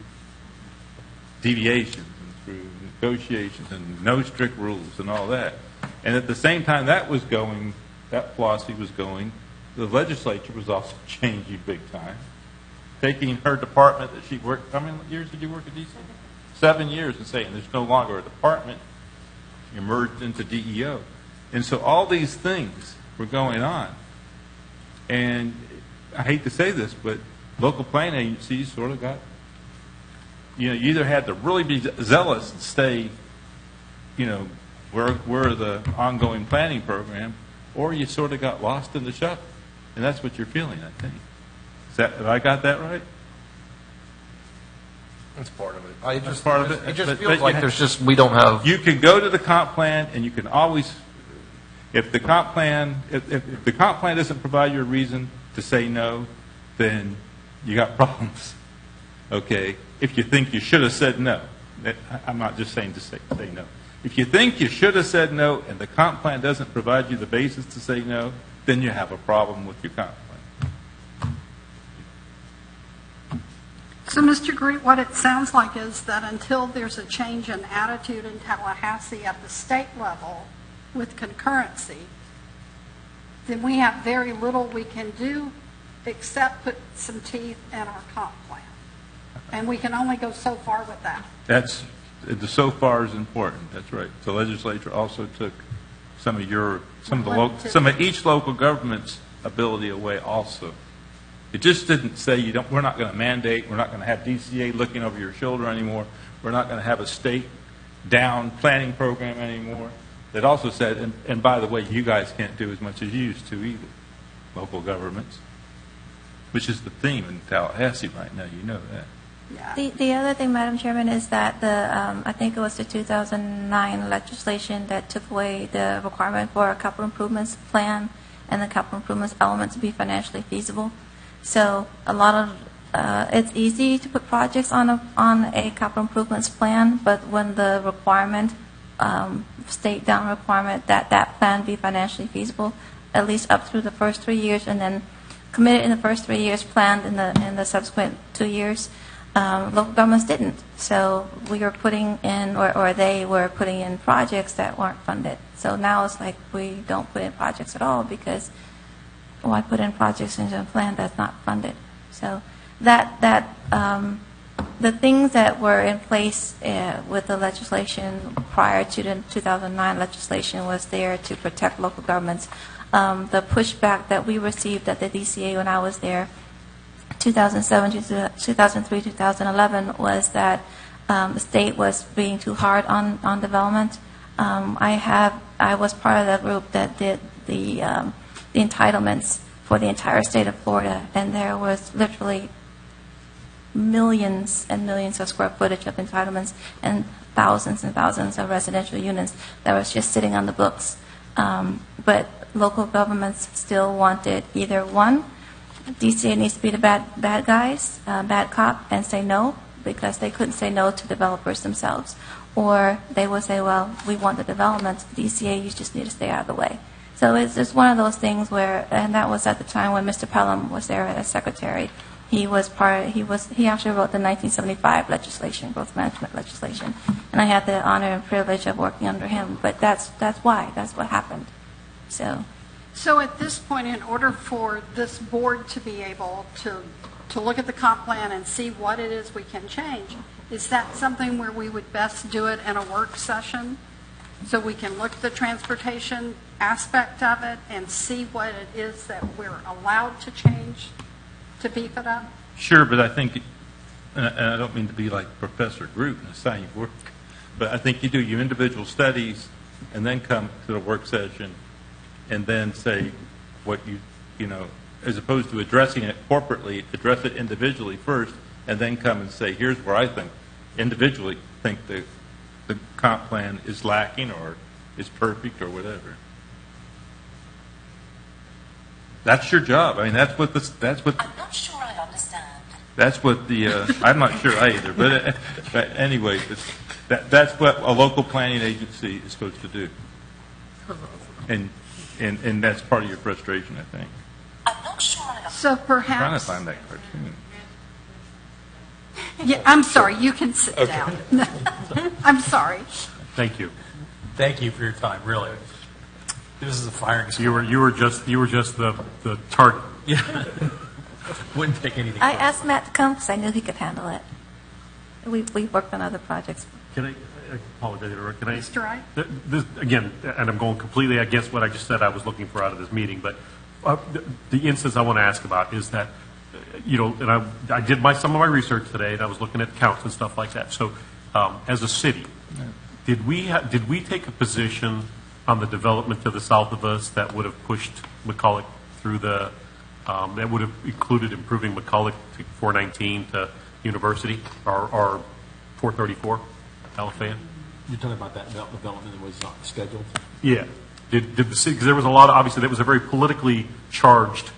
deviations and through negotiations and no strict rules and all that. And at the same time that was going, that philosophy was going, the legislature was also changing big time, taking her department that she worked, how many years did you work at DC? 7 years, and saying there's no longer a department, you merged into DEO. And so all these things were going on. And I hate to say this, but local planning agencies sort of got, you know, you either had to really be zealous and stay, you know, we're the ongoing planning program, or you sort of got lost in the shuffle. And that's what you're feeling, I think. Have I got that right? That's part of it. I That's just, part of it. it just But- feels but like you- there's just, we don't have, You can go to the comp plan, and you can always, if the comp plan, if the comp plan doesn't provide you a reason to say no, then you got problems. Okay? If you think you should have said no, I'm not just saying to say no. If you think you should have said no, and the comp plan doesn't provide you the basis to say no, then you have a problem with your comp plan. So, Mr. Green, what it sounds like is that until there's a change in attitude in Tallahassee at the state level with concurrency, then we have very little we can do except put some teeth in our comp plan. And we can only go so far with that. The so far is important, that's right. The legislature also took some of each local government's ability away also. It just didn't say we're not going to mandate, we're not going to have DCA looking over your shoulder anymore, we're not going to have a state down planning program anymore. It also said, and by the way, you guys can't do as much as you used to either, local governments, which is the theme in Tallahassee right now, you know that. Yeah. The other thing, Madam Chairman, is that I think it was the 2009 legislation that took away the requirement for a capital improvements plan and the capital improvements element to be financially feasible. So a lot of it's easy to put projects on a capital improvements plan, but when the requirement, state down requirement that plan be financially feasible, at least up through the first 3 years, and then committed in the first 3 years, planned in the subsequent 2 years. Local governments didn't. So we were putting in, or they were putting in projects that weren't funded. So now it's like we don't put in projects at all because why put in projects into a plan that's not funded? So the things that were in place with the legislation prior to the 2009 legislation was there to protect local governments. The pushback that we received at the DCA when I was there 2007 to 2003, 2011 was that the state was being too hard on development. I was part of the group that did the entitlements for the entire state of Florida, and there was literally millions and millions of square footage of entitlements and thousands of residential units that was just sitting on the books. But local governments still wanted either one, DCA needs to be the bad guys, bad cop, and say no, because they couldn't say no to developers themselves. Or they would say, well, we want the development, DCA, you just need to stay out of the way. So it's just one of those things where, and that was at the time when Mr. Pelham was there as secretary. He actually wrote the 1975 legislation, growth management legislation, and I had the honor and privilege of working under him. But that's what happened. So at this point, in order for this board to be able to look at the comp plan and see what it is we can change, is that something where we would best do it in a work session so we can look at the transportation aspect of it and see what it is that we're allowed to change to beef it up? Sure, but I think, and I don't mean to be like Professor Groot and assign you work, but I think you do your individual studies and then come to the work session and then say what you know, as opposed to addressing it corporately, address it individually first, and then come and say, here's where I think, individually think the comp plan is lacking or is perfect or whatever. That's your job. I mean, that's what I'm not sure I understand. That's what I'm not sure either, but anyway, that's what a local planning agency is supposed to do. And that's part of your frustration, I think. I'm not sure I understand. So I'm trying to perhaps, find that cartoon. yeah, I'm sorry, you can sit down. I'm sorry. Thank you. Thank you for your time, really. This is a firing squad. You were just the target. Yeah. Wouldn't take anything. I asked Matt to come because I knew he could handle it. We worked on other projects. Can I apologize, can I? Mr. Wright? This, again, and I'm going completely against what I just said I was looking for out of this meeting, but the instance I want to ask about is that, you know, and I did some of my research today, and I was looking at counts and stuff like that. So, as a city, did we take a position on the development to the south of us that would have pushed McCulloch through the That would have included improving McCulloch to 419 to University, or 434, Alafaya. You're talking about that development that was scheduled? Yeah. Did the city, because there was a lot of, obviously, that was a very politically charged,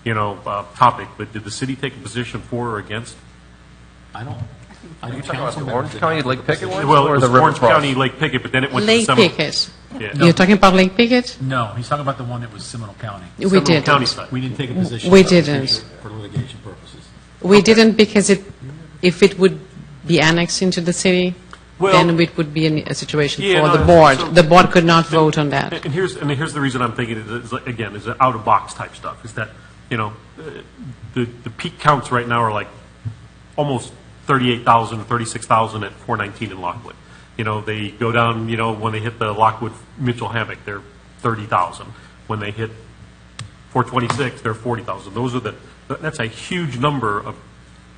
topic, but did the city take a position for or against? I don't. Are you talking about the Orange County Lake Pickett one? Well, it or was the River Orange Cross? County Lake Pickett, but then it went to Lake Seminole. Pickett. Yeah. You're talking about Lake Pickett? No, he's talking about the one that was Seminole County. We Seminole didn't. County side. We didn't take a position. We about the didn't. future For litigation purposes. We didn't because if it would be annexed into the city, Well- then it would be a situation Yeah, for no, the board. so- The board could not vote on that. And here's the reason I'm thinking is again, is out of box type stuff. Is that the peak counts right now are like almost 38,000, 36,000 at 419 in Lockwood. They go down. When they hit the Lockwood Mitchell Hammock, they're 30,000. When they hit 426, they're 40,000. That's a huge number of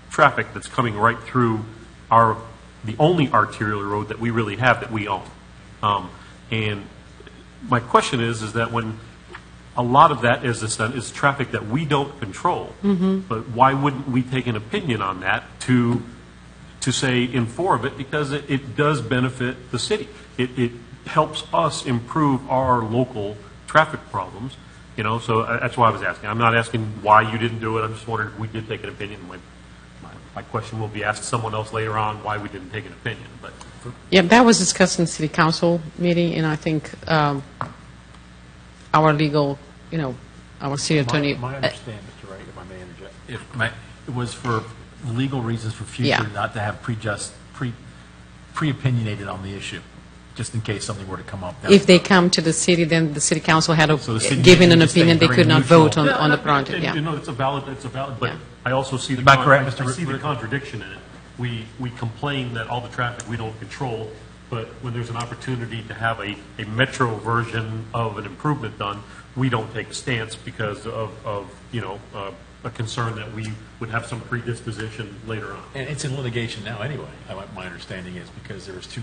traffic that's coming right through the only arterial road that we really have that we own. And my question is that when a lot of that is traffic that we don't control, but why wouldn't we take an opinion on that to say in favor of it? Because it does benefit the city. It helps us improve our local traffic problems. So that's why I was asking. I'm not asking why you didn't do it. I'm just wondering if we did take an opinion. My question will be asked someone else later on why we didn't take an opinion. But Yeah, that was discussed in city council meeting, and I think our legal, our city attorney. My understanding, Mr. Wright, if I may interject, it was for legal reasons for future, Yeah. not to have pre-opinionated on the issue, just in case something were to come up. If they come to the city, then the city council had So the city given an can just stay opinion, they very could not neutral. vote on the project, yeah. It's a valid, but Yeah. I also see the. Am I correct, Mr. I see the Rick? contradiction in it. We complain that all the traffic we don't control, but when there's an opportunity to have a metro version of an improvement done, we don't take a stance because of a concern that we would have some predisposition later on. And it's in litigation now anyway, my understanding is, because there was two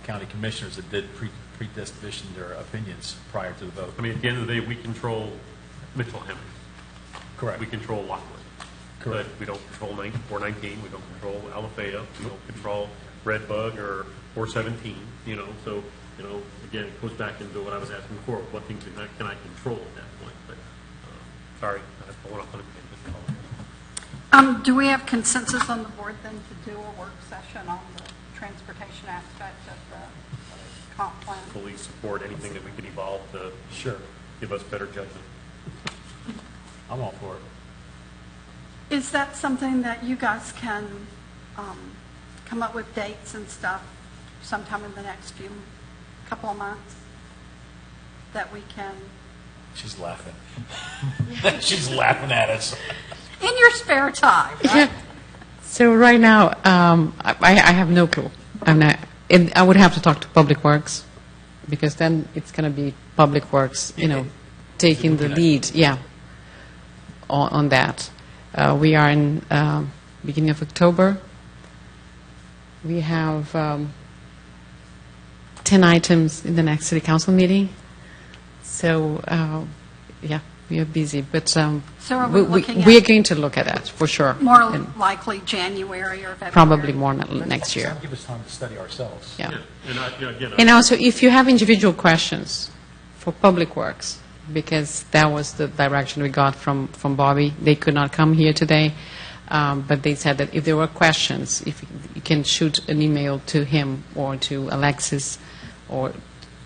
county commissioners that did predisposition their opinions prior to the vote. I mean, at the end of the day, we control Mitchell Hammock. Correct. We control Lockwood. Correct. But we don't control 419, we don't control Alafaya, we don't control Redbug or 417, so, again, it goes back into what I was asking before, what things can I control at that point, but, sorry, I want to put it. Do we have consensus on the board then to do a work session on the transportation aspect of the comp plan? Fully support anything that we can evolve to give us better judgment. I'm all for it. Is that something that you guys can come up with dates and stuff sometime in the next couple of months that we can? She's laughing. She's laughing at us. In your spare time, right? So right now, I have no clue. And I would have to talk to Public Works, because then it's going to be Public Works, taking the lead, on that. We are in beginning of October. We have 10 items in the next city council meeting. So, we are busy. But So are we looking at- we are going to look at that, for sure. More And likely January or February? probably more next year. That'll give us time to study ourselves. Yeah. And And also, if you have individual questions for Public Works, because that was the direction we got from Bobby, they could not come here today, but they said that if there were questions, if you can shoot an email to him or to Alexis or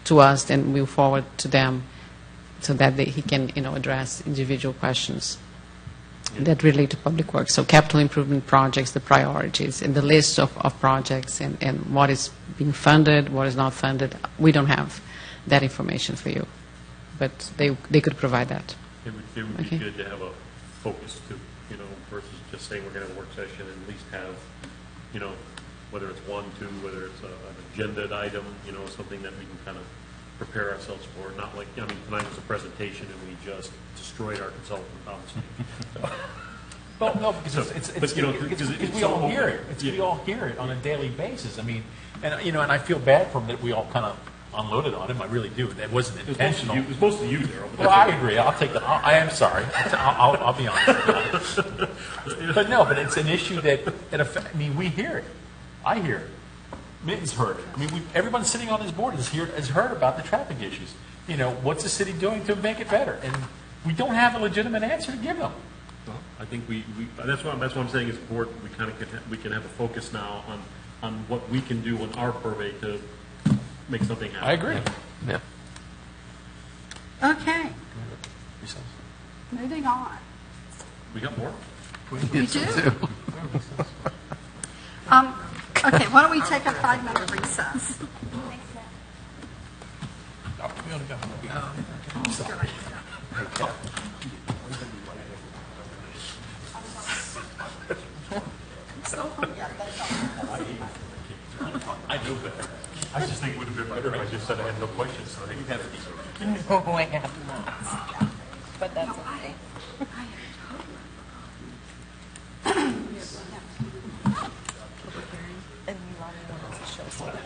to us, then we'll forward to them so that he can, address individual questions that relate to Public Works. So capital improvement projects, the priorities, and the list of projects, and what is being funded, what is not funded. We don't have that information for you, but they could provide that. It would be Okay. good to have a focus too, versus just saying we're going to have a work session and at least have, whether it's 1, 2, whether it's an agenda item, something that we can kind of prepare ourselves for. Not like, tonight was a presentation and we just destroyed our consultant, obviously. Well, no, because But, because we all hear it. We all hear it on a daily basis. And I feel bad for them that we all kind of unloaded on him. I really do. That wasn't intentional. It was mostly you there. Well, I agree. I'll take that. I am sorry. I'll be honest. But no, but it's an issue that, I mean, we hear it. I hear it. Mitten's heard it. I mean, everyone sitting on this board has heard about the traffic issues. You know, what's the city doing to make it better? And we don't have a legitimate answer to give them. Well, I think that's what I'm saying as a board, we can have a focus now on what we can do on our purvey to make something happen. I agree. Yeah. Okay, moving on. We got more? We do. Okay, why don't we take a 5-minute recess? I know better. I just think it would have been better if I just said I had no questions, so you'd have to. No, I have not. But that's okay. And Lonnie wanted to show something.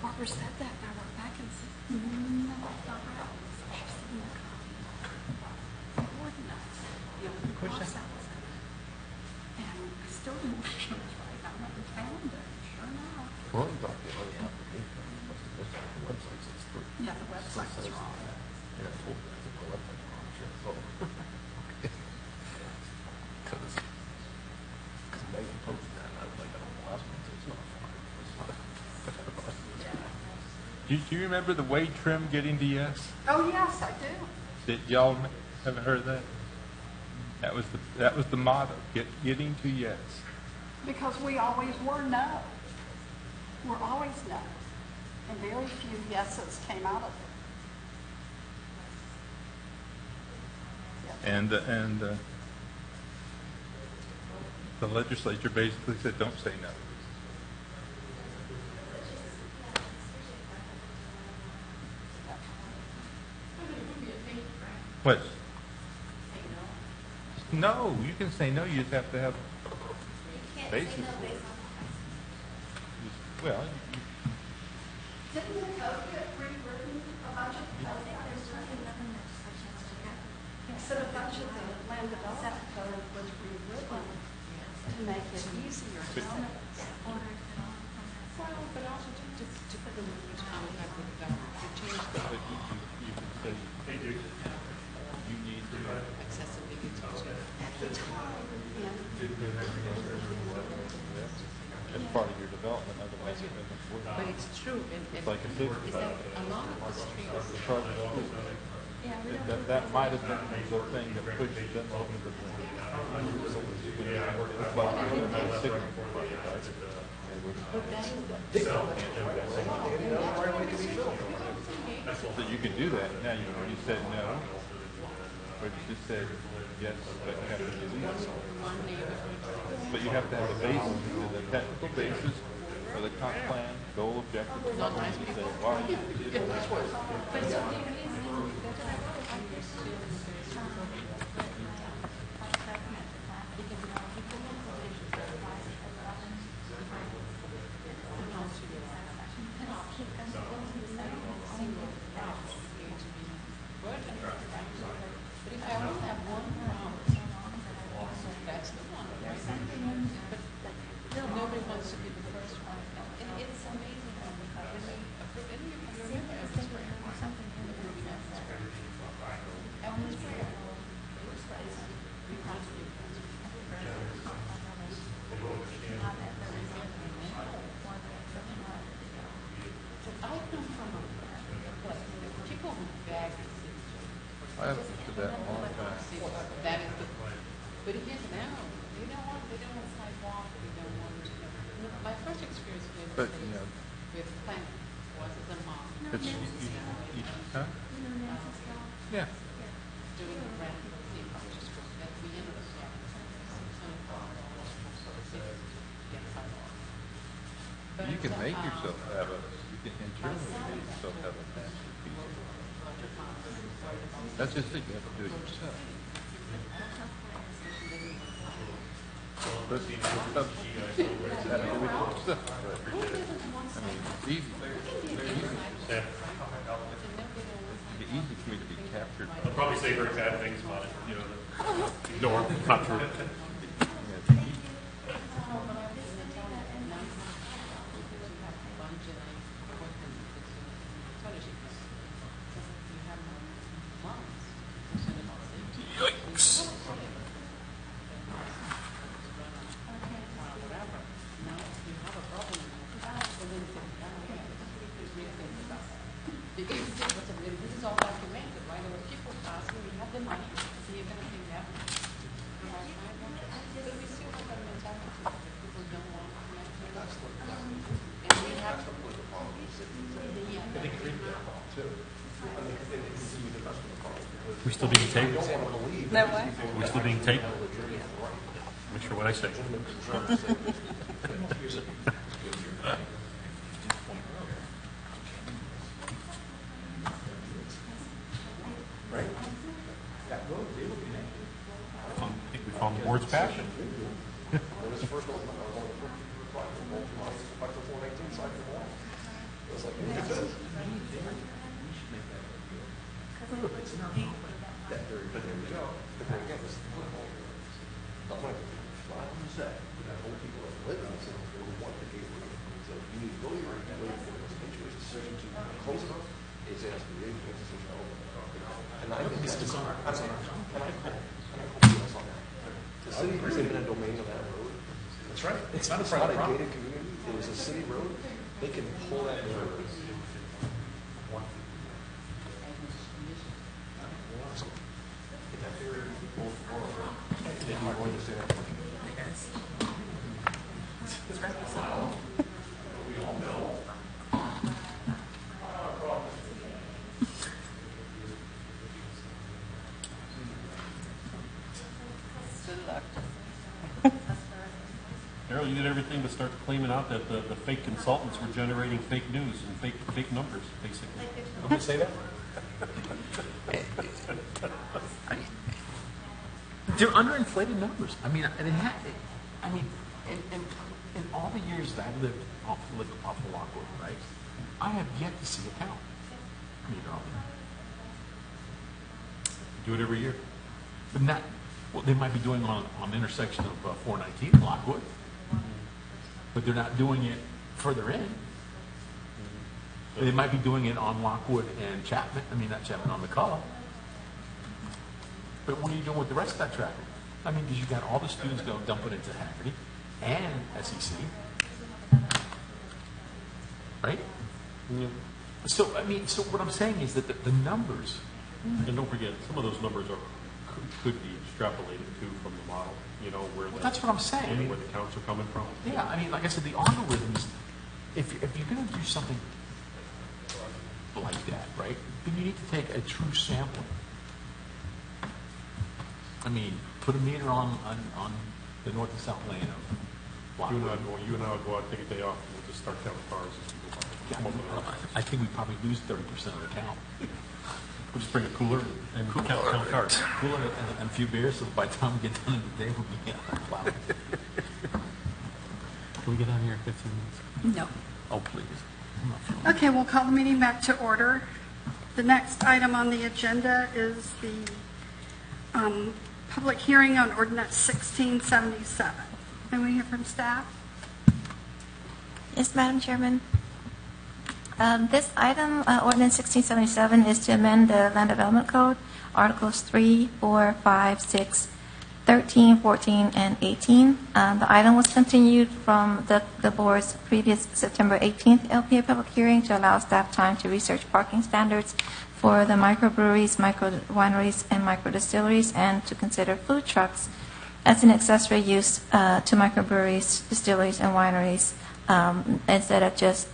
Barbara said that, and I went back and said, no, that's not right. She said, in the ordinance, you know, the cross outside. And I still didn't think she was right. I went and found it, sure enough. Well, you got the other application. The website says 3. Yeah, the website was wrong. And I told her, I said, the website's wrong. She said, oh. Because Megan posted that, and I was like, I don't know, last one, it's not fine. Do you remember the Wade trim getting to yes? Oh, yes, I do. Did y'all haven't heard that? That was the motto, getting to yes. Because we always were no. We're always no. And very few yeses came out of it. And the legislature basically said, don't say no. What? No, you can say no. You just have to have basis for it. Well, Didn't the code get rewritten a bunch of code? Said a bunch of the land development code was rewritten to make it easier to sell. Well, but also to put the language on the fact that you change the you can say, hey, dude, you need to. accessibility at the time. As part of your development, otherwise it doesn't work. But it's true, and It's like a city. is that a lot of the streets, That might have been the thing that pushed them over the thing. It's like you don't have a signal for it, right? So you can do that. Now you said no, or you just said yes, but you have to do this. But you have to have a basis, either the technical basis or the comp plan, goal, objective. You say, why? nobody wants to be the first one. And it's amazing how when we approve any of you remember Evans Square. Evans Square. We constantly I come from a place where people who bag the city. I haven't looked at that in a long time. That is the, but it is now. They don't want sidewalk, they don't want, my first experience But, with, you know, with planning was as a mom. It's, huh? Yeah. Doing the rent, You can make yourself have you can internally make yourself have a master piece. That's just it, you have to do it yourself. But you have to do it yourself. I mean, it's easy. It's easy for me to be captured. I'll probably say very bad things about it, ignore, not true. Yikes. This is all documented, right? There were people asking, we have the money, so you're going to think that. But we still have that mentality that people don't want to. And we have to. We're still being taped? No way. We're still being taped? Make sure what I say. I think we found the board's passion. The city is in a domain of that road. That's right. It's not a gated community. It is a city road. They can pull that road. Darryl, you did everything but start claiming out that the fake consultants were generating fake news and fake numbers, basically. Did you say that? They're underinflated numbers. I mean, in all the years that I've lived off of Lockwood, right, I have yet to see a count. Do it every year. But not, well, they might be doing on the intersection of 419 and Lockwood, but they're not doing it further in. They might be doing it on Lockwood and Chapman, not Chapman, on McCullough. But what are you doing with the rest of that traffic? Because you got all the students go dump it into Haggerty and SEC. Right? Yeah. So what I'm saying is that the numbers. And don't forget, some of those numbers could be extrapolated too from the model, where that's what I'm saying. Where the counts are coming from. Yeah, like I said, the algorithms, if you're going to do something like that, right, then you need to take a true sampling. Put a meter on the north and south lane of Lockwood. You and I would go out, take a day off, and we'll just start counting cars as we go by. I think we probably lose 30% of the count. We'll just bring a cooler and count cars. Cooler and a few beers, so by the time we get done in the day, we'll be plowing. Can we get out of here in 15 minutes? No. Oh, please. Okay, we'll call the meeting back to order. The next item on the agenda is the public hearing on ordinance 1677. May we hear from staff? Yes, Madam Chairman. This item, ordinance 1677, is to amend the Land Development Code, Articles 3, 4, 5, 6, 13, 14, and 18. The item was continued from the board's previous September 18th LPA public hearing to allow staff time to research parking standards for the microbreweries, micro wineries, and micro distilleries, and to consider food trucks as an accessory use to microbreweries, distilleries, and wineries instead of just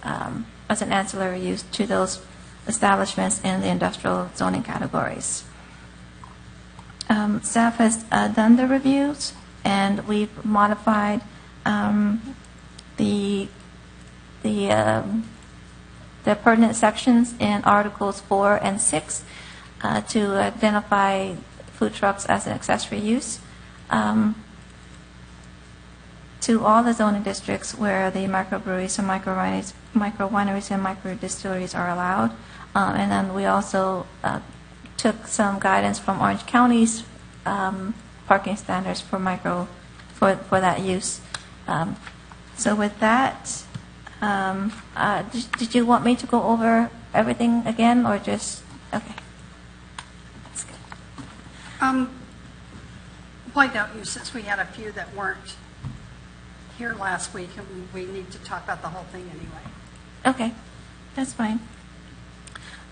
as an ancillary use to those establishments in the industrial zoning categories. Staff has done the reviews, and we've modified the pertinent sections in Articles 4 and 6 to identify food trucks as an accessory use. To all the zoning districts where the microbreweries and micro wineries and micro distilleries are allowed. And then we also took some guidance from Orange County's parking standards for for that use. So with that, did you want me to go over everything again, or just, okay. That's good. Why don't you, since we had a few that weren't here last week, and we need to talk about the whole thing anyway. Okay, that's fine.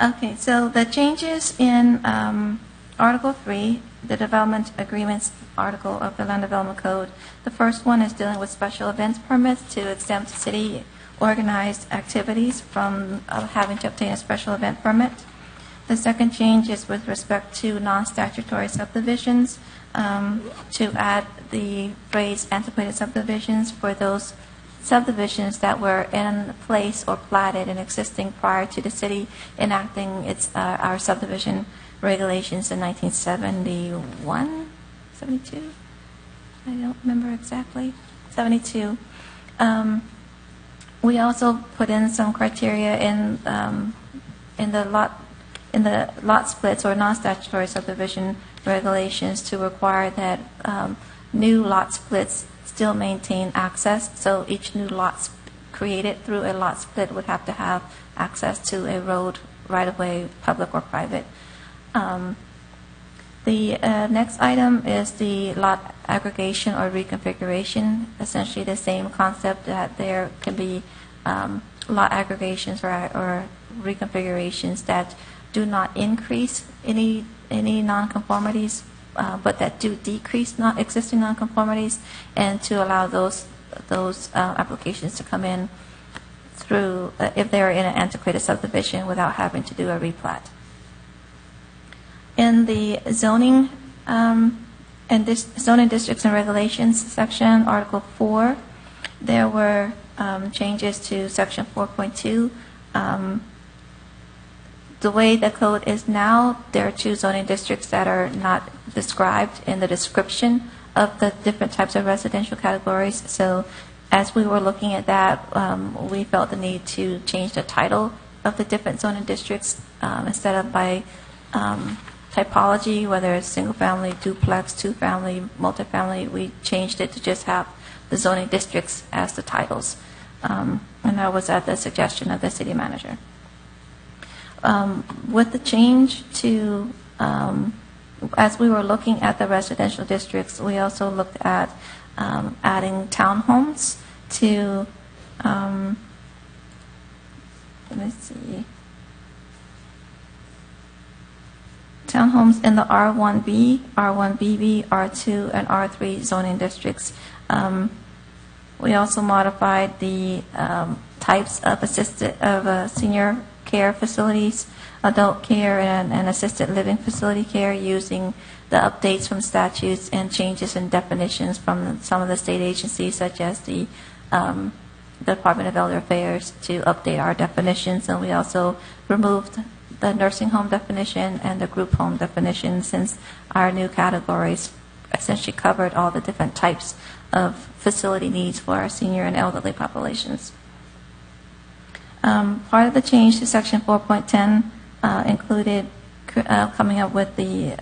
Okay, so the changes in Article 3, the Development Agreements article of the Land Development Code. The first one is dealing with special events permits to exempt city organized activities from having to obtain a special event permit. The second change is with respect to non-statutory subdivisions, to add the phrase antiquated subdivisions for those subdivisions that were in place or platted and existing prior to the city enacting our subdivision regulations in 1971, 72? I don't remember exactly. 72. We also put in some criteria in the lot splits or non-statutory subdivision regulations to require that new lot splits still maintain access. So each new lot created through a lot split would have to have access to a road, right-of-way, public or private. The next item is the lot aggregation or reconfiguration, essentially the same concept that there can be lot aggregations or reconfigurations that do not increase any nonconformities, but that do decrease existing nonconformities, and to allow those applications to come in through if they're in an antiquated subdivision without having to do a replat. In the zoning zoning districts and regulations section, Article 4, there were changes to Section 4.2. The way the code is now, there are 2 zoning districts that are not described in the description of the different types of residential categories. So as we were looking at that, we felt the need to change the title of the different zoning districts instead of by typology, whether it's single-family, duplex, two-family, multifamily. We changed it to just have the zoning districts as the titles. And that was at the suggestion of the city manager. With the change to, as we were looking at the residential districts, we also looked at adding townhomes to, let me see, townhomes in the R1B, R1BB, R2, and R3 zoning districts. We also modified the types of senior care facilities, adult care, and assisted living facility care using the updates from statutes and changes in definitions from some of the state agencies, such as the Department of Elder Affairs, to update our definitions. And we also removed the nursing home definition and the group home definition, since our new categories essentially covered all the different types of facility needs for our senior and elderly populations. Part of the change to Section 4.10 included coming up with the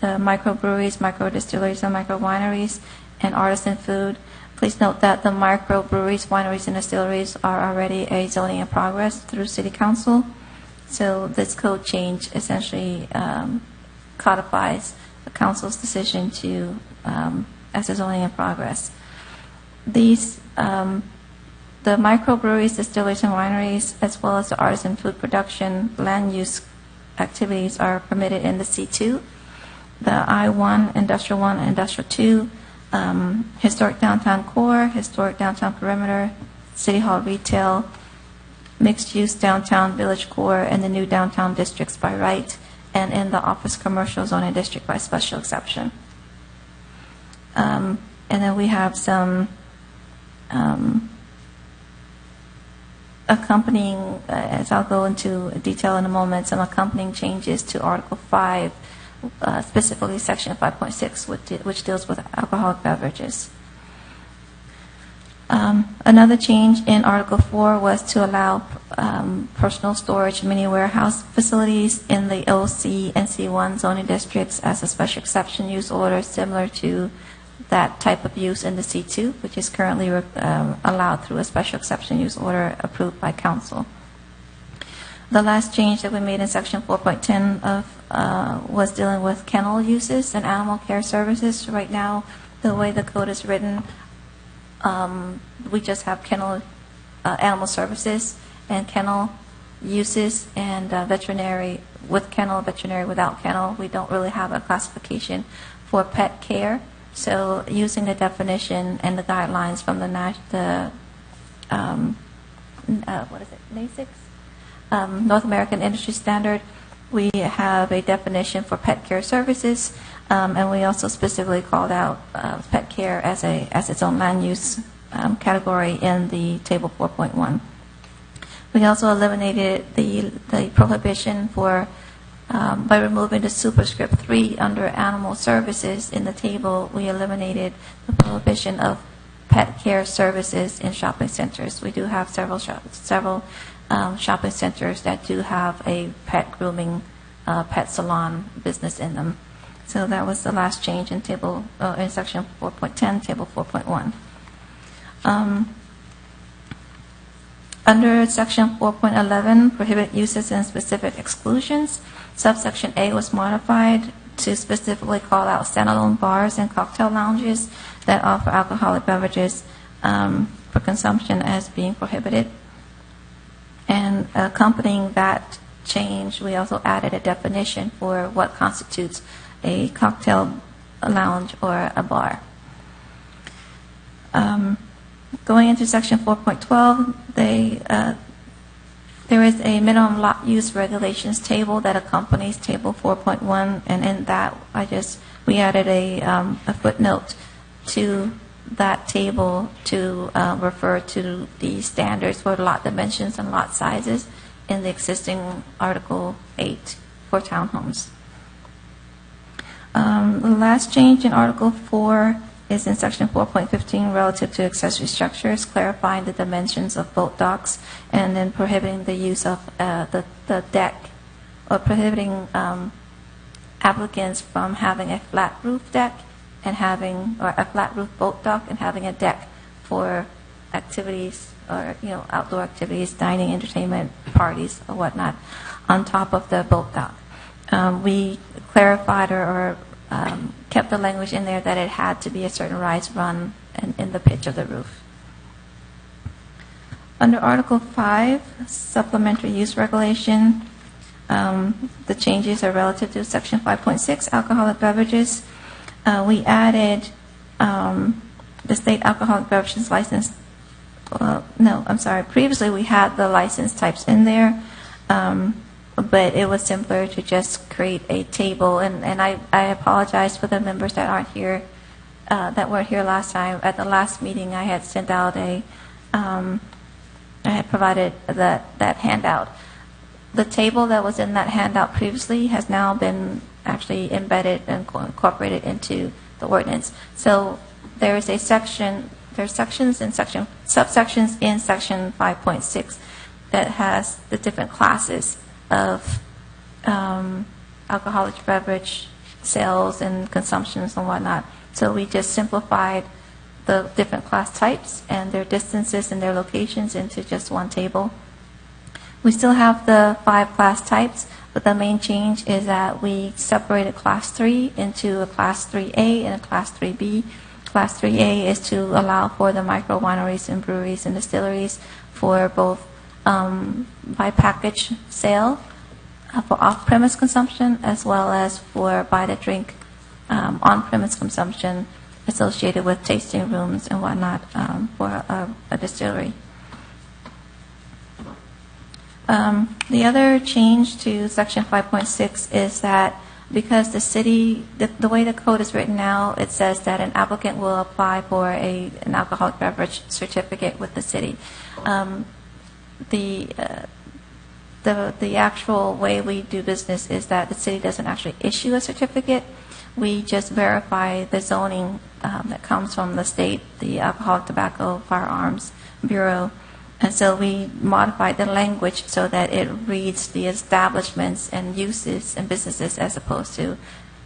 microbreweries, microdistilleries, and microwineries, and artisan food. Please note that the microbreweries, wineries, and distilleries are already a zoning in progress through City Council. So this code change essentially codifies the council's decision to as a zoning in progress. These the microbreweries, distilleries, and wineries, as well as the artisan food production land use activities, are permitted in the C2, the I1, Industrial 1, and Industrial 2, historic downtown core, historic downtown perimeter, city hall retail, mixed-use downtown village core, and the new downtown districts by right, and in the office commercial zoning district by special exception. And then we have some accompanying, as I'll go into detail in a moment, some accompanying changes to Article 5, specifically Section 5.6, which deals with alcoholic beverages. Another change in Article 4 was to allow personal storage mini warehouse facilities in the OC and C1 zoning districts as a special exception use order, similar to that type of use in the C2, which is currently allowed through a special exception use order approved by council. The last change that we made in Section 4.10 was dealing with kennel uses and animal care services. Right now, the way the code is written, we just have kennel animal services and kennel uses and veterinary with kennel, veterinary without kennel. We don't really have a classification for pet care. So using the definition and the guidelines from the NASICS, North American Industry Standard, we have a definition for pet care services, and we also specifically called out pet care as its own land use category in the Table 4.1. We also eliminated the prohibition for by removing the superscript 3 under animal services in the table. We eliminated the prohibition of pet care services in shopping centers. We do have several shopping centers that do have a pet grooming, pet salon business in them. So that was the last change in in Section 4.10, Table 4.1. Under Section 4.11, prohibit uses and specific exclusions, subsection A was modified to specifically call out standalone bars and cocktail lounges that offer alcoholic beverages for consumption as being prohibited. And accompanying that change, we also added a definition for what constitutes a cocktail lounge or a bar. Going into Section 4.12, there is a minimum lot use regulations table that accompanies Table 4.1, and in that we added a footnote to that table to refer to the standards for lot dimensions and lot sizes in the existing Article 8 for townhomes. The last change in Article 4 is in Section 4.15 relative to accessory structures, clarifying the dimensions of boat docks and then prohibiting the use of the deck, or prohibiting applicants from having a flat roof deck and or a flat roof boat dock and having a deck for activities or outdoor activities, dining, entertainment, parties, or whatnot on top of the boat dock. We clarified or kept the language in there that it had to be a certain rise run in the pitch of the roof. Under Article 5, Supplementary Use Regulation, the changes are relative to Section 5.6, Alcoholic Beverages. We added the state alcoholic beverages license. Previously we had the license types in there, but it was simpler to just create a table. And I apologize for the members that aren't here, that weren't here last time. At the last meeting, I had sent out I had provided that handout. The table that was in that handout previously has now been actually embedded and incorporated into the ordinance. So there's subsections in Section 5.6 that has the different classes of alcoholic beverage sales and consumptions and whatnot. So we just simplified the different class types and their distances and their locations into just one table. We still have the 5 class types, but the main change is that we separated Class 3 into a Class 3A and a Class 3B. Class 3A is to allow for the micro wineries and breweries and distilleries for both by package sale for off-premise consumption, as well as for buy-to-drink on-premise consumption associated with tasting rooms and whatnot for a distillery. The other change to Section 5.6 is that because the city, the way the code is written now, it says that an applicant will apply for an alcoholic beverage certificate with the city. The actual way we do business is that the city doesn't actually issue a certificate. We just verify the zoning that comes from the state, the Alcoholic Tobacco Firearms Bureau. And so we modified the language so that it reads the establishments and uses and businesses as opposed to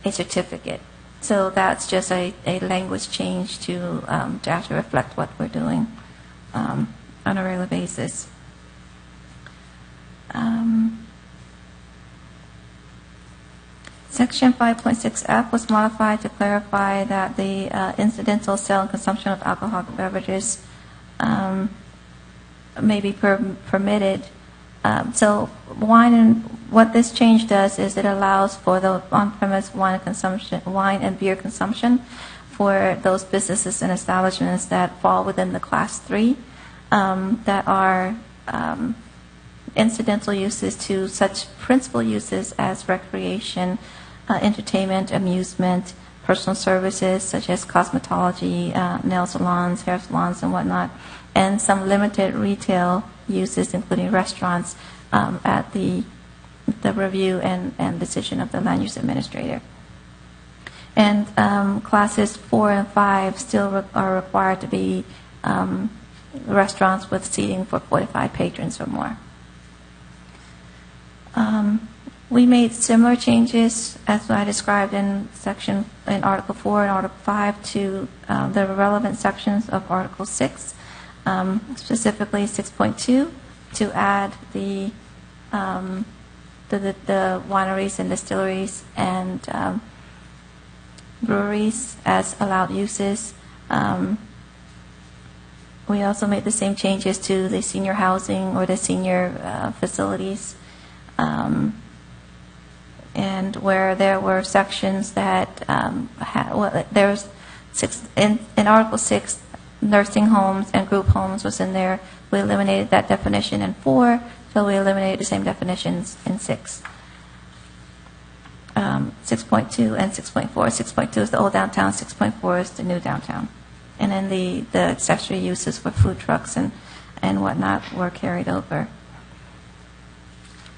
a certificate. So that's just a language change to actually reflect what we're doing on a regular basis. Section 5.6F was modified to clarify that the incidental sale and consumption of alcoholic beverages may be permitted. So wine and what this change does is it allows for the on-premise wine and beer consumption for those businesses and establishments that fall within the Class 3 that are incidental uses to such principal uses as recreation, entertainment, amusement, personal services such as cosmetology, nail salons, hair salons, and whatnot, and some limited retail uses, including restaurants, at the review and decision of the land use administrator. And classes 4 and 5 still are required to be restaurants with seating for 45 patrons or more. We made similar changes as I described in Article 4 and Article 5 to the relevant sections of Article 6, specifically 6.2, to add the wineries and distilleries and breweries as allowed uses. We also made the same changes to the senior housing or the senior facilities. And where there were sections that there's in Article 6, nursing homes and group homes was in there. We eliminated that definition in 4, so we eliminated the same definitions in 6. 6.2 and 6.4. 6.2 is the old downtown, 6.4 is the new downtown. And then the accessory uses for food trucks and whatnot were carried over.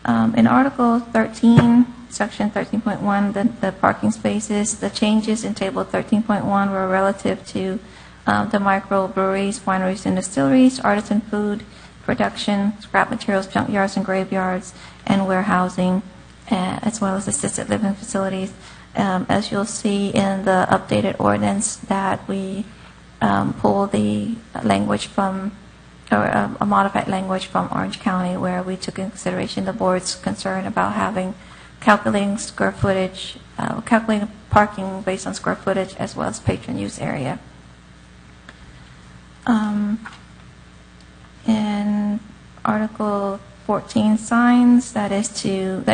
In Article 13, Section 13.1, the parking spaces, the changes in Table 13.1 were relative to the microbreweries, wineries, and distilleries, artisan food production, scrap materials, junkyards and graveyards, and warehousing, as well as assisted living facilities. As you'll see in the updated ordinance that we pull the language from or a modified language from Orange County, where we took into consideration the board's concern about calculating square footage, calculating parking based on square footage as well as patron use area. In Article 14, signs, that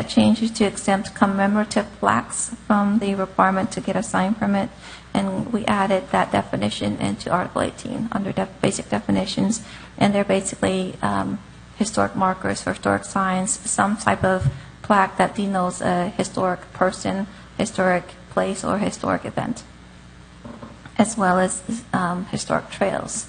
changes to exempt commemorative plaques from the requirement to get a sign permit, and we added that definition into Article 18 under basic definitions, and they're basically historic markers or historic signs, some type of plaque that denotes a historic person, historic place, or historic event, as well as historic trails.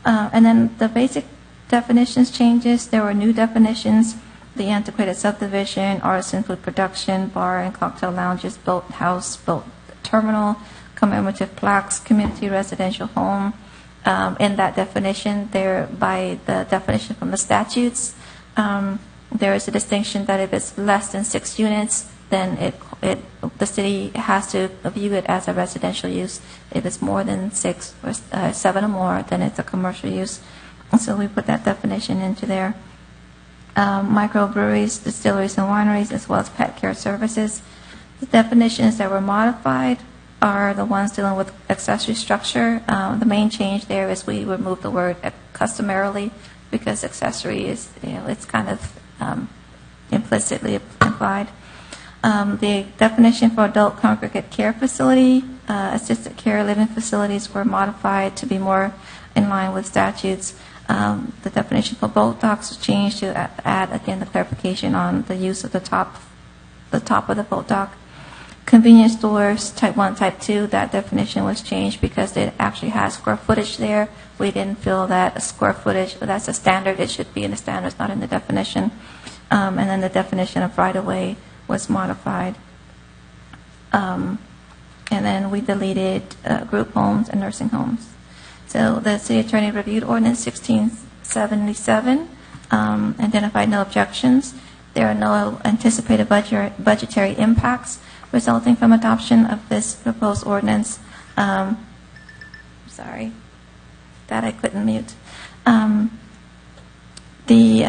And then the basic definitions changes. There were new definitions: the antiquated subdivision, artisan food production, bar and cocktail lounges, boat house, boat terminal, commemorative plaques, community residential home. In that definition, there by the definition from the statutes, there is a distinction that if it's less than 6 units, then the city has to view it as a residential use. If it's more than 6 or 7 or more, then it's a commercial use. And so we put that definition into there. Microbreweries, distilleries, and wineries, as well as pet care services. The definitions that were modified are the ones dealing with accessory structure. The main change there is we removed the word customarily, because accessory is, it's kind of implicitly implied. The definition for adult congregate care facility, assisted care living facilities were modified to be more in line with statutes. The definition for boat docks was changed to add, again, the clarification on the use of the top of the boat dock. Convenience stores, type 1, type 2, that definition was changed because it actually has square footage there. We didn't feel that a square footage, that's a standard, it should be in the standards, not in the definition. And then the definition of right-of-way was modified. And then we deleted group homes and nursing homes. So the city attorney reviewed ordinance 1677, identified no objections. There are no anticipated budgetary impacts resulting from adoption of this proposed ordinance. Sorry, that I couldn't mute. The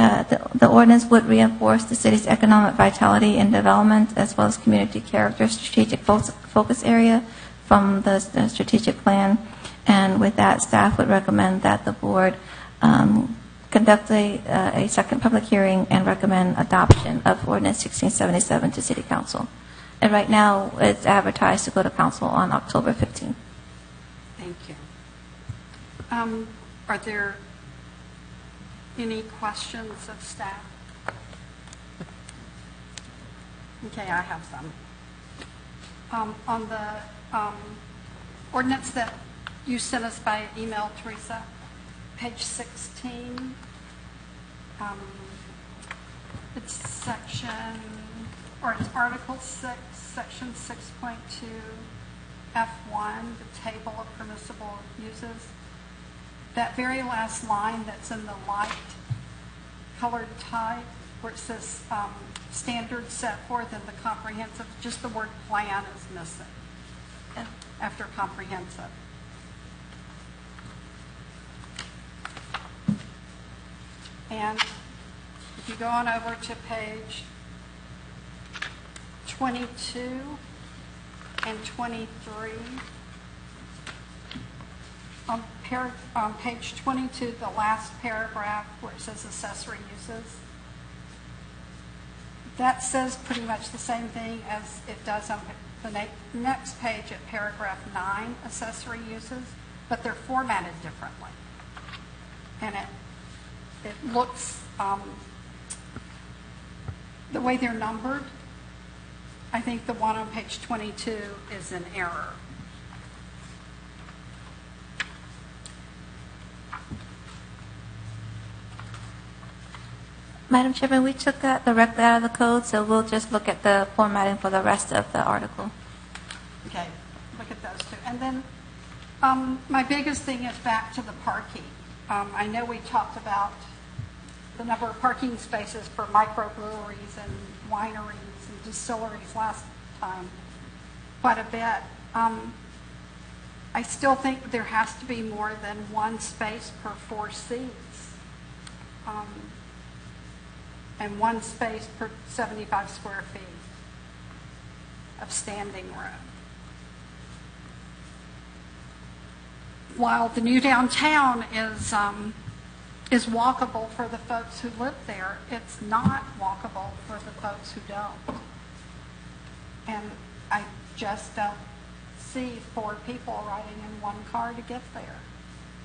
ordinance would reinforce the city's economic vitality and development, as well as community character, strategic focus area from the strategic plan. And with that, staff would recommend that the board conduct a second public hearing and recommend adoption of ordinance 1677 to city council. And right now, it's advertised to go to council on October 15th. Thank you. Are there any questions of staff? Okay, I have some. On the ordinance that you sent us by email, Teresa, page 16, it's section, or it's Article 6, Section 6.2, F1, the table of permissible uses. That very last line that's in the light colored type, where it says standards set forth in the comprehensive, just the word plan is missing after comprehensive. And if you go on over to page 22 and 23, on page 22, the last paragraph where it says accessory uses, that says pretty much the same thing as it does on the next page at paragraph 9, accessory uses, but they're formatted differently. And it looks, the way they're numbered, I think the one on page 22 is an error. Madam Chairman, we took that directly out of the code, so we'll just look at the formatting for the rest of the article. Okay, look at those two. And then my biggest thing is back to the parking. I know we talked about the number of parking spaces for microbreweries and wineries and distilleries last time quite a bit. I still think there has to be more than one space per 4 seats. And one space per 75 square feet of standing room. While the new downtown is walkable for the folks who live there, it's not walkable for the folks who don't. And I just don't see 4 people riding in one car to get there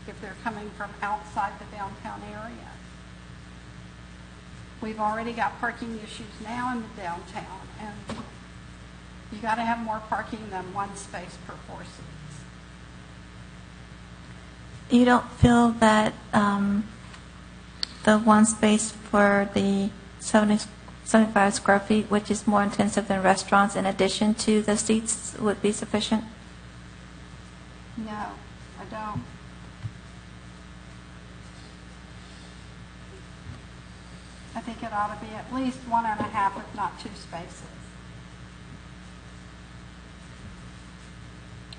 if they're coming from outside the downtown area. We've already got parking issues now in the downtown, and you got to have more parking than one space per 4 seats. You don't feel that the one space for the 75 square feet, which is more intensive than restaurants, in addition to the seats, would be sufficient? No, I don't. I think it ought to be at least 1.5, if not 2 spaces.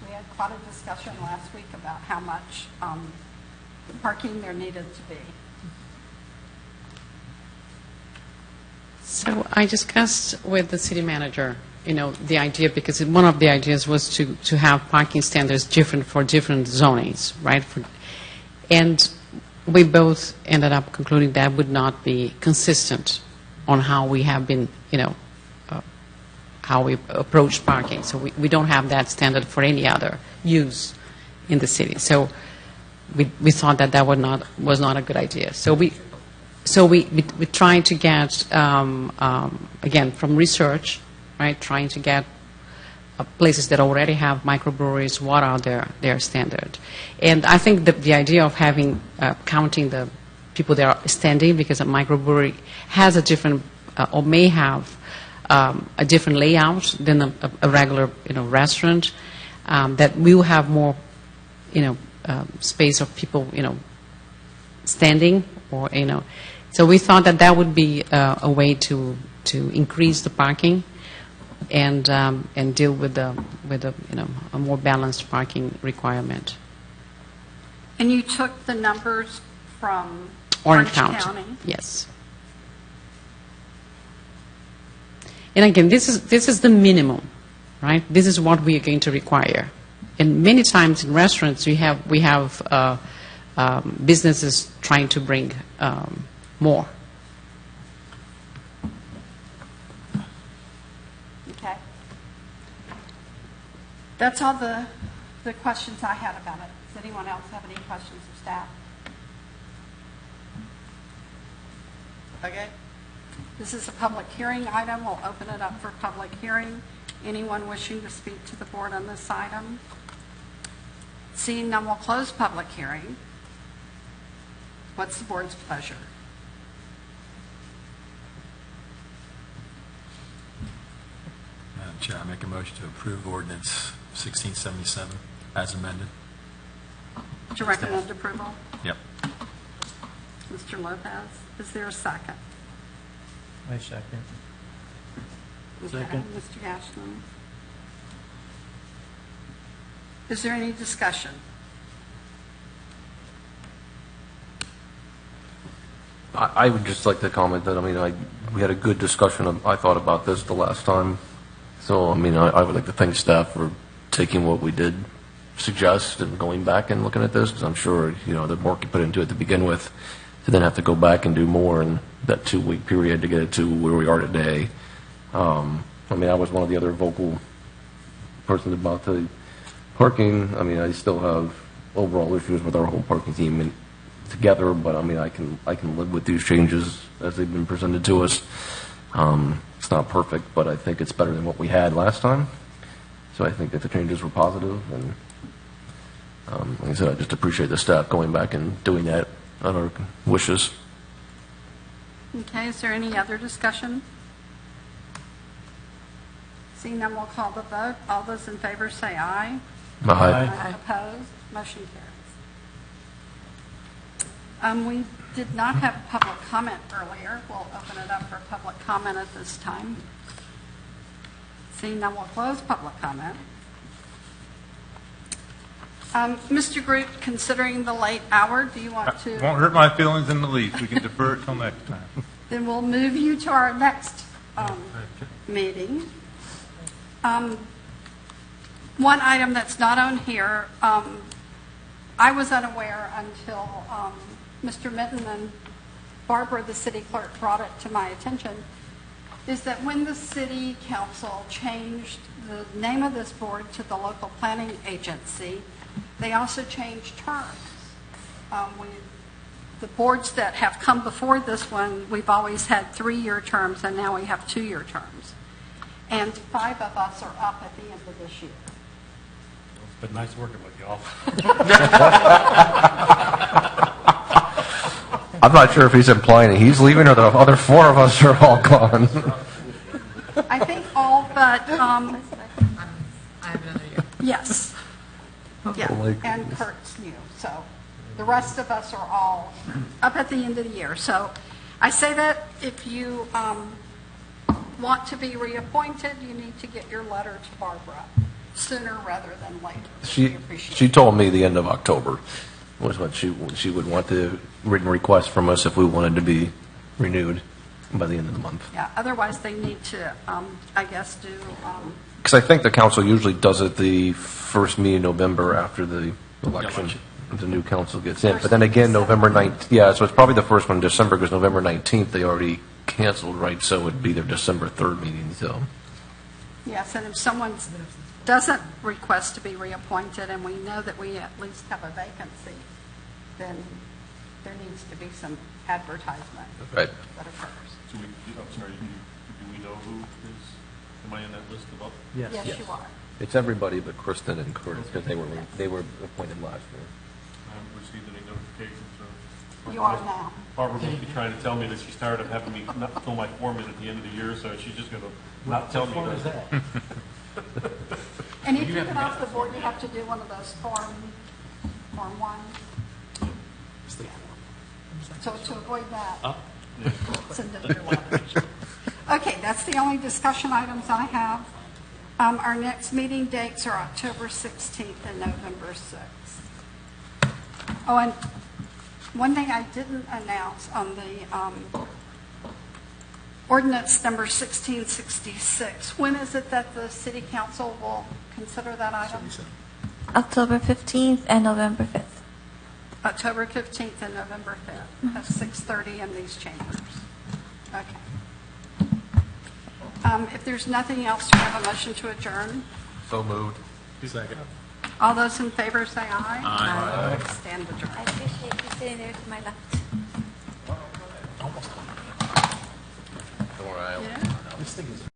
We had quite a discussion last week about how much parking there needed to be. So I discussed with the city manager, the idea, because one of the ideas was to have parking standards different for different zonings, right? And we both ended up concluding that would not be consistent on how we have been, how we approach parking. So we don't have that standard for any other use in the city. So we thought that was not a good idea. So we trying to get, again, from research, right, trying to get places that already have microbreweries, what are their standard. And I think the idea of having, counting the people that are standing, because a microbrewery has a different, or may have a different layout than a regular, restaurant, that will have more, space of people, standing, or, so we thought that would be a way to increase the parking and deal with a more balanced parking requirement. And you took the numbers from Orange County. Yes. And again, this is the minimum, right? This is what we are going to require. And many times in restaurants, we have businesses trying to bring more. Okay. That's all the questions I had about it. Does anyone else have any questions of staff? Okay. This is a public hearing item. We'll open it up for public hearing. Anyone wishing to speak to the board on this item? Seeing none, we'll close public hearing. What's the board's pleasure? Madam Chair, I make a motion to approve ordinance 1677 as amended. To recommend approval? Yep. Mr. Lopez, is there a second? I second. Okay, Second. Mr. Gaston. Is there any discussion? I would just like to comment that, we had a good discussion, I thought, about this the last time. So, I would like to thank staff for taking what we did suggest and going back and looking at this, because I'm sure, the work you put into it to begin with, to then have to go back and do more in that 2-week period to get it to where we are today. I was one of the other vocal persons about the parking. I still have overall issues with our whole parking team together, but I can live with these changes as they've been presented to us. It's not perfect, but I think it's better than what we had last time. So I think that the changes were positive, and like I said, I just appreciate the staff going back and doing that on our wishes. Okay, is there any other discussion? Seeing none, we'll call the vote. All those in favor say aye. Aye. Opposed? Motion carries. We did not have public comment earlier. We'll open it up for public comment at this time. Seeing none, we'll close public comment. Mr. Groot, considering the late hour, do you want to? Won't hurt my feelings in the least. We can defer it till next time. Then we'll move you to our next meeting. One item that's not on here, I was unaware until Mr. Minton and Barbara, the city clerk, brought it to my attention, is that when the city council changed the name of this board to the local planning agency, they also changed terms. The boards that have come before this one, we've always had 3-year terms, and now we have 2-year terms. And 5 of us are up at the end of this year. It's been nice working with y'all. I'm not sure if he's implying that he's leaving or the other 4 of us are all gone. I think all but, I have another year. yes. Yeah, and Kurt's new. So the rest of us are all up at the end of the year. So I say that if you want to be reappointed, you need to get your letter to Barbara sooner rather than later. We appreciate She it. told me the end of October was what she would want the written request from us if we wanted to be renewed by the end of the month. Yeah, otherwise they need to, I guess, do, Because I think the council usually does it the first meeting in November after the election. The new council gets in. But then again, November 19th, yeah, so it's probably the first one in December because November 19th they already canceled, right? So it'd be their December 3rd meeting, so. yes, and if someone doesn't request to be reappointed and we know that we at least have a vacancy, then there needs to be some advertisement Right. that occurs. So I'm sorry, do we know who is, am I on that list of all? Yes. Yes, you are. It's everybody but Kristen and Curtis, because they were appointed last year. I haven't received any notifications, so. You are now. Barbara must be trying to tell me that she's tired of having me not fill my form in at the end of the year, so she's just going to not tell me. What is that? And if you get off the board, you have to do one of those Form 1. So to avoid that, send them your letters. Okay, that's the only discussion items I have. Our next meeting dates are October 16th and November 6th. Oh, and one thing I didn't announce on the ordinance number 1666, when is it that the city council will consider that item? October 15th and November 5th. October 15th and November 5th at 6:30 in these chambers. Okay. If there's nothing else, do we have a motion to adjourn? So moved. All those in favor say aye. Aye. Stand adjourned. I appreciate you sitting there to my left. Don't worry, Yeah. This thing is